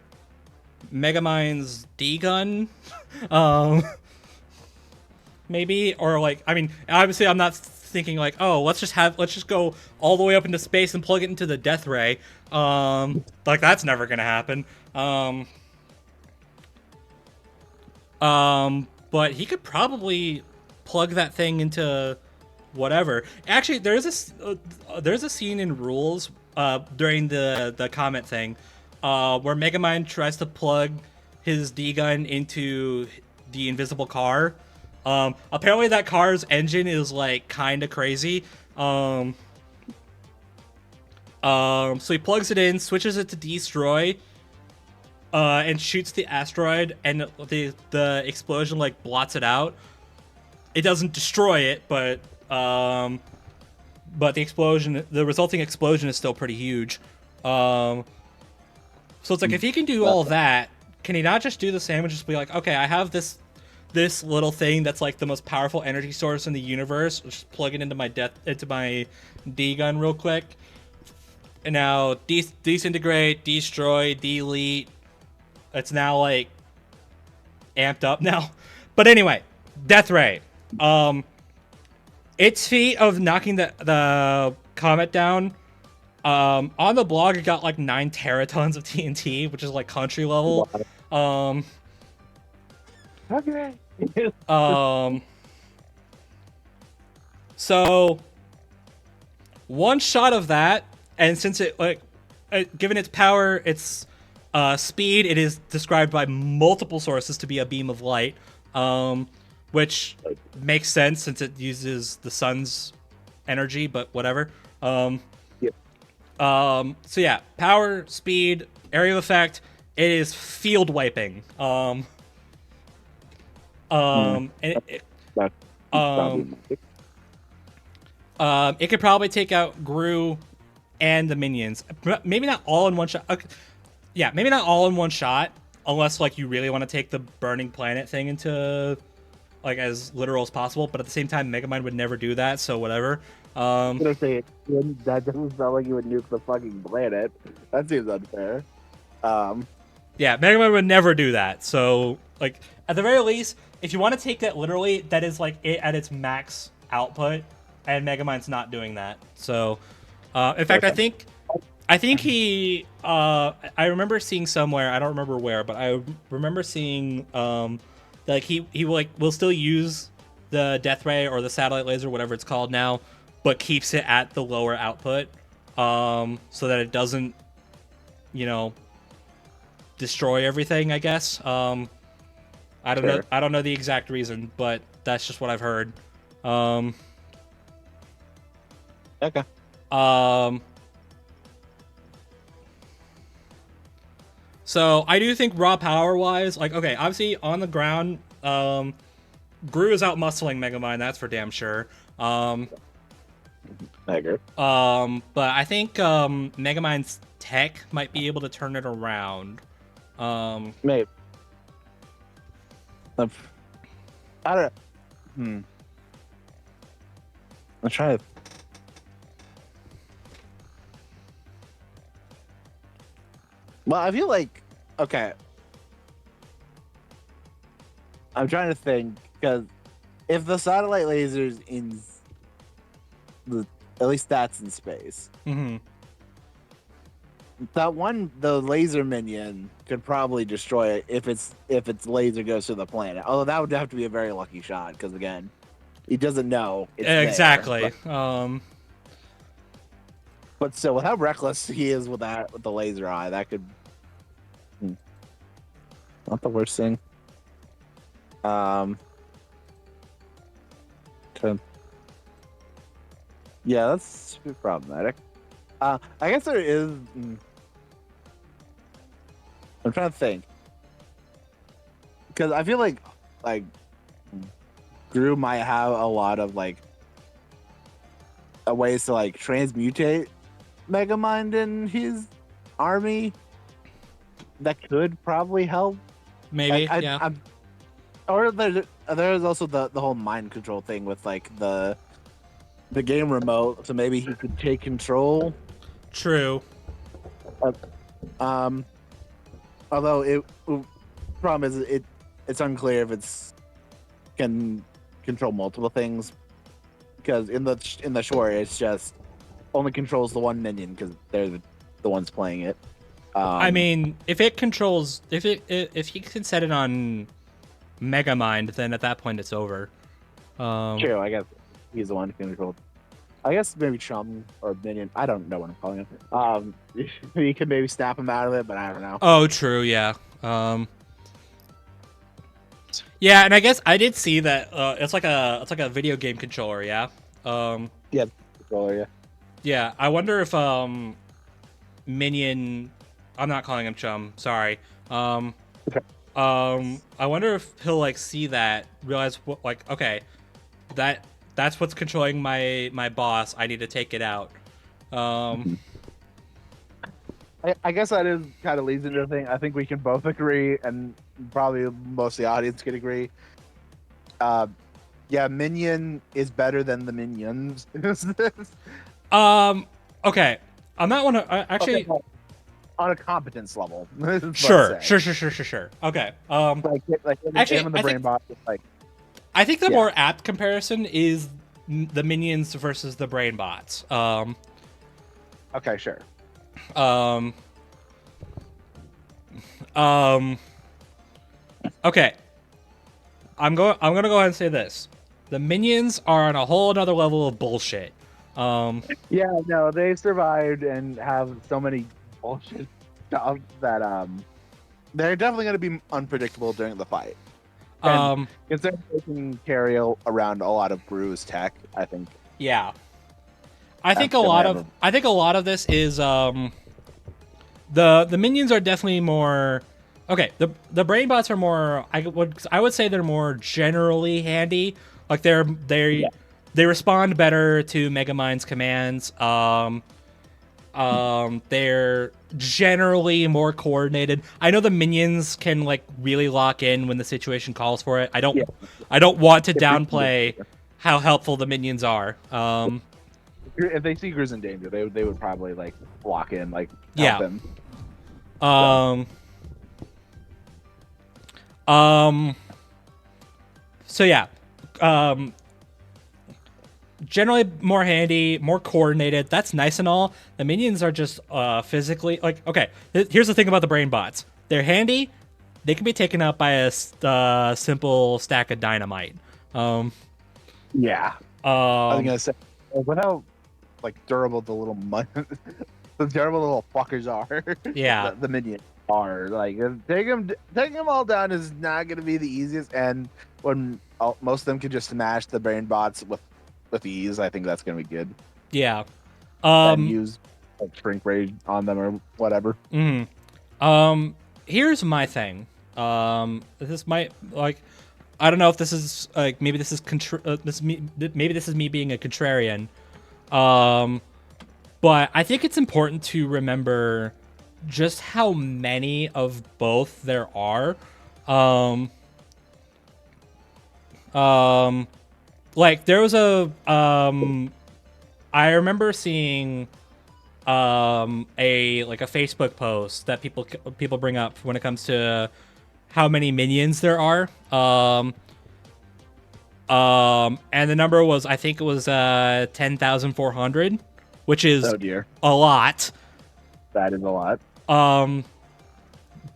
Megamind's D gun. Maybe, or like, I mean, obviously I'm not thinking like, oh, let's just go all the way up into space and plug it into the Death Ray. Like that's never gonna happen. But he could probably plug that thing into whatever. Actually, there's a scene in Rules during the comment thing where Megamind tries to plug his D gun into the invisible car. Apparently that car's engine is like kind of crazy. So he plugs it in, switches it to destroy, and shoots the asteroid, and the explosion like blots it out. It doesn't destroy it, but the resulting explosion is still pretty huge. So it's like, if he can do all that, can he not just do the same and just be like, okay, I have this little thing that's like the most powerful energy source in the universe. Just plug it into my D gun real quick, and now disintegrate, destroy, delete. It's now like amped up now. But anyway, Death Ray. Its feat of knocking the comet down. On the blog, it got like 9 teratons of TNT, which is like country level. Okay. So one shot of that, and since given its power, its speed, it is described by multiple sources to be a beam of light, which makes sense since it uses the sun's energy, but whatever. So yeah, power, speed, area of effect. It is field wiping. It could probably take out Gru and the minions. Maybe not all in one shot. Okay. Yeah, maybe not all in one shot, unless like you really want to take the burning planet thing into like as literal as possible. But at the same time, Megamind would never do that, so whatever. I'm gonna say that doesn't sound like you would nuke the fucking planet. That seems unfair. Yeah, Megamind would never do that. So like at the very least, if you want to take that literally, that is like it at its max output, and Megamind's not doing that. So, in fact, I think he. I remember seeing somewhere. I don't remember where, but I remember seeing like he will still use the Death Ray or the satellite laser, whatever it's called now, but keeps it at the lower output, so that it doesn't, destroy everything. I guess. I don't know. I don't know the exact reason, but that's just what I've heard. Okay. So I do think raw power wise, like, okay, obviously on the ground, Gru is out muscling Megamind, that's for damn sure. I agree. But I think Megamind's tech might be able to turn it around. Maybe. I don't. I'm trying to. Well, I feel like, okay. I'm trying to think, because if the satellite laser's in at least that's in space. Mm-hmm. The laser minion could probably destroy it if its laser goes to the planet. Although that would have to be a very lucky shot, because again, he doesn't know it's exactly. There, but still, with how reckless he is with the laser eye, that could not the worst thing. Yeah, that's super problematic. I guess there is. I'm trying to think, because I feel like Gru might have a lot of ways to transmutate Megamind in his army that could probably help. Maybe, yeah. Or there's also the whole mind control thing with the game remote, so maybe he could take control. True. Although problem is it's unclear if it's can control multiple things, because in the short it's just only controls the one minion because they're the ones playing it. I mean, if it controls, if he can set it on Megamind, then at that point it's over. True, I guess he's the one who can control. I guess maybe Chum or Minion. I don't know what I'm calling him. You could maybe snap him out of it, but I don't know. Oh, true, yeah. Yeah, and I guess I did see that it's like a video game controller, yeah. Yeah, controller, yeah. Yeah, I wonder if Minion. I'm not calling him Chum. Sorry. Um, Okay. I wonder if he'll like see that, realize what, like, okay, that's what's controlling my boss. I need to take it out. Um, I guess that is kind of leads into the thing. I think we can both agree, and probably most of the audience can agree. Yeah, Minion is better than the Minions. okay. On that one, actually, Okay, on a competence level. Let's sure, say. sure. Okay. Like Actually, him and the I think Brainbot, like I think the Yeah. more apt comparison is the minions versus the brain bots. okay, sure. Um, um, okay. I'm gonna go ahead and say this: the minions are on a whole another level of bullshit. Yeah, no, they survived and have so many bullshit stuff that they're definitely going to be unpredictable during the fight. And considering they can carry around a lot of Gru's tech, I think Yeah. I think That's a gonna lot have of I think a lot of this is the minions are definitely more okay. The brain bots are more I would say they're more generally handy. Like they respond better to Megamind's commands. They're generally more coordinated. I know the minions can like really lock in when the situation calls for it. Yeah. I don't want to If they- downplay how helpful the minions are. if they see Gru's in danger, they would probably like block in, like Yeah. help him. Um, um, so yeah, um, generally more handy, more coordinated. That's nice and all. The minions are just physically like okay. Here's the thing about the brain bots: they're handy. They can be taken out by a simple stack of dynamite. Yeah, I was Um, gonna say, what how like durable the little the durable little fuckers are. Yeah. the minions are like taking them all down is not gonna be the easiest. And when most of them can just smash the brain bots with ease, I think that's gonna be good. yeah. And use like shrink rage on them or whatever. Mhm. Here's my thing. This might like I don't know if this is like maybe this is maybe this is me being a contrarian. But I think it's important to remember just how many of both there are. Like there was I remember seeing a like a Facebook post that people bring up when it comes to how many minions there are. And the number was I think it was 10,400, which is Oh dear, a lot. that is a lot.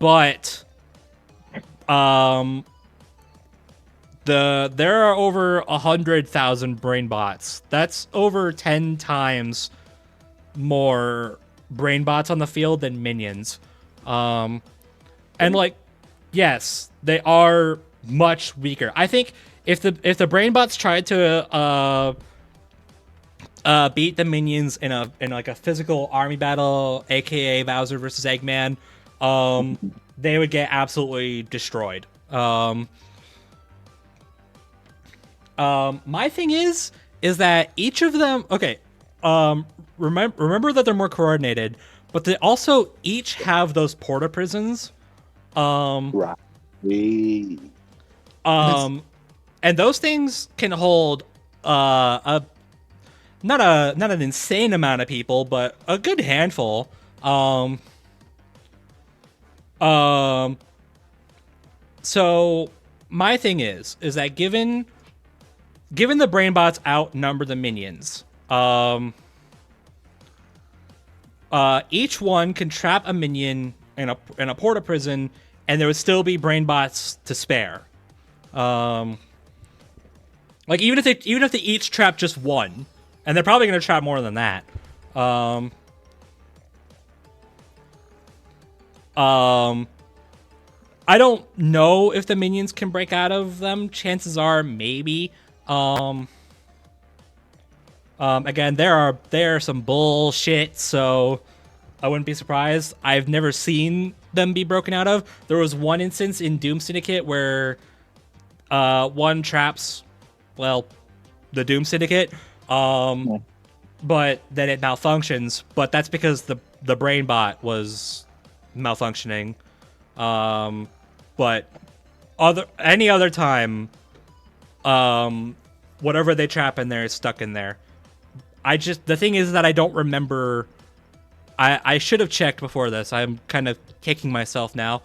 But there are over 100,000 brain bots. That's over 10 times more brain bots on the field than minions. And like, yes, they are much weaker. I think if the brain bots tried to beat the minions in like a physical army battle, aka Bowser versus Eggman, they would get absolutely destroyed. My thing is that each of them okay, remember that they're more coordinated, but they also each have those porta prisons. Right. And those things can hold a not an insane amount of people, but a good handful. So my thing is that given the brain bots outnumber the minions, each one can trap a minion in a porta prison, and there would still be brain bots to spare. Like even if they each trap just one, and they're probably going to trap more than that. I don't know if the minions can break out of them. Chances are maybe. Again, there are some bullshit, so I wouldn't be surprised. I've never seen them be broken out of. There was one instance in Doom Syndicate where one traps, well, the Doom Syndicate, but then it malfunctions. But that's because the brain bot was malfunctioning. But any other time, whatever they trap in there is stuck in there. The thing is that I don't remember. I should have checked before this. I'm kind of kicking myself now.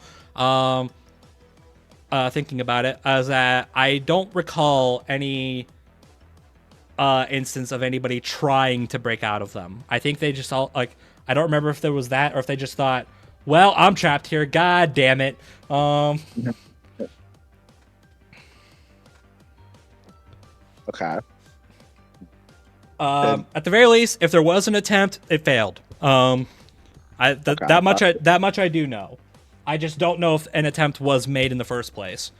Thinking about it, as that I don't recall any instance of anybody trying to break out of them. I think they just all like. I don't remember if there was that or if they just thought, well, I'm trapped here. God damn it. Okay. At the very least, if there was an attempt, it failed. That much I do know. I just don't know if an attempt was made in the first place.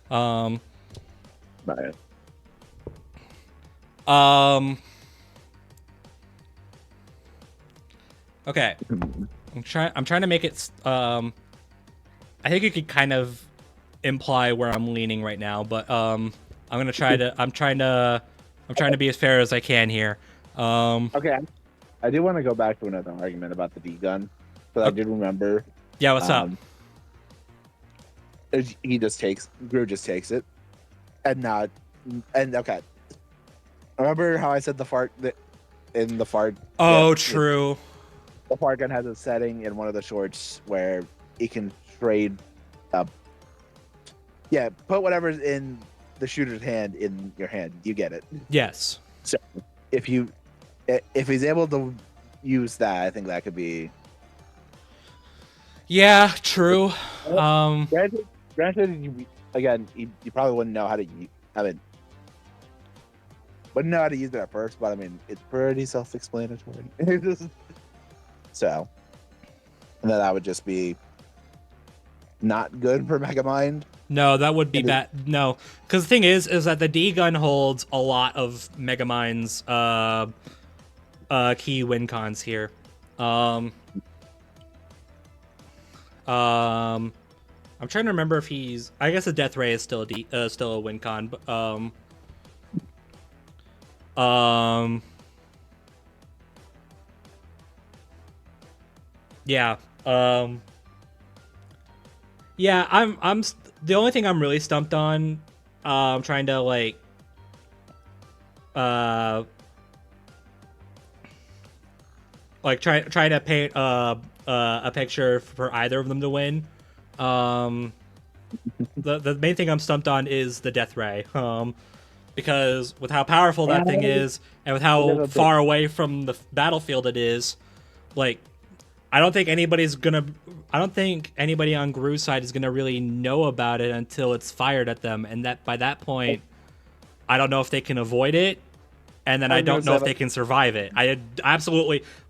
Right. Okay. I'm trying to make it. I think you could kind of imply where I'm leaning right now, but I'm gonna try to. I'm trying to be as fair as I can here. Okay. I do want to go back to another argument about the D gun, but I did remember. Yeah, what's up? Gru just takes it, and okay. Remember how I said the fart in the fart? Oh, true. The fart gun has a setting in one of the shorts where it can trade up. Yeah, put whatever's in the shooter's hand in your hand. You get it. Yes. So if he's able to use that, I think that could be. Yeah, true. Granted, you probably wouldn't know how to use. Wouldn't know how to use it at first, but I mean, it's pretty self-explanatory. So, and then that would just be not good for Megamind. No, that would be bad. No, because the thing is that the D gun holds a lot of Megamind's key win cons here. I'm trying to remember if he's. I guess the Death Ray is still a win con, but yeah. Yeah, I'm the only thing I'm really stumped on. I'm trying to try to paint a picture for either of them to win. The main thing I'm stumped on is the Death Ray. Because with how powerful that thing is, and with how far away from the battlefield it is, like, I don't think anybody on Gru's side is gonna really know about it until it's fired at them, and that by that point, I don't know if they can avoid it, and then I don't know if they can survive it. Let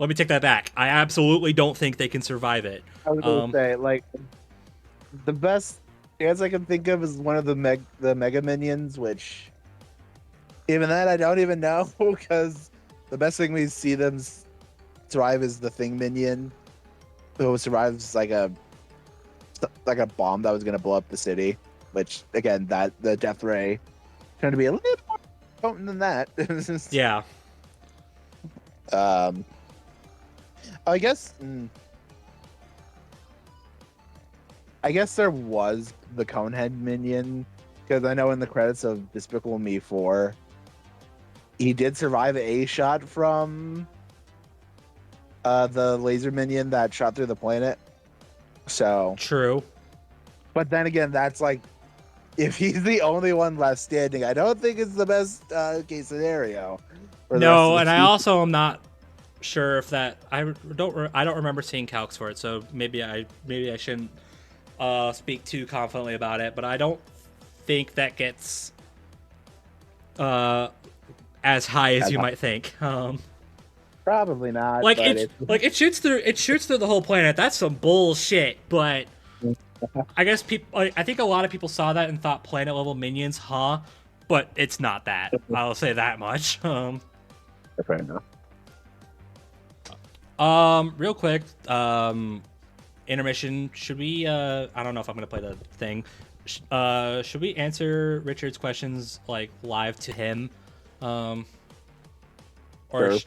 me take that back. I absolutely don't think they can survive it. I was gonna say, like, the best chance I can think of is one of the Mega Minions, which even that I don't even know, because the best thing we see them survive is the Thing Minion, who survives like a bomb that was gonna blow up the city. Which again, that the Death Ray turned to be a little more potent than that. Yeah. I guess there was the Conehead minion, because I know in the credits of Despicable Me 4, he did survive a shot from the laser minion that shot through the planet. So True. But then again, that's like, if he's the only one left standing, I don't think it's the best case scenario. No, and I also am not sure if that I don't remember seeing calcs for it, so maybe I shouldn't speak too confidently about it. But I don't think that gets as high as you might think. Probably not. It shoots through the whole planet. That's some bullshit. But I guess I think a lot of people saw that and thought planet level minions, huh? But it's not that. I'll say that much. Fair enough. Real quick, intermission, should we? I don't know if I'm gonna play the thing. Should we answer Richard's questions like live to him, or Sure.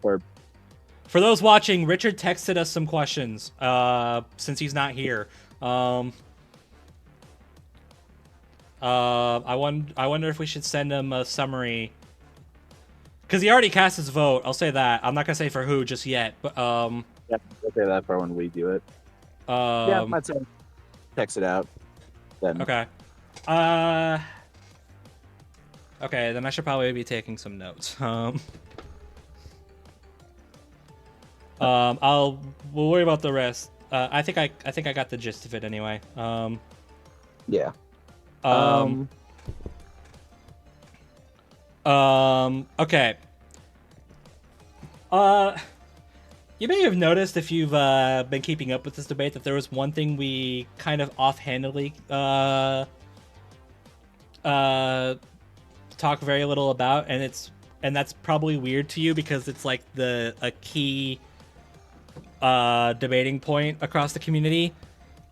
Or for those watching, Richard texted us some questions since he's not here. I wonder if we should send him a summary. Because he already cast his vote. I'll say that. I'm not gonna say for who just yet. But yeah, I'll say that for when we do it. Yeah, I'd say text it out. Then Okay. Okay, then I should probably be taking some notes. We'll worry about the rest. I think I got the gist of it anyway. yeah. Okay. You may have noticed if you've been keeping up with this debate that there was one thing we kind of offhandedly talk very little about, and that's probably weird to you because it's like a key debating point across the community.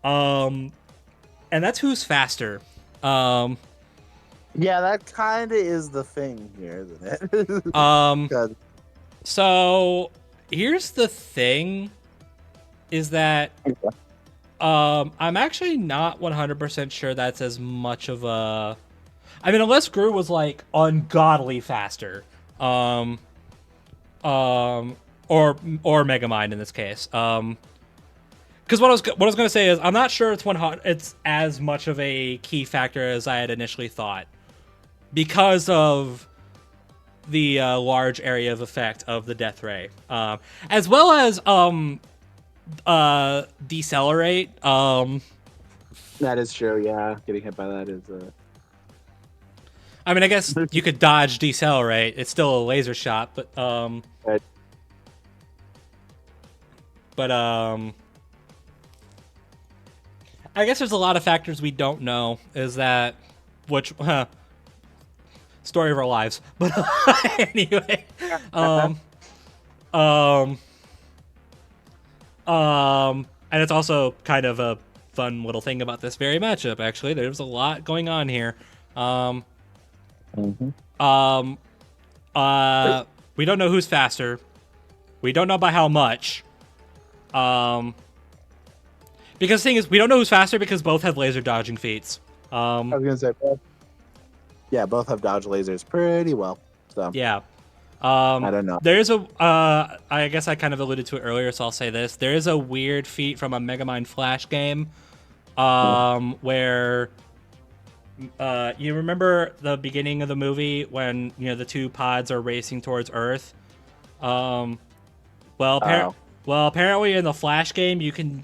And that's who's faster. Yeah, that kind of is the thing here, isn't it? 'Cause- So here's the thing, is that I'm actually not 100% sure that's as much of a. I mean, unless Gru was like ungodly faster, or Megamind in this case. Because what I was gonna say is I'm not sure it's as much of a key factor as I had initially thought, because of the large area of effect of the death ray, as well as decelerate. that is true. Yeah, getting hit by that is. I mean, I guess you could dodge decelerate. It's still a laser shot, but Right. I guess there's a lot of factors we don't know. Is that story of our lives? But anyway, and it's also kind of a fun little thing about this very matchup. Actually, there's a lot going on here. We don't know who's faster. We don't know by how much. Because the thing is, we don't know who's faster because both have laser dodging feats. I was gonna say, yeah, both have dodge lasers pretty well. So Yeah. I don't know. There is I guess I kind of alluded to it earlier, so I'll say this. There is a weird feat from a Megamind Flash game, where you remember the beginning of the movie when the two pods are racing towards Earth. Well, apparently in the Flash game you can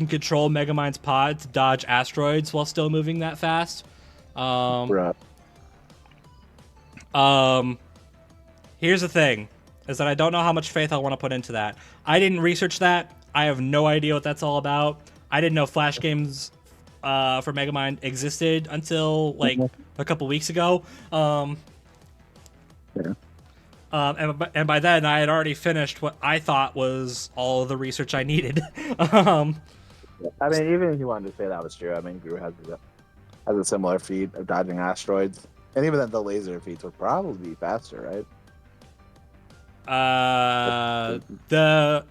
control Megamind's pod to dodge asteroids while still moving that fast. Right. Here's the thing, is that I don't know how much faith I want to put into that. I didn't research that. I have no idea what that's all about. I didn't know Flash games for Megamind existed until like a couple weeks ago. Yeah. And by then I had already finished what I thought was all of the research I needed. I mean, even if you wanted to say that was true, I mean, Gru has a similar feat of dodging asteroids, and even then, the laser feats would probably be faster, right? The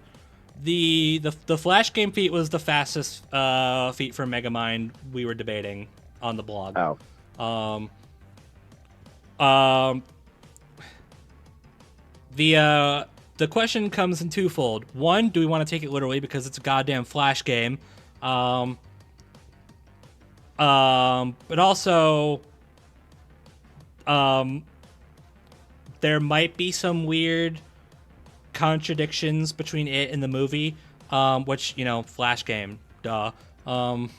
Flash game feat was the fastest feat for Megamind we were debating on the blog. Oh. The question comes in twofold. One, do we want to take it literally because it's a goddamn Flash game? But also, there might be some weird contradictions between it and the movie, which, Flash game, duh. But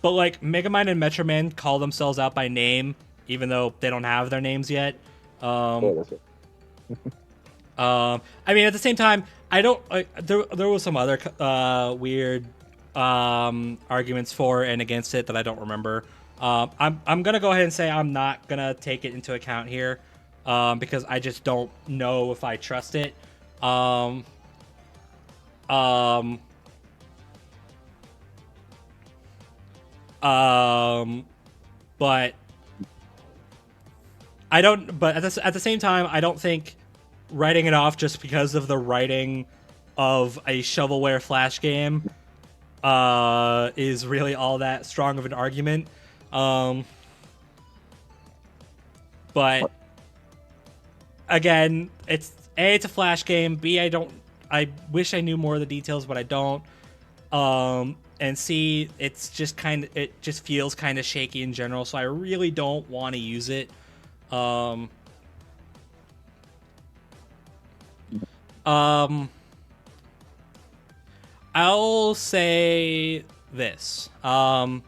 like Megamind and Metroman call themselves out by name, even though they don't have their names yet. I mean, at the same time, I don't. There was some other weird arguments for and against it that I don't remember. I'm gonna go ahead and say I'm not gonna take it into account here. because I just don't know if I trust it. Um, um, but I don't. But at the same time, I don't think writing it off just because of the writing of a shovelware Flash game is really all that strong of an argument. But again, it's a Flash game. B, I wish I knew more of the details, but I don't. And C, it just feels kind of shaky in general, so I really don't want to use it. I'll say this. Both.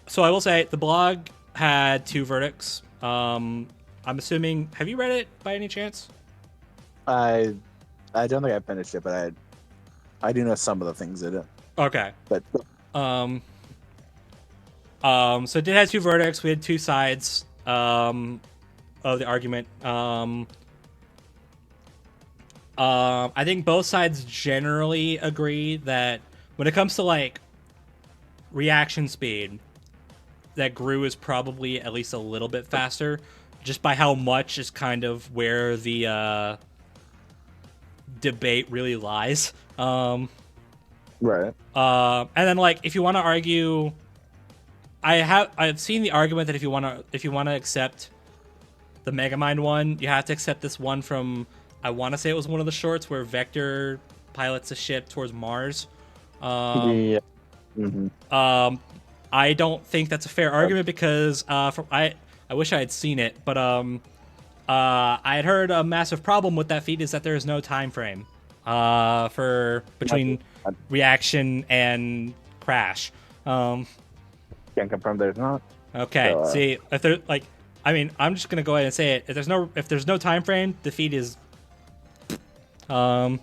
So I will say the blog had 2 verdicts. I'm assuming. Have you read it by any chance? I don't think I finished it, but I do know some of the things in it. Okay. But So it did have 2 verdicts. We had 2 sides of the argument. I think both sides generally agree that when it comes to like reaction speed, that Gru is probably at least a little bit faster, just by how much is kind of where the debate really lies. right. And then like if you want to argue, I've seen the argument that if you want to accept the Megamind one, you have to accept this one from, I want to say it was one of the shorts where Vector pilots a ship towards Mars. Yeah. I don't think that's a fair argument because I wish I had seen it, but I had heard a massive problem with that feat is that there is no time frame for between reaction and crash. Can't confirm there's not. Okay, So, see if there like, I mean, I'm just gonna go ahead and say it. If there's no time frame, the feat is. Yeah.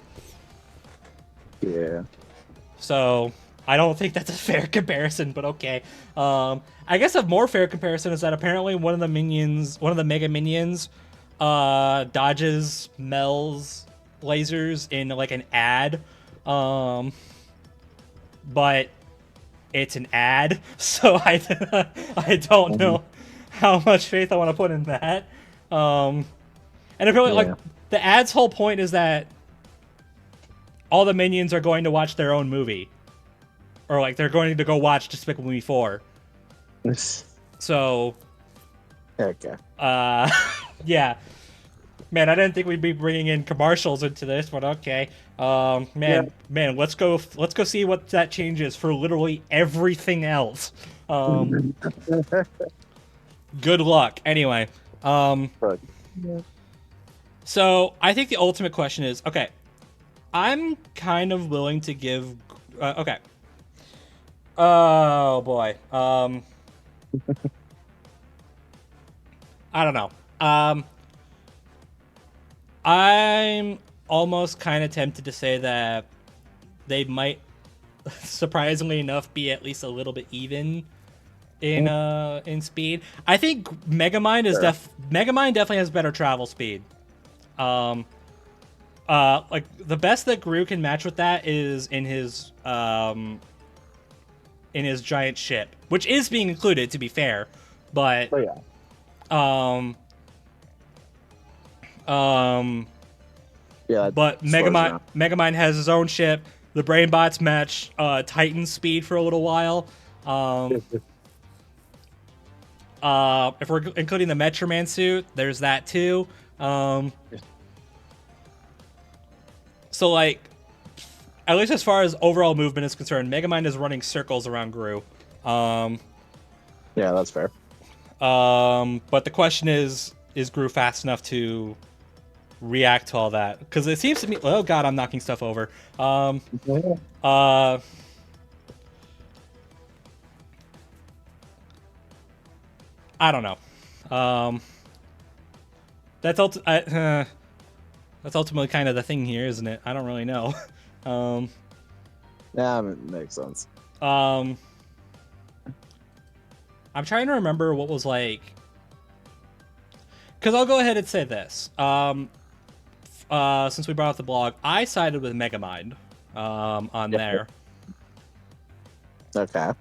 So I don't think that's a fair comparison, but okay. I guess a more fair comparison is that apparently one of the Mega Minions, dodges Mel's lasers in like an ad, but it's an ad, so I don't know how much faith I want to put in that. And apparently, like the ad's whole point is that all the minions are going to watch their own movie. Or, like, they're going to go watch Despicable Me 4. So... Okay. Yeah. Man, I didn't think we'd be bringing in commercials into this, but okay. Man, let's go see what that changes for literally everything else. Good luck. Anyway. So, I think the ultimate question is, okay, I'm kind of willing to give... okay. Oh boy. I don't know. I'm almost kind of tempted to say that they might, surprisingly enough, be at least a little bit even in speed. I think Megamind is Megamind definitely has better travel speed. Like the best that Gru can match with that is in his giant ship, which is being included, to be fair, but but Megamind has his own ship. The Brainbots match Titan's speed for a little while. If we're including the Metroman suit, there's that too. So like, at least as far as overall movement is concerned, Megamind is running circles around Gru. Yeah, that's fair. But the question is Gru fast enough to react to all that? Because it seems to me... Oh god, I'm knocking stuff over. I don't know. That's ultimately kind of the thing here, isn't it? I don't really know. Yeah, it makes sense. I'm trying to remember what was like because I'll go ahead and say this. Since we brought up the blog, I sided with Megamind on there. Okay.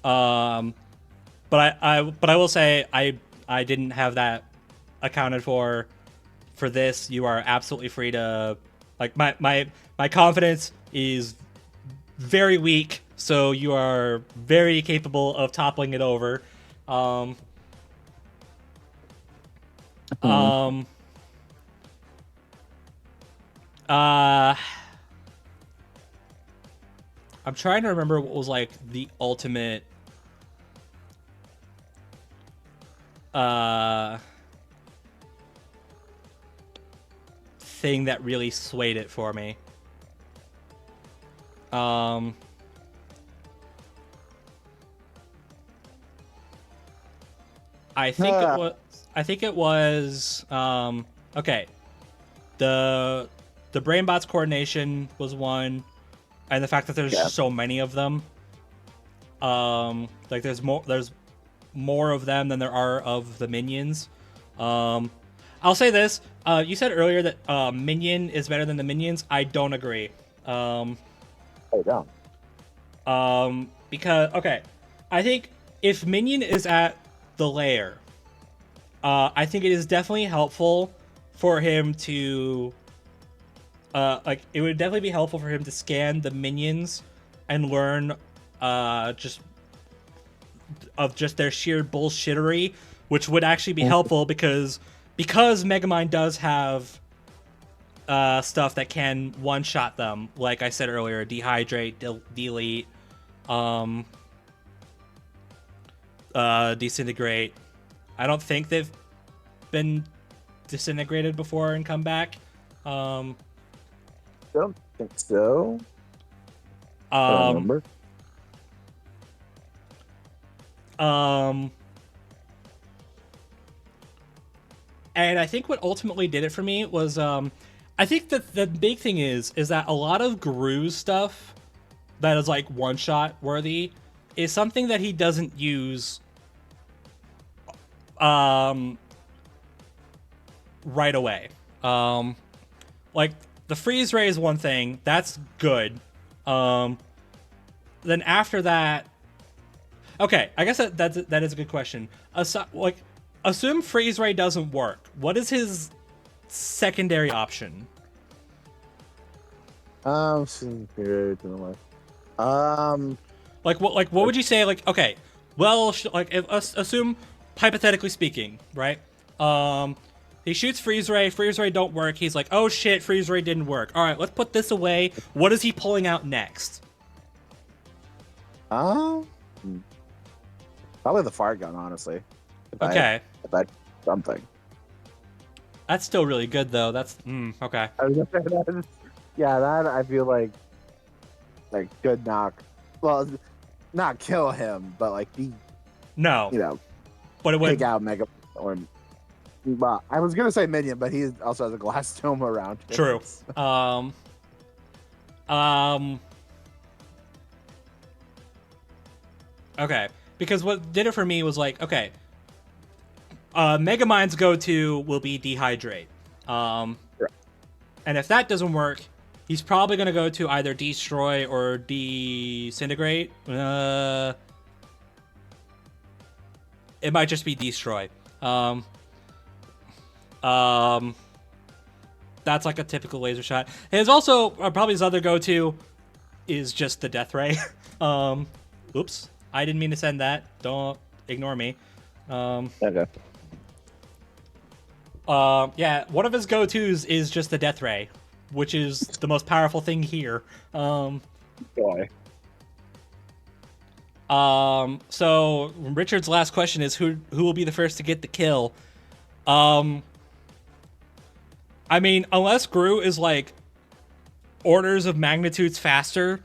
But I will say I didn't have that accounted for this. You are absolutely free to, like, my confidence is very weak, so you are very capable of toppling it over. I'm trying to remember what was like the ultimate thing that really swayed it for me. I think it was okay. The BrainBots coordination was one, and the fact that there's so many of them. Like there's more of them than there are of the minions. I'll say this. You said earlier that Minion is better than the minions. I don't agree. Oh, don't. Because okay, I think if Minion is at the lair, I think it is definitely helpful for him to like it would definitely be helpful for him to scan the minions and learn just their sheer bullshittery, which would actually be helpful because Megamind does have stuff that can one-shot them, like I said earlier, dehydrate, delete, disintegrate. I don't think they've been disintegrated before and come back. Don't think so. I don't remember. And I think what ultimately did it for me was, I think that the big thing is that a lot of Gru's stuff that is like one-shot worthy is something that he doesn't use right away. Like the freeze ray is one thing, that's good. Then after that, okay, I guess that is a good question. Assume freeze ray doesn't work. What is his secondary option? Like what would you say? Like, okay, well, assume hypothetically speaking, right? He shoots freeze ray don't work. He's like, oh shit, freeze ray didn't work. All right, let's put this away. What is he pulling out next? Probably the fire gun, honestly. Okay. If that's something. That's still really good though. That's okay. Yeah, that I feel like good knock. Well, not kill him, but like be No. But it would take out Mega or. Well, I was gonna say Minion, but he also has a glass dome around him. True. Okay. Because what did it for me was like, okay, Megamind's go-to will be dehydrate. And if that doesn't work, he's probably going to go to either destroy or disintegrate. It might just be destroy. That's like a typical laser shot. His also, probably his other go-to is just the death ray. Oops. I didn't mean to send that. Don't ignore me. Okay. Yeah, one of his go-tos is just the death ray, which is the most powerful thing here. Boy. So Richard's last question is who will be the first to get the kill? I mean, unless Gru is like orders of magnitudes faster,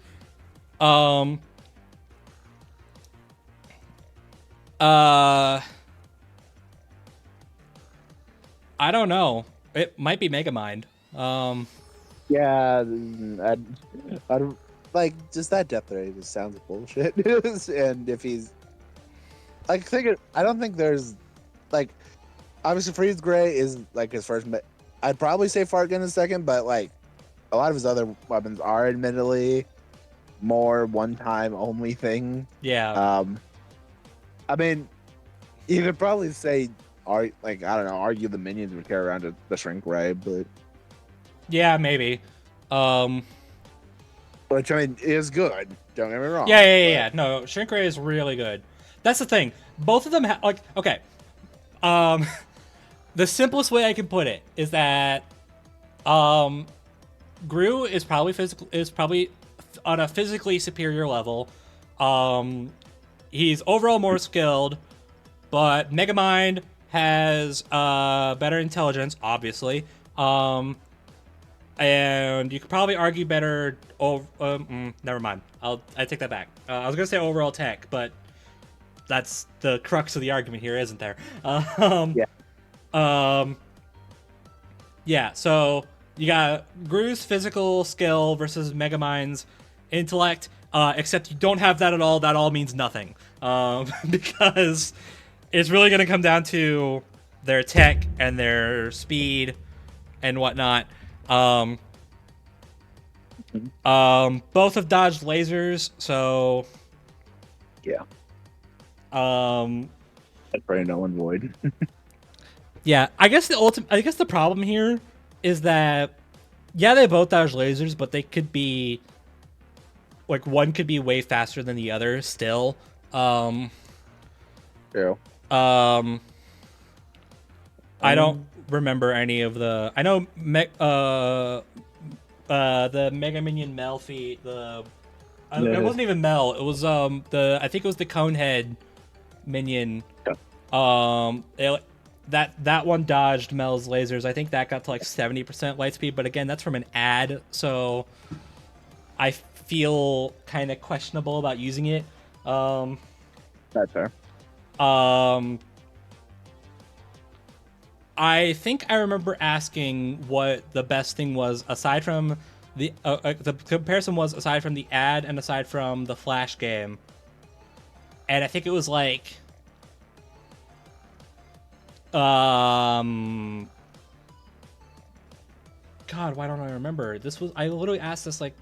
I don't know. It might be Megamind. Yeah, I'd like just that death ray just sounds bullshit. And if he's like, I don't think there's like obviously Freeze Gray is like his first. I'd probably say Fartgun is second, but like a lot of his other weapons are admittedly more one-time only thing. Yeah. I mean, you could probably say, like I don't know, argue the minions would carry around the Shrink Ray, but Yeah, maybe. Um, which I mean is good. Don't get me wrong. yeah. No, Shrink Ray is really good. That's the thing. Both of them like okay. Um, the simplest way I can put it is that Gru is probably on a physically superior level. He's overall more skilled, but Megamind has better intelligence, obviously. And you could probably argue better. Never mind. I take that back. I was gonna say overall tech, but that's the crux of the argument here, isn't there? Yeah. Yeah. So you got Gru's physical skill versus Megamind's intellect. Except you don't have that at all. That all means nothing. Because it's really gonna come down to their tech and their speed and whatnot. Both have dodged lasers, so Yeah. That's pretty null and void. yeah. I guess the problem here is that yeah, they both dodge lasers, but they could be like one could be way faster than the other still. Yeah. I don't remember any of the. I know the Mega Minion Mel feat. It wasn't even Mel. It was I think it was the Conehead minion. That one dodged Mel's lasers. I think that got to like 70% light speed, but again, that's from an ad, so I feel kind of questionable about using it. That's fair. I think I remember asking what the best thing was aside from the comparison was aside from the ad and aside from the Flash game, and I think it was like God, why don't I remember? I literally asked this like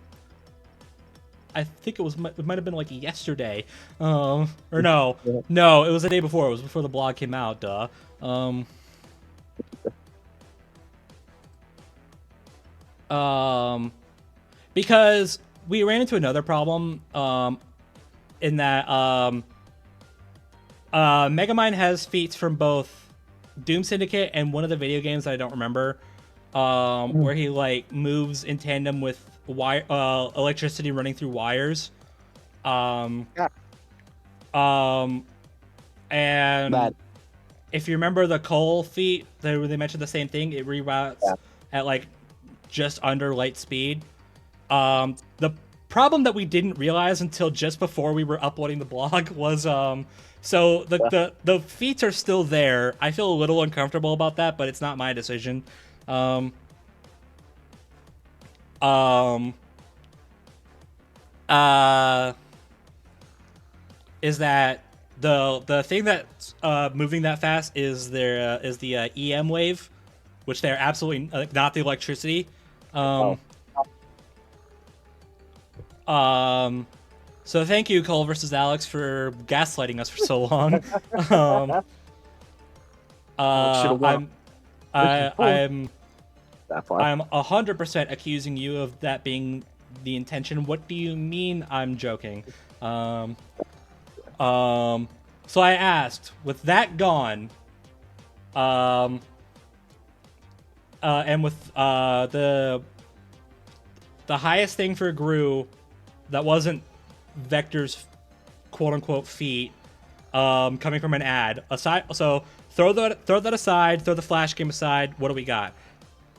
I think it might have been like yesterday, or no, it was the day before. It was before the blog came out. Duh. Because we ran into another problem in that Megamind has feats from both Doom Syndicate and one of the video games that I don't remember, where he like moves in tandem with electricity running through wires. And if you remember the Cole feat, they mentioned the same thing. It reroutes at like just under light speed. The problem that we didn't realize until just before we were uploading the blog was so the feats are still there. I feel a little uncomfortable about that, but it's not my decision. Is that the thing that's moving that fast is the EM wave, which they're absolutely not the electricity. So thank you, Cole versus Alex, for gaslighting us for so long. I'm 100% accusing you of that being the intention. What do you mean? I'm joking. So I asked, with that gone, and with the highest thing for Gru that wasn't Vector's quote-unquote feat, coming from an ad aside. So throw that aside. Throw the Flash game aside. What do we got?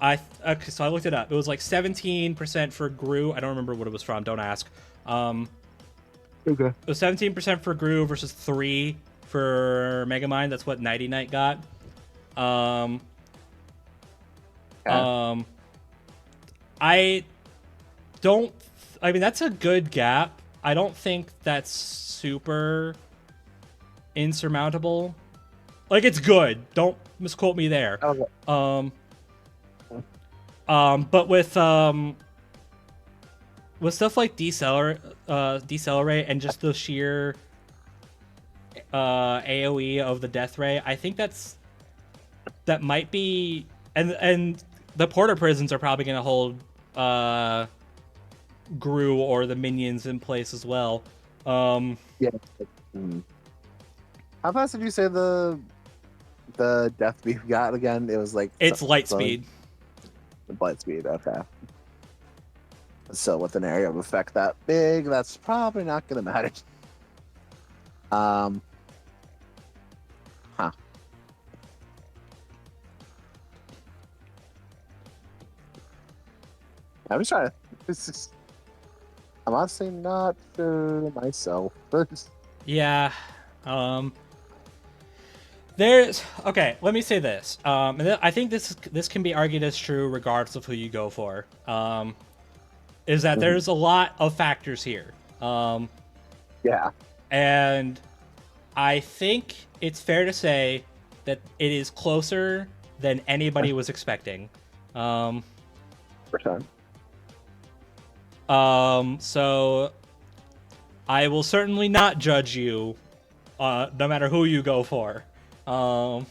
So I looked it up. It was like 17% for Gru. I don't remember what it was from. Don't ask. Okay. It was 17% for Gru versus 3 for Megamind. That's what Nighty Night got. I mean, that's a good gap. I don't think that's super insurmountable. Like, it's good. Don't misquote me there. Okay. But with stuff like decelerate and just the sheer AOE of the death ray, I think that might be, and the porter prisons are probably going to hold Gru or the minions in place as well. Yeah. How fast did you say the death beam got again? It was like It's light speed. Light speed. Okay. So with an area of effect that big, that's probably not going to matter. Huh. I'm just trying to. I'm honestly not sure myself. Yeah. There's okay. Let me say this. I think this can be argued as true regardless of who you go for. Is that there's a lot of factors here. Yeah. And I think it's fair to say that it is closer than anybody was expecting. For sure. So I will certainly not judge you, no matter who you go for. But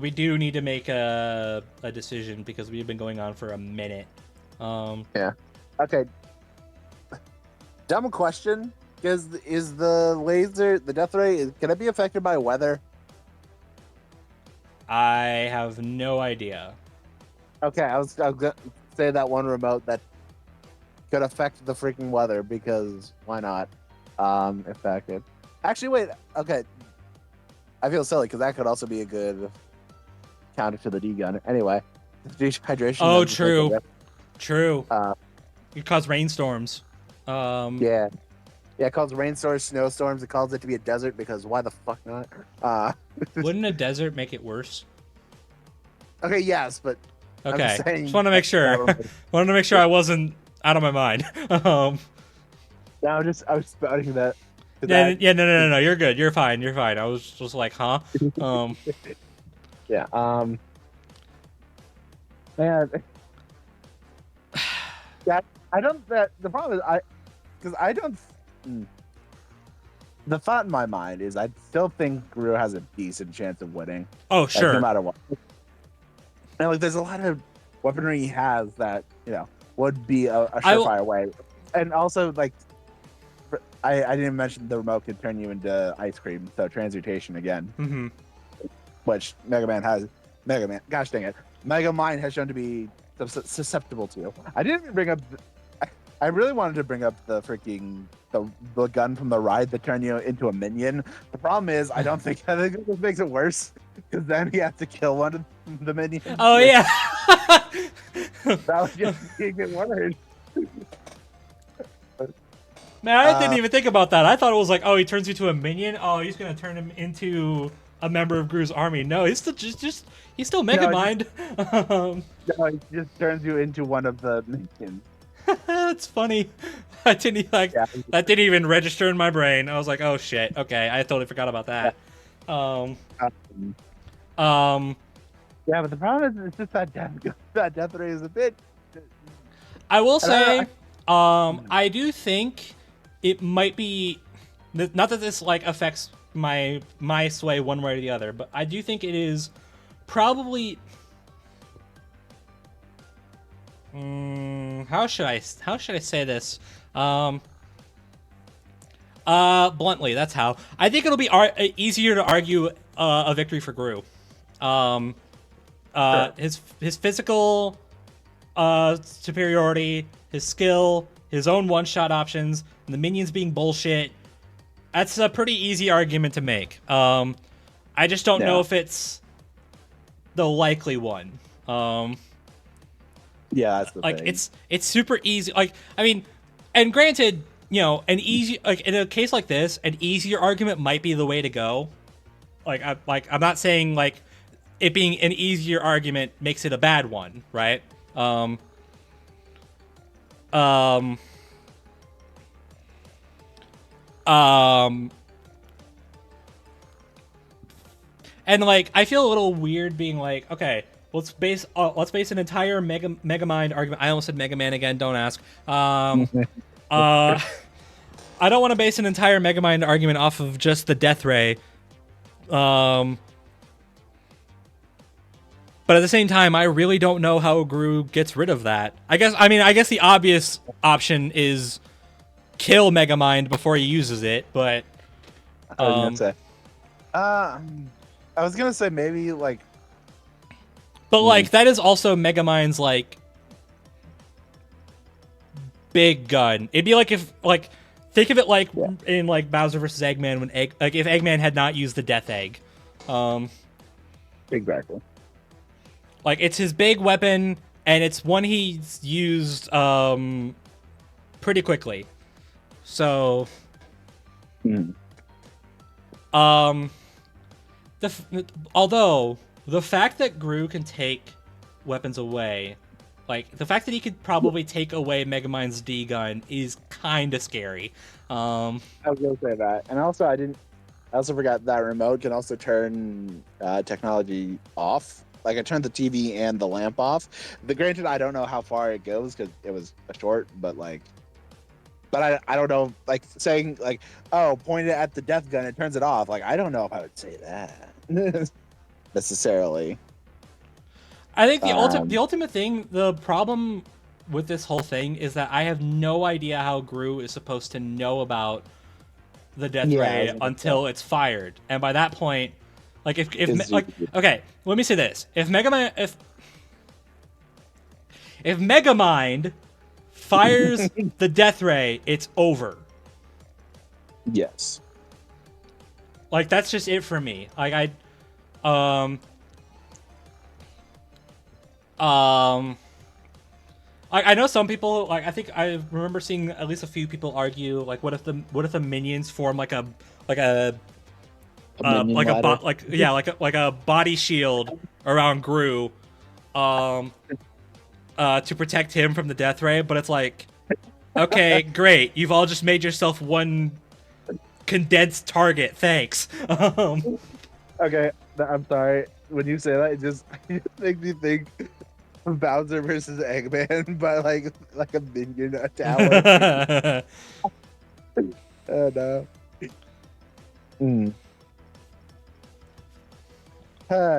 we do need to make a decision because we've been going on for a minute. Yeah. Okay. Dumb question. Is the laser, the death ray, can it be affected by weather? I have no idea. Okay, I was gonna say that one remote that could affect the freaking weather because why not? Affected. Actually, wait. Okay. I feel silly because that could also be a good counter to the D gun. Anyway, dehydration. Oh, true. True. Uh, It caused rainstorms. Yeah. Yeah, it calls rainstorms, snowstorms. It calls it to be a desert because why the fuck not? Wouldn't a desert make it worse? Okay, yes, but Okay. saying Just want to make sure. Wanted to make sure I wasn't out of my mind. No, I was spouting that. Yeah, no. You're good. You're fine. I was just like, huh? Yeah. Man. Yeah, I don't. The problem is because I don't. The thought in my mind is I still think Gru has a decent chance of winning. Oh, Like, sure. no matter what. And like, there's a lot of weaponry he has that would be a surefire way. And also, like, I didn't even mention the remote could turn you into ice cream, so transmutation again, Mm-hmm. which gosh dang it, Megamind has shown to be susceptible to. I didn't even bring up. I really wanted to bring up the freaking the gun from the ride that turned you into a minion. The problem is, I think this makes it worse because then you have to kill one of the minions. Oh yeah. That would just make it worse. Man, I didn't even think about that. I thought it was like, oh, he turns you to a minion. Oh, he's gonna turn him into a member of Gru's army. No, he's still he's still Megamind. No, it just turns you into one of the minions. That's funny. That didn't even register in my brain. I was like, oh shit. Okay, I totally forgot about that. Yeah, but the problem is, it's just that death ray is a bit. I will say, I do think it might be, not that this like affects my sway one way or the other, but I do think it is probably. How should I say this? Bluntly, that's how. I think it'll be easier to argue a victory for Gru. Sure. His physical superiority, his skill, his own one-shot options, and the minions being bullshit. That's a pretty easy argument to make. I just don't know if it's the likely one. Yeah, that's the like thing. it's super easy. Like, I mean, and granted, an easy, like in a case like this, an easier argument might be the way to go. I'm not saying like it being an easier argument makes it a bad one, right? And like, I feel a little weird being like, okay, let's base an entire Megamind argument. I almost said Mega Man again. Don't ask. I don't want to base an entire Megamind argument off of just the Death Ray. But at the same time, I really don't know how Gru gets rid of that. I guess the obvious option is kill Megamind before he uses it, but I was gonna say maybe like, but like that is also Megamind's like big gun. It'd be like if like think of it like in like Bowser versus Eggman when if Eggman had not used the Death Egg. Exactly. Like it's his big weapon, and it's one he's used pretty quickly. So, although the fact that Gru can take weapons away, like the fact that he could probably take away Megamind's D gun is kind of scary. I was gonna say that, and also I also forgot that remote can also turn technology off. Like I turned the TV and the lamp off. Granted, I don't know how far it goes because it was a short, but like. But I don't know, like saying like, oh, point it at the death gun, it turns it off. Like I don't know if I would say that necessarily. I think the ultimate thing, the problem with this whole thing is that I have no idea how Gru is supposed to know about the Death Ray until it's fired, and by that point, like okay, let me say this: if Megamind fires the Death Ray, it's over. Yes. Like that's just it for me. Like I know some people like I think I remember seeing at least a few people argue like what if the minions form like a body shield around Gru to protect him from the Death Ray, but it's like, okay, great, you've all just made yourself one condensed target, thanks. Okay, I'm sorry. When you say that, it just makes me think of Bowser versus Eggman, but like a minion tower. Oh no.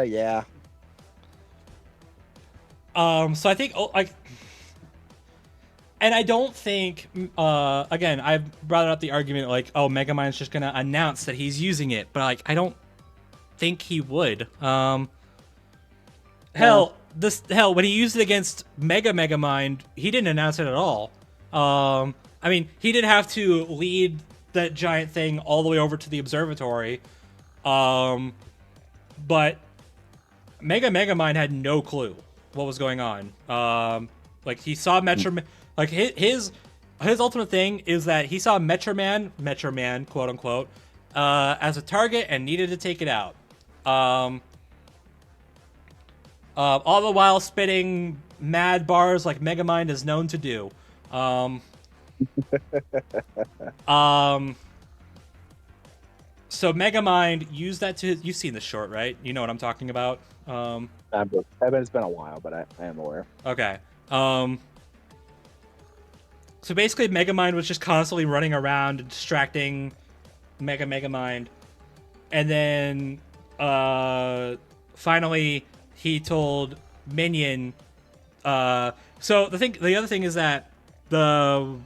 Yeah. So I think and I don't think again I brought up the argument like, oh, Megamind's just gonna announce that he's using it, but like I don't think he would. Hell, when he used it against Megamind, he didn't announce it at all. I mean, he did have to lead that giant thing all the way over to the observatory, but Megamind had no clue what was going on. Like he saw like his ultimate thing is that he saw Metro Man, quote unquote, as a target and needed to take it out. All the while spitting mad bars like Megamind is known to do. So Megamind used that to. You've seen the short, right? You know what I'm talking about. It's been a while, but I am aware. Okay. So basically, Megamind was just constantly running around and distracting Megamind, and then finally he told Minion. So the other thing is that the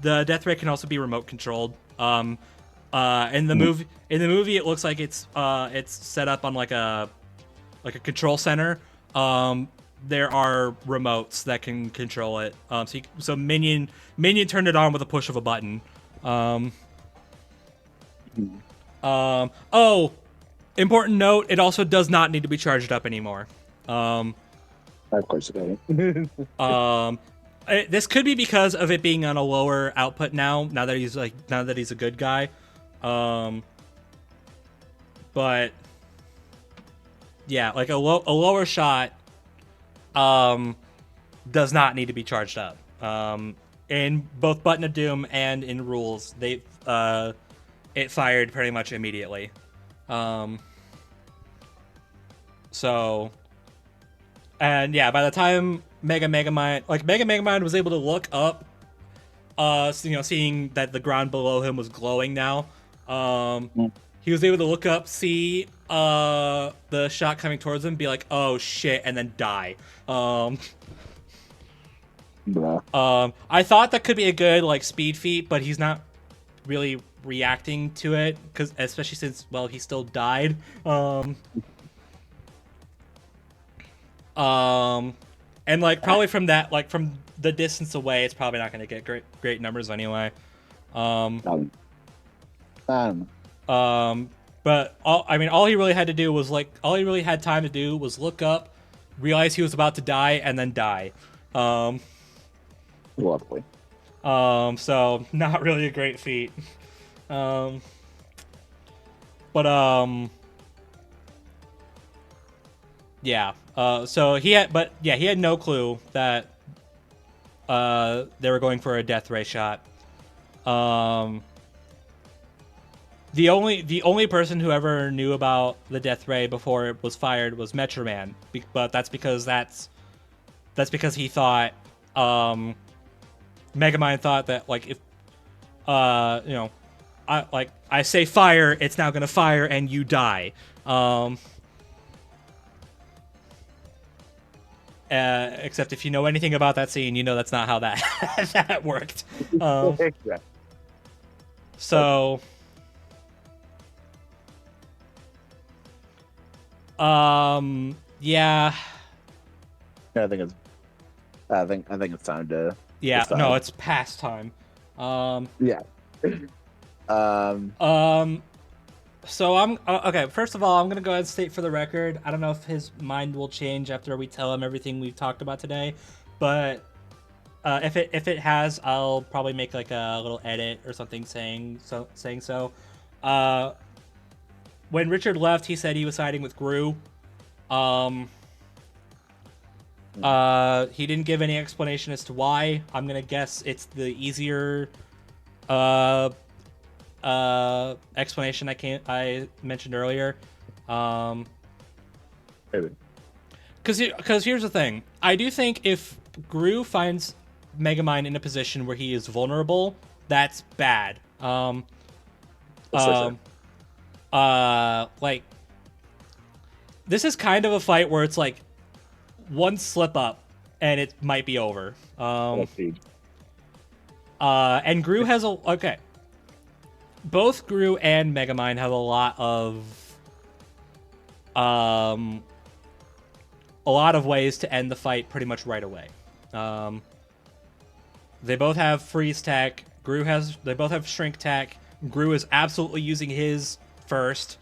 Death Ray can also be remote controlled. In the movie, it looks like it's set up on like a control center. There are remotes that can control it. So Minion turned it on with a push of a button. Oh, important note: it also does not need to be charged up anymore. Of course it doesn't. This could be because of it being on a lower output now that he's a good guy. But yeah, like a lower shot does not need to be charged up. In both Button of Doom and in Rules, it fired pretty much immediately. So, and yeah, by the time Megamind was able to look up, seeing that the ground below him was glowing now, he was able to look up, see the shot coming towards him, be like, oh shit, and then die. I thought that could be a good like speed feat, but he's not really reacting to it, because especially since, well, he still died. And like probably from that, like from the distance away, it's probably not going to get great numbers anyway. But all he really had to do was all he really had time to do was look up, realize he was about to die, and then die. Lovely. So not really a great feat. Yeah. So he had no clue that they were going for a death ray shot. The only person who ever knew about the death ray before it was fired was Metroman, but that's because he thought Megamind thought that like if I say fire, it's now gonna fire and you die. Except if you know anything about that scene, you know that's not how that that worked. So, yeah. I think it's time to. Yeah, decide. no, it's past time. Yeah. So I'm okay. First of all, I'm gonna go ahead and state for the record. I don't know if his mind will change after we tell him everything we've talked about today, but if it has, I'll probably make like a little edit or something saying so. When Richard left, he said he was siding with Gru. He didn't give any explanation as to why. I'm gonna guess it's the easier explanation I mentioned earlier. Maybe. Because here's the thing. I do think if Gru finds Megamind in a position where he is vulnerable, that's bad. Like, this is kind of a fight where it's like one slip up and it might be over. And Gru has okay. Both Gru and Megamind have a lot of ways to end the fight pretty much right away. They both have freeze tech. They both have shrink tech. Gru is absolutely using his first.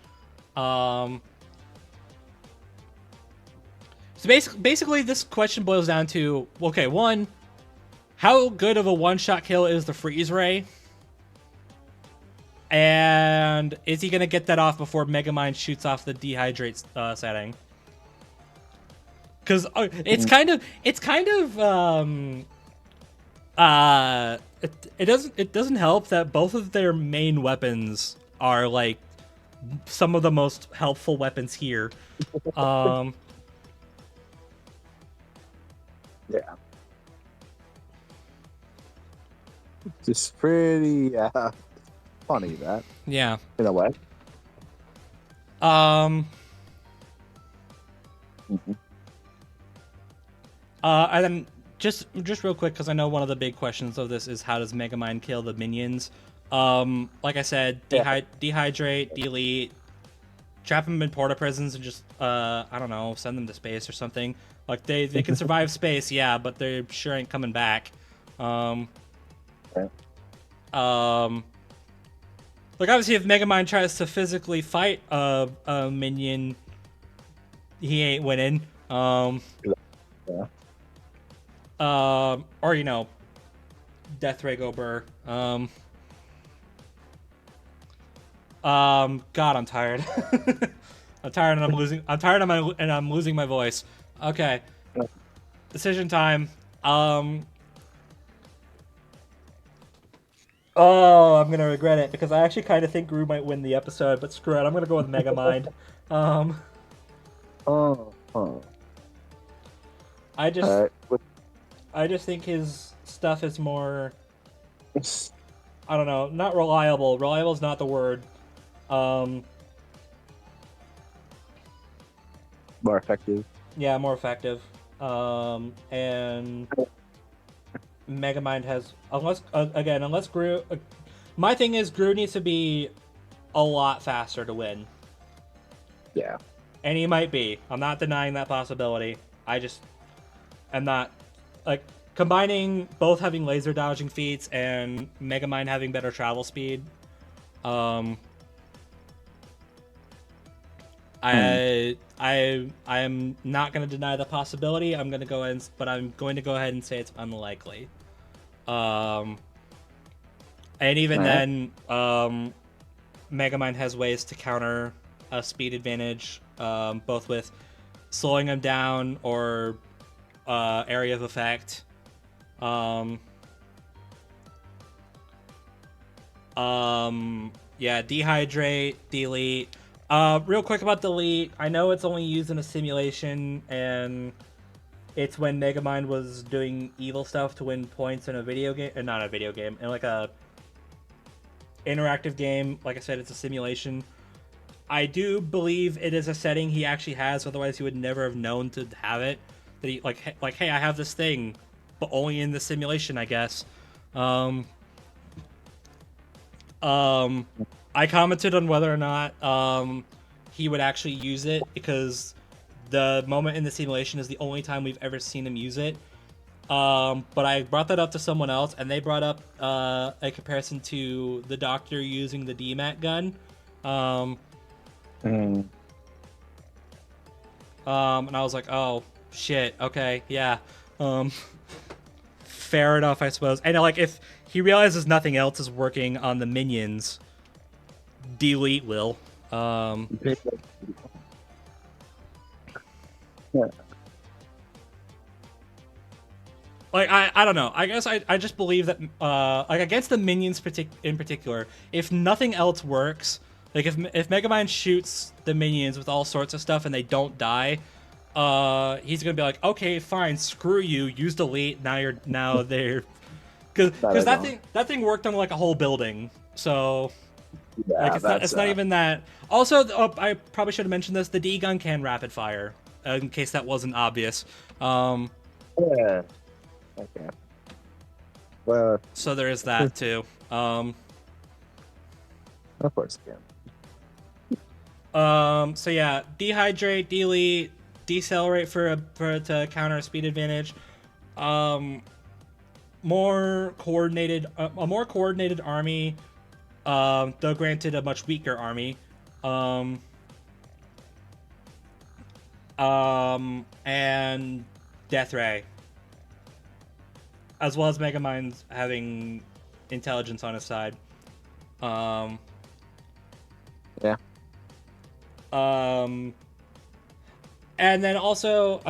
So basically, this question boils down to, okay, one, how good of a one-shot kill is the freeze ray? And is he gonna get that off before Megamind shoots off the dehydrate setting? Because it doesn't help that both of their main weapons are like some of the most helpful weapons here. Yeah. Just pretty funny that. Yeah. In a way. And then just real quick, because I know one of the big questions of this is how does Megamind kill the minions? Like I said, dehydrate, delete, trap them in porta prisons, and just I don't know, send them to space or something. Like they can survive space, yeah, but they sure ain't coming back. Like obviously, if Megamind tries to physically fight a minion, he ain't winning. Or Death Ray go burr. God, I'm tired. I'm tired and I'm losing my voice. Okay. Decision time. Oh, I'm gonna regret it because I actually kind of think Gru might win the episode, but screw it, I'm gonna go with Megamind. Um, Oh. I just, All right. I just think his stuff is more, I don't know, not reliable. Reliable is not the word. Um, More effective. yeah, more effective. And Megamind has unless Gru. My thing is Gru needs to be a lot faster to win, Yeah. and he might be. I'm not denying that possibility. I just am not like combining both having laser dodging feats and Megamind having better travel speed. Um, I am not going to deny the possibility. I'm going to go ahead, but I'm going to go ahead and say it's unlikely. Um, and even All right. then, Megamind has ways to counter a speed advantage, both with slowing him down or area of effect. Yeah, dehydrate, delete. Real quick about delete. I know it's only used in a simulation, and it's when Megamind was doing evil stuff to win points in a video game, not a video game, in like a interactive game. Like I said, it's a simulation. I do believe it is a setting he actually has. Otherwise, he would never have known to have it. That he like, hey, I have this thing, but only in the simulation, I guess. Um, I commented on whether or not he would actually use it because the moment in the simulation is the only time we've ever seen him use it. But I brought that up to someone else, and they brought up a comparison to the Doctor using the DMAT gun. Mm. And I was like, oh shit, okay, yeah. Fair enough, I suppose. And like, if he realizes nothing else is working on the minions, delete will. Yeah. Like I don't know. I guess I just believe that like against the minions in particular, if nothing else works, like if Megamind shoots the minions with all sorts of stuff and they don't die, he's gonna be like, okay, fine, screw you, use delete. Now they're because that thing worked on like a whole building. So like Yeah, it's not even that. Also, I probably should have mentioned this. The D gun can rapid fire, in case that wasn't obvious. Yeah. Okay. Well, So there is that too. of course, yeah. So yeah, dehydrate, delete, decelerate for to counter a speed advantage. More coordinated, a more coordinated army. Though granted, a much weaker army. And Death Ray, as well as Megamind having intelligence on his side. Yeah. And then also,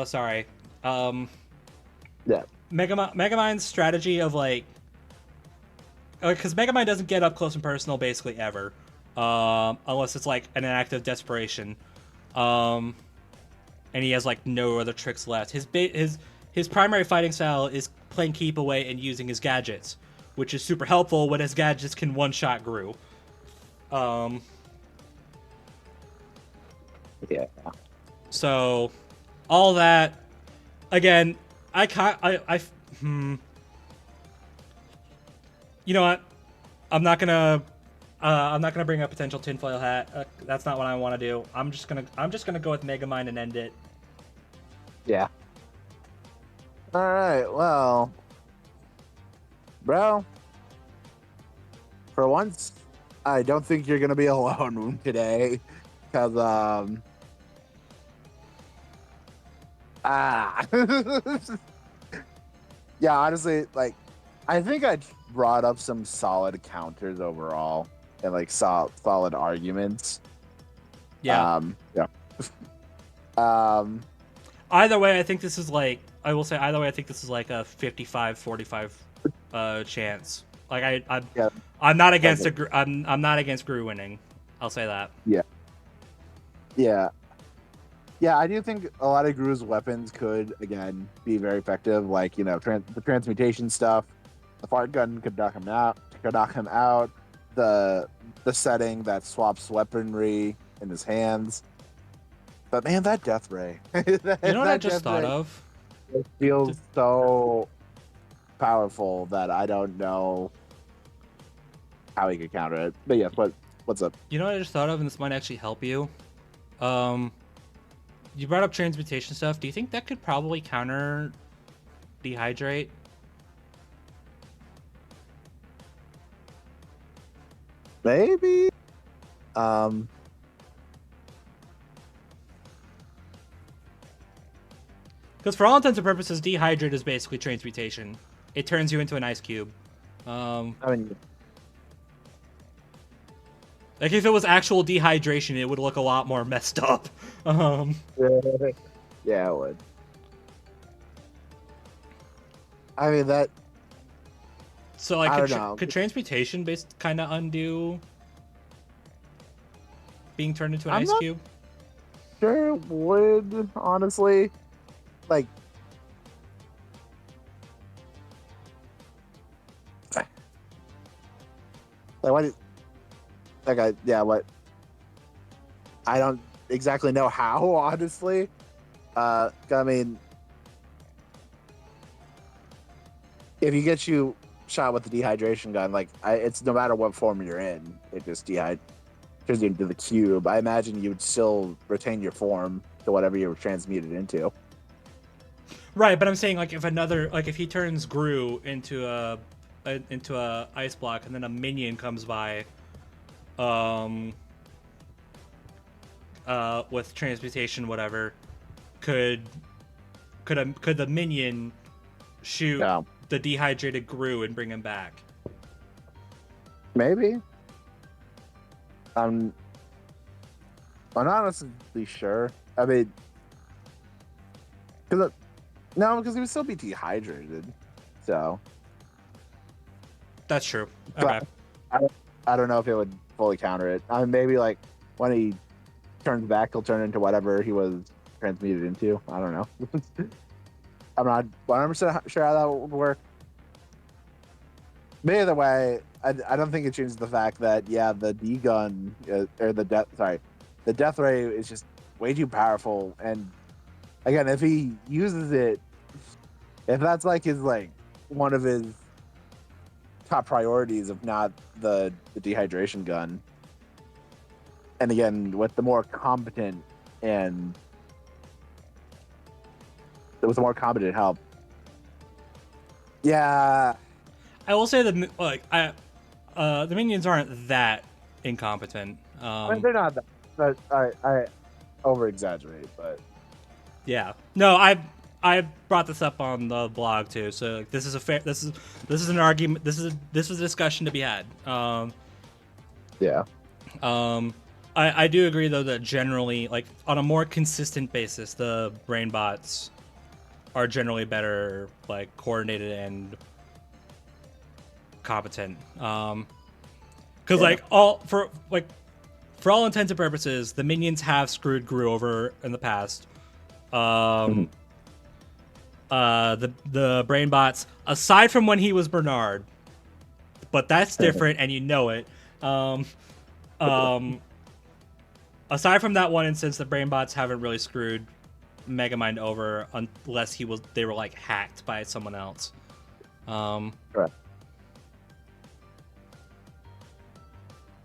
sorry. Yeah. Megamind's strategy of like, because Megamind doesn't get up close and personal basically ever, unless it's like an act of desperation. And he has like no other tricks left. His primary fighting style is playing keep away and using his gadgets, which is super helpful when his gadgets can one-shot Gru. Yeah. So, all that, again, you know what? I'm not gonna bring up potential tinfoil hat. That's not what I want to do. I'm just gonna go with Megamind and end it. Yeah. All right. Well, bro, for once, I don't think you're gonna be alone today, because yeah, honestly, like, I think I brought up some solid counters overall and like solid arguments. Yeah. Yeah. Either way, I think this is like, I will say either way, I think this is like a 55-45 chance. Like Yeah. I'm not against I'm not against Gru winning. I'll say that. Yeah. Yeah. Yeah, I do think a lot of Gru's weapons could, again, be very effective. Like, you know, the transmutation stuff. The fart gun could knock him out. Could knock him out. The setting that swaps weaponry in his hands. But man, that death ray. You know what I that just death thought ray of? feels so powerful that I don't know how he could counter it. But yes, what's up? You know what I just thought of, and this might actually help you. Um, you brought up transmutation stuff. Do you think that could probably counter dehydrate? Maybe. Because for all intents and purposes, dehydrate is basically transmutation. It turns you into an ice cube. I mean, Like if it was actual dehydration, it would look a lot more messed up. yeah, it would. I mean that. So like, I could, don't know. could transmutation based kind of undo being turned into an I'm ice not cube? sure it would, honestly. Like, what? Like, what? I don't exactly know how, honestly. I mean, if you get you shot with the dehydration gun, like, it's no matter what form you're in, it just turns you into the cube. I imagine you would still retain your form to whatever you were transmuted into. Right, but I'm saying like if he turns Gru into a ice block and then a minion comes by, with transmutation whatever, could the minion shoot Yeah. the dehydrated Gru and bring him back? Maybe. I'm not honestly sure. I mean, because he would still be dehydrated. So, That's true. but Okay. I don't know if it would fully counter it. I mean, maybe like when he turns back, he'll turn into whatever he was transmuted into. I don't know. I'm not 100% sure how that would work. But either way, I don't think it changes the fact that the D gun or the death ray is just way too powerful. And again, if he uses it, if that's like one of his top priorities, if not the dehydration gun, and again with the more competent help, I will say that the minions aren't that incompetent. I mean, they're not that. But I over exaggerate, but Yeah. No, I brought this up on the blog too. So like, this is an argument. This was a discussion to be had. yeah. I do agree though that generally, like on a more consistent basis, the brain bots are generally better, like coordinated and competent. Because like for all intents and purposes, the minions have screwed Gru over in the past. The brain bots, aside from when he was Bernard, but that's different, and you know it. Aside from that one instance, the brain bots haven't really screwed Megamind over unless they were like hacked by someone else. Correct.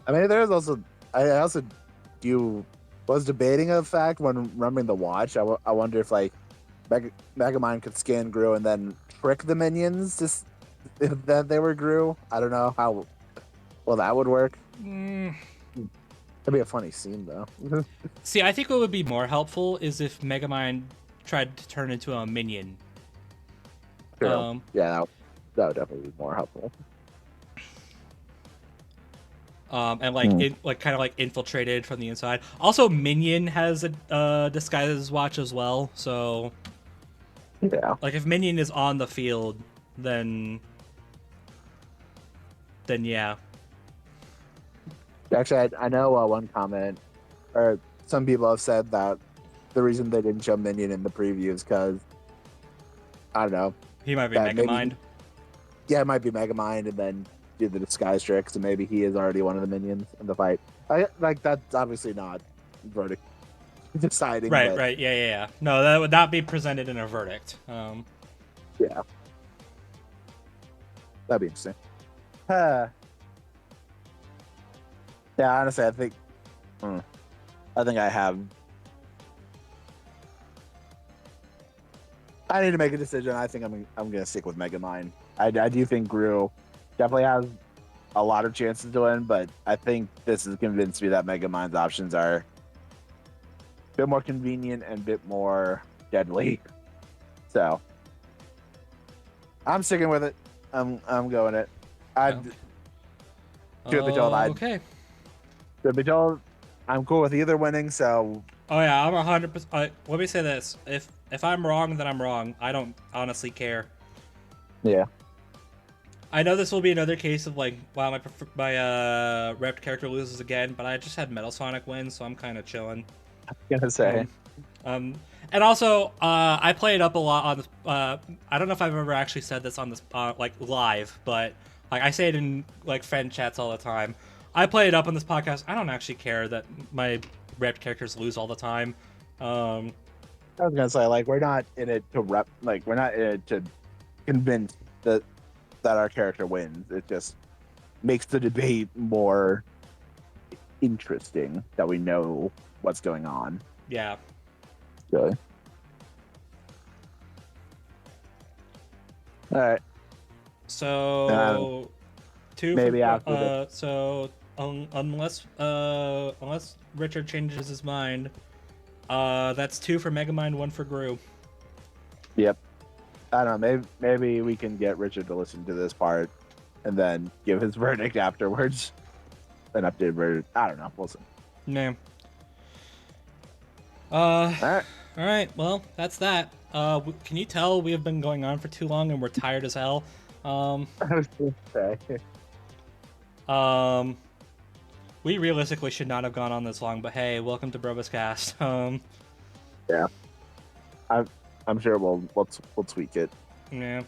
I mean, there's also was debating a fact when remembering the watch. I wonder if like Megamind could scan Gru and then trick the minions that they were Gru. I don't know how well that would work. That'd be a funny scene though. See, I think what would be more helpful is if Megamind tried to turn into a minion. True. Yeah, that would definitely be more helpful. And like kind of like infiltrated from the inside. Also, Minion has a disguises watch as well. So yeah, like if Minion is on the field, then then yeah. Actually, I know one comment, or some people have said that the reason they didn't show Minion in the preview is because, I don't know, He might be that maybe, Megamind. yeah, it might be Megamind, and then do the disguise tricks, and maybe he is already one of the minions in the fight. Like, that's obviously not verdict deciding, Right, but right, yeah. No, that would not be presented in a verdict. yeah, that'd be interesting. Yeah, honestly, I think I need to make a decision. I think I'm gonna stick with Megamind. I do think Gru definitely has a lot of chances to win, but I think this has convinced me that Megamind's options are a bit more convenient and a bit more deadly. So I'm sticking with it. I'm going it. Truth be told, Okay. truth be told, I'm cool with either winning. So Oh yeah, I'm 100%. Let me say this: if I'm wrong, then I'm wrong. I don't honestly care. yeah, I know this will be another case of like, wow, my repped character loses again, but I just had Metal Sonic win, so I'm kind of chilling. gonna say. And also, I play it up a lot on this. I don't know if I've ever actually said this on this like live, but like I say it in like friend chats all the time. I play it up on this podcast. I don't actually care that my repped characters lose all the time. I was gonna say, like, we're not in it to we're not in it to convince that our character wins. It just makes the debate more interesting that we know what's going on. Yeah. Really. All right. So two maybe for after this. so unless Richard changes his mind, that's 2 for Megamind, 1 for Gru. Yep. I don't know. Maybe we can get Richard to listen to this part and then give his verdict afterwards. An updated verdict. I don't know. We'll see. Yeah. All right. All right. Well, that's that. Can you tell we have been going on for too long and we're tired as hell? I was gonna say. We realistically should not have gone on this long, but hey, welcome to BrobusCast. Yeah. I'm sure we'll tweak it Yeah.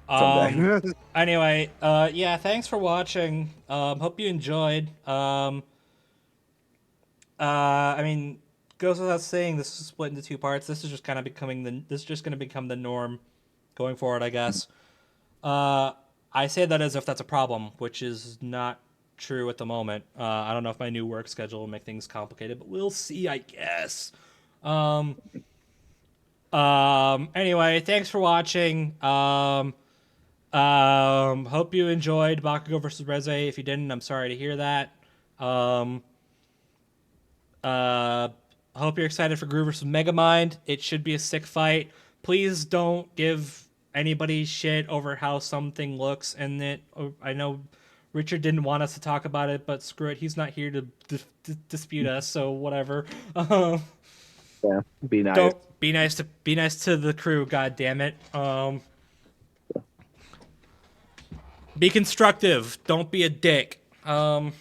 someday. Anyway, yeah, thanks for watching. Hope you enjoyed. I mean, goes without saying, this is split into 2 parts. This is just kind of this is just going to become the norm going forward, I guess. I say that as if that's a problem, which is not true at the moment. I don't know if my new work schedule will make things complicated, but we'll see, I guess. Anyway, thanks for watching. Hope you enjoyed Bakugo versus Reze. If you didn't, I'm sorry to hear that. Hope you're excited for Gru versus Megamind. It should be a sick fight. Please don't give anybody shit over how something looks. And I know Richard didn't want us to talk about it, but screw it. He's not here to dispute us, so whatever. Yeah, be nice. Don't be nice to the crew. God damn it. Be constructive. Don't be a dick. Exactly.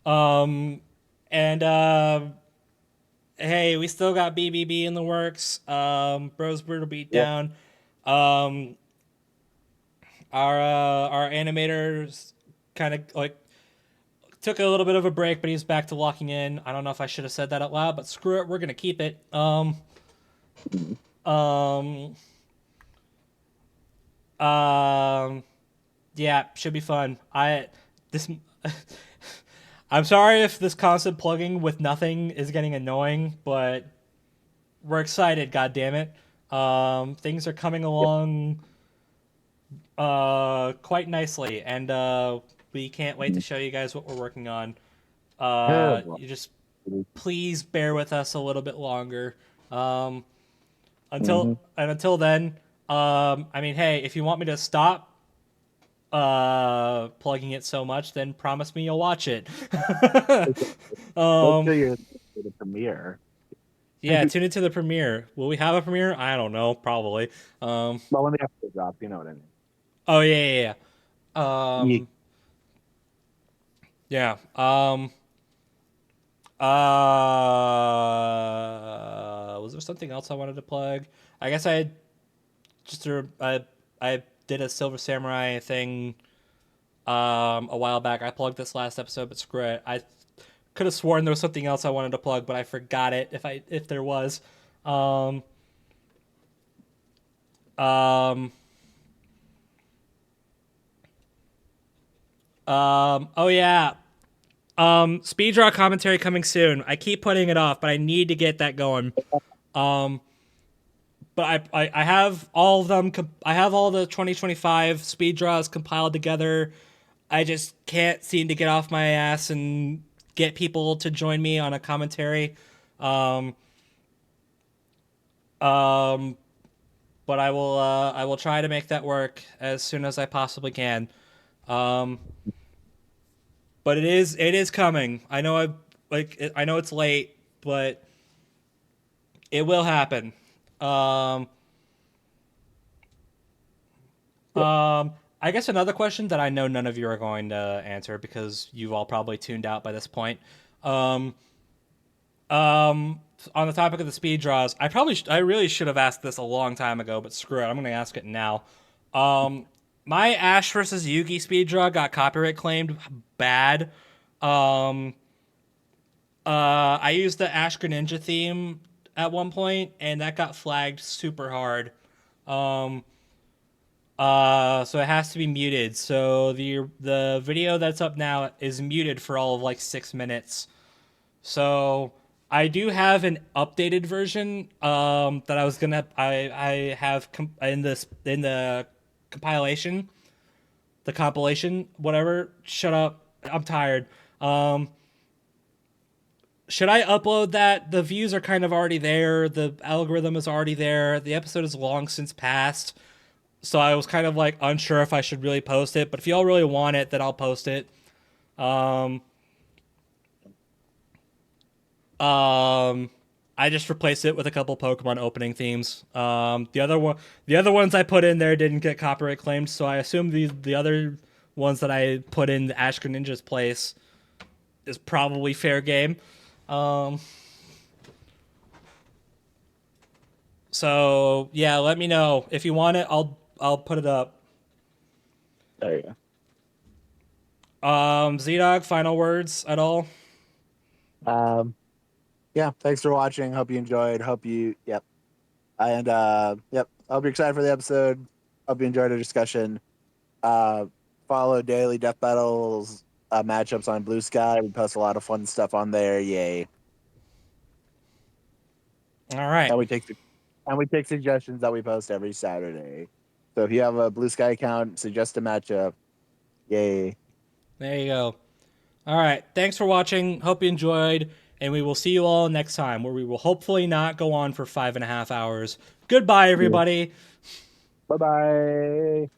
And hey, we still got BBB in the works. Bros Brutal Beatdown. Our animators kind of like took a little bit of a break, but he's back to locking in. I don't know if I should have said that out loud, but screw it, we're gonna keep it. Yeah, should be fun. I'm sorry if this constant plugging with nothing is getting annoying, but we're excited. God damn it! Things are coming along quite nicely, and we can't wait to show you guys what we're working on. You just please bear with us a little bit longer. Until then, I mean, hey, if you want me to stop plugging it so much, then promise me you'll watch it. We'll show you the premiere. Yeah, tune into the premiere. Will we have a premiere? I don't know, probably. But when the episode drops, you know what I mean. Oh yeah. Yeah. Was there something else I wanted to plug? I guess I just I did a Silver Samurai thing a while back. I plugged this last episode, but screw it. I could have sworn there was something else I wanted to plug, but I forgot it if there was. Um um oh yeah. Speed draw commentary coming soon. I keep putting it off, but I need to get that going. Um but I have all of them. I have all the 2025 speed draws compiled together. I just can't seem to get off my ass and get people to join me on a commentary. Um, um, but I will try to make that work as soon as I possibly can. Um, but it is coming. I know it's late, but it will happen. Um, I guess another question that I know none of you are going to answer because you've all probably tuned out by this point. Um, on the topic of the speed draws, I really should have asked this a long time ago, but screw it, I'm going to ask it now. My Ash versus Yugi speed draw got copyright claimed bad. Um, I used the Ash Greninja theme at one point, and that got flagged super hard. Um, so it has to be muted. So the video that's up now is muted for all of like 6 minutes. So I do have an updated version that I have in the compilation, the compilation, whatever. Shut up. I'm tired. Um, should I upload that? The views are kind of already there. The algorithm is already there. The episode is long since passed. So I was kind of like unsure if I should really post it, but if y'all really want it, then I'll post it. Um, I just replaced it with a couple Pokemon opening themes. The other ones I put in there didn't get copyright claimed, so I assume the other ones that I put in the Ash Greninja's place is probably fair game. Um, so yeah, let me know if you want it. I'll put it up. There you go. ZDogg, final words at all? Yeah, thanks for watching. Hope you enjoyed. Yep. And yep, I'll be excited for the episode. Hope you enjoyed our discussion. Follow daily death battles matchups on Blue Sky. We post a lot of fun stuff on there. Yay! All right. And we take suggestions that we post every Saturday. So if you have a Blue Sky account, suggest a matchup. Yay! There you go. All right. Thanks for watching. Hope you enjoyed. And we will see you all next time, where we will hopefully not go on for 5.5 hours. Goodbye, everybody. Bye bye.